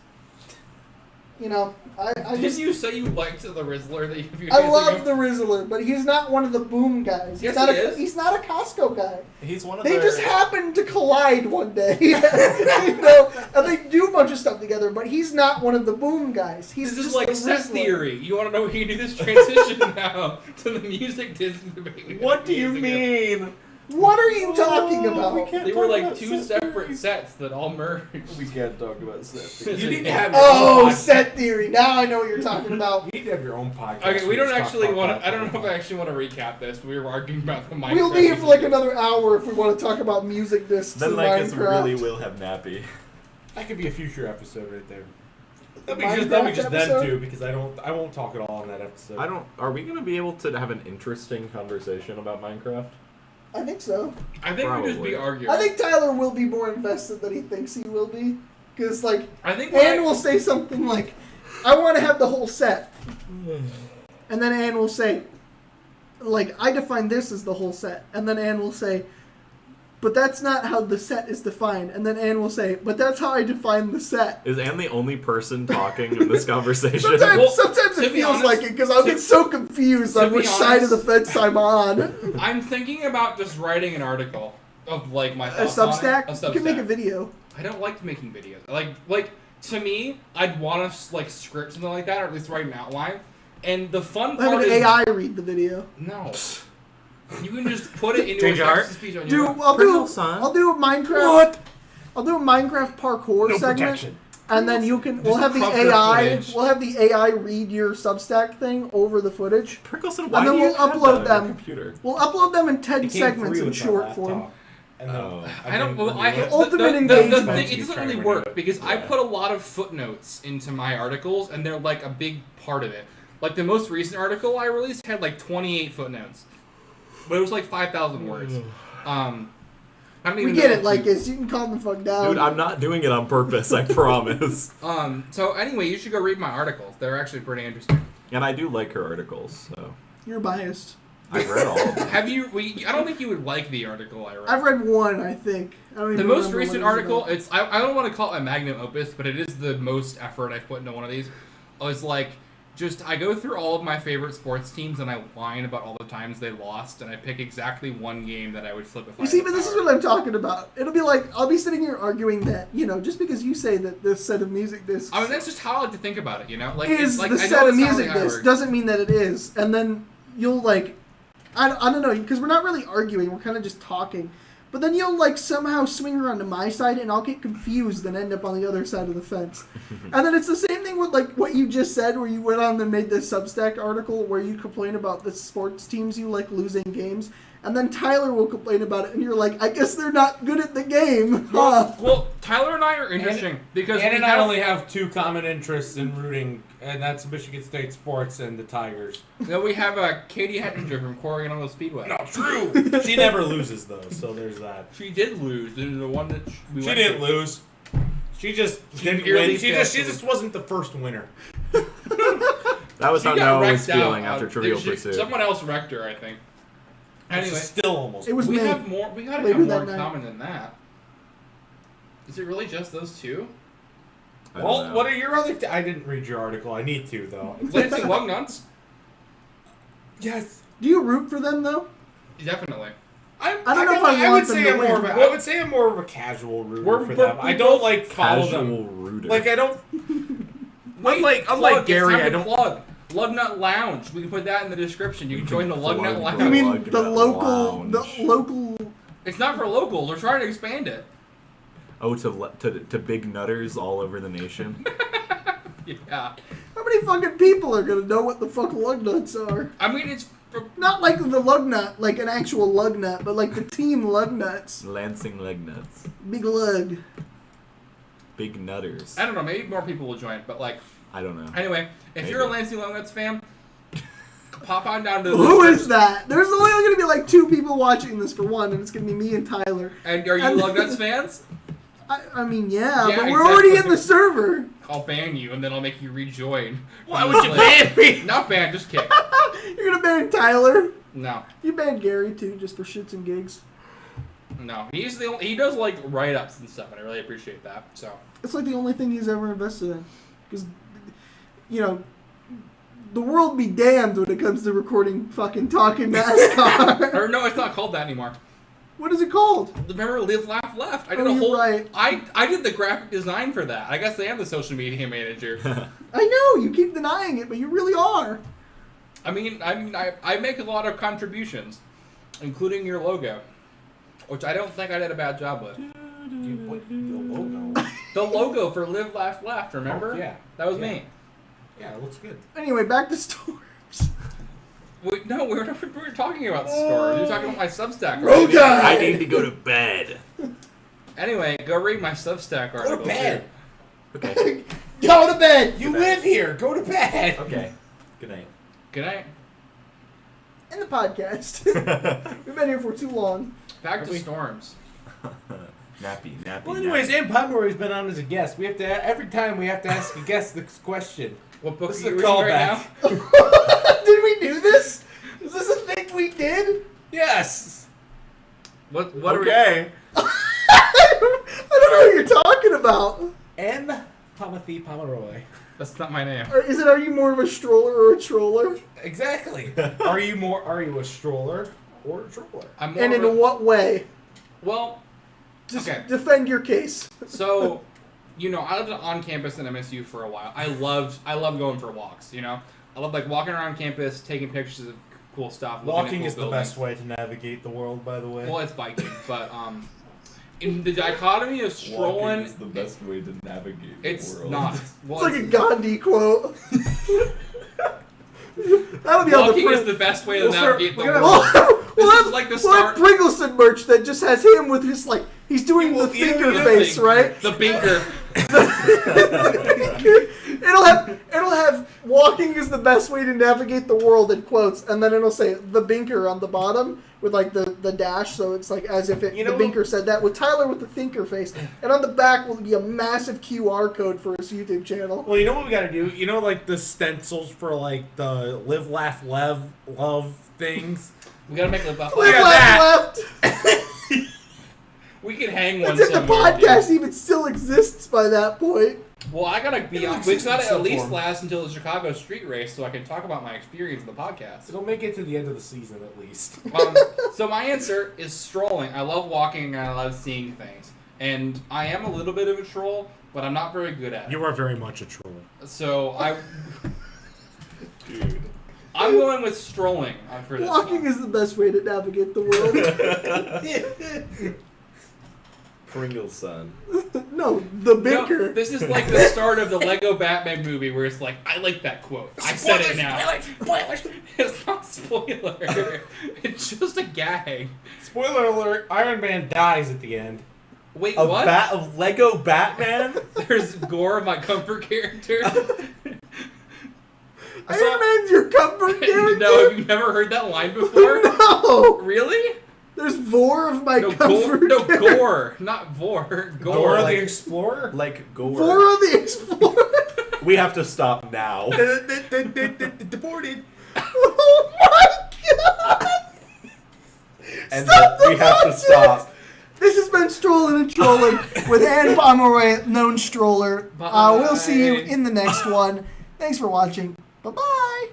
You know, I Didn't just... you say you liked the Rizzler that you? I love the Rizzler, but he's not one of the boom guys. Yes, not he is. He's not a Costco guy. He's one of They their... just happened to collide one day, you know, and they do a bunch of stuff together. But he's not one of the boom guys. He's This is just like the set Rizzler. theory. You want to know how you do this transition now to the music Disney debate? What do you mean? What are you talking about? we can't They were talk like about 2 set separate theory. sets that all merged. We can't talk about set. You need to have your Oh, own podcast. set theory. Now I know what you're talking about. You need to have your own podcast. Okay, we where don't you talk actually about want to. I popcorn. don't know if I actually want to recap this. We were arguing about the Minecraft. We'll be here for like music. another hour if we want to talk about music discs Then and Likus Minecraft. really will have nappy. That could be a future episode right there. The That'll be just Minecraft them episode? too, because I won't talk at all on that episode. Are we gonna be able to have an interesting conversation about Minecraft? I think so. I think we'd just be Probably. arguing. I think Tyler will be more invested than he thinks he will be. Because, like, I think Ann will say something like, I want to have the whole set. And then Ann will say, like, I define this as the whole set. And then Ann will say, but that's not how the set is defined. And then Ann will say, but that's how I define the set. Is Anne the only person talking in this conversation? Sometimes, Well, sometimes to it be feels honest- like it because I'll get so confused to on be which side of the honest- fence I'm on. I'm thinking about just writing an article of like my A thoughts on it. Substack? You can make a video. I don't like making videos. Like to me, I'd want to like script something like that, or at least write an outline. And the fun Have part an is AI read the video. no. You can just put it into Change a your heart? text-to-speech on Do your I'll do a Minecraft. I'll do a Minecraft parkour No segment, protection. and then we'll Just have the crop your AI. footage. We'll have the AI read your Substack thing over the footage. Pringleson, why then do you we'll have upload that on your them. computer? We'll upload them in 10 It came segments free in with my short laptop. form. And then Oh. I don't. Well, I didn't Ultimate the engagement. thing, it He's doesn't trying really to renew work it. because I Yeah. put a lot of footnotes into my articles, and they're like a big part of it. Like the most recent article I released had like 28 footnotes, but it was like 5,000 words. I don't We even get know it, if like you- this. You can calm the fuck down. Dude, I'm not doing it on purpose, I promise. So anyway, you should go read my articles. They're actually pretty interesting. And I do like her articles, so You're biased. I've read all of them. Have you? I don't think you would like the article I wrote. I've read one, I think. I don't The even most remember recent what it was article, about. it's I don't want to call it my magnum opus, but it is the most effort I've put into one of these. I was like, I go through all of my favorite sports teams and I whine about all the times they lost, and I pick exactly one game that I would flip if I You see, had but the this is power. what I'm talking about. It'll be like, I'll be sitting here arguing that, just because you say that this set of music discs I mean, that's just how I like to think about it, Like, is it's like, the I know set of it's not music really how it discs works. doesn't mean that it is. And then you'll like, I don't know, because we're not really arguing, we're kind of just talking. But then you'll like somehow swing around to my side and I'll get confused and end up on the other side of the fence. And then it's the same thing with like what you just said where you went on and made this Substack article where you complain about the sports teams you like losing games. and then Tyler will complain about it, and you're like, I guess they're not good at the game. Huh? Well, Tyler and I are interesting because Ann and I only have two common interests in rooting, and that's Michigan State sports and the Tigers. Then we have Katie Hettinger from Coronado Speedway. Not true. She never loses though, so there's that. She did lose. This is the one that we She went didn't to. lose. She just didn't nearly win. She failed. just wasn't the first winner. That was She how got Noah was wrecked out. feeling after Trivial Pursuit. Someone else wrecked her, I think. Anyway, She's still almost. It was we me. have more. We gotta Later have more that in night. common than that. Is it really just those two? I don't Well, know. what are your other? I didn't read your article. I need to though. Lansing Lugnuts? Yes. Do you root for them though? Definitely. I don't know if I would want them say to I'm more win. of a, I would say I'm more of a casual rooter We're- for we're- them. we I don't both like follow Casual them. rooter. Like I don't. Wait, unlike Garry, it's time I to don't. plug. Lugnut Lounge. We can put that in the description. You can join the Lugnut plug Lounge. the You mean Lug the Nut local, Lounge. It's not for locals. We're trying to expand it. Oh, to big nutters all over the nation. Yeah. How many fucking people are gonna know what the fuck lug nuts are? I mean, it's for, Not like the lug nut, like an actual lug nut, but like the team lug nuts. Lansing Lugnuts. Big lug. Big nutters. I don't know. Maybe more people will join. But like, I don't know. anyway, if Maybe. you're a Lansing Lugnuts fan, pop on down to the Who is that? There's only gonna be like 2 people watching this for one, and it's gonna be me and Tyler. And are you Lugnuts fans? I mean, yeah, Yeah, but we're already exactly. in the server. I'll ban you, and then I'll make you rejoin. Why would you ban me? Not ban, just kick. You're gonna ban Tyler. No, You banned Garry too, just for shits and gigs. no. He's the only, he does like write-ups and stuff, and I really appreciate that. So It's like the only thing he's ever invested in. Because, you know, the world be damned when it comes to recording fucking talking NASCAR. or no, it's not called that anymore. What is it called? Remember Live Laugh Left? I did Oh, a you're whole. right. I did the graphic design for that. I guess I am the social media manager. I know, you keep denying it, but you really are. I mean, I make a lot of contributions, including your logo, which I don't think I did a bad job with. The logo. The logo for Live Laugh Laugh. Remember? Oh, yeah. That was Yeah. me. Yeah, it looks good. Anyway, back to Storms. No, we were talking about stores. You were talking about my Substack. Roll article. Tide! I need to go to bed. Anyway, go read my Substack article. Go to bed. Okay. Go to bed! You live here. Go to bed. Okay. Good night. Good night. End the podcast. We've been here for too long. Back to storms. Nappy. Well, anyways, Ann Pomeroy's been on as a guest. We have to every time we have to ask a guest this question. What book This are you is a reading right callback. now? Did we do this? Is this a thing we did? Yes. What are we? Okay. I don't know what you're talking about. Ann Pomeroy. That's not my name. Or are you more of a stroller or a troller? Exactly. Are you a stroller or a troller? I'm more And of in a- what way? well, Just okay. defend your case. So, you know, I lived on campus in MSU for a while. I loved going for walks. You know, I love like walking around campus, taking pictures of cool stuff. looking at Walking cool is the buildings. best way to navigate the world, by the way. Well, it's biking, but in the dichotomy of strolling, the best way to navigate it's not. Well, It's like a Gandhi quote. That'll be on the walking is print. the best way to We'll start- navigate the we're gonna- world. We'll This have, is like the we'll have start- Pringleson merch that just has him with his like he's doing the finger face, right? The binker. It'll have walking is the best way to navigate the world in quotes, and then it'll say the binker on the bottom with like the dash, so it's like as if it, You know the binker said that with Tyler with the thinker face, and on the back will be a massive QR code for his YouTube channel. Well, you know what we gotta do? You know, like the stencils for like the live, laugh, love things. We gotta make Live Laugh Live, Laugh. laugh, left. We could hang one As if the somewhere. dude. podcast even still exists by that point. Well, I gotta be on. It We've exists got in to some at least form. last until the Chicago street race, so I can talk about my experience in the podcast. It'll make it to the end of the season at least. So my answer is strolling. I love walking and I love seeing things, and I am a little bit of a troll, but I'm not very good at it. You are very much a troll. So Dude. I'm going with strolling for this Walking one. is the best way to navigate the world. Pringleson. No, the Bicker. No, this is like the start of the Lego Batman movie where it's like, I like that quote. I said it now. Spoilers. It's not a spoiler. It's just a gag. Spoiler alert: Iron Man dies at the end. Wait, A what? of Lego Batman? There's Gore, my comfort character. Iron Man's your comfort character? No, have you never heard that line before? No! Really? There's Vor of my No, comfort Gore, no, character. Gore, not Vor. Gore. Dora like- the Explorer. Like Gore. Vor of the Explorer. We have to stop now. Deported. Oh my god! And Stop the we have to podcast! stop. This has been Strollin and Trollin with Ann Pomeroy, known Stroller. Bye. We'll see you in the next one. Thanks for watching. Bye-bye.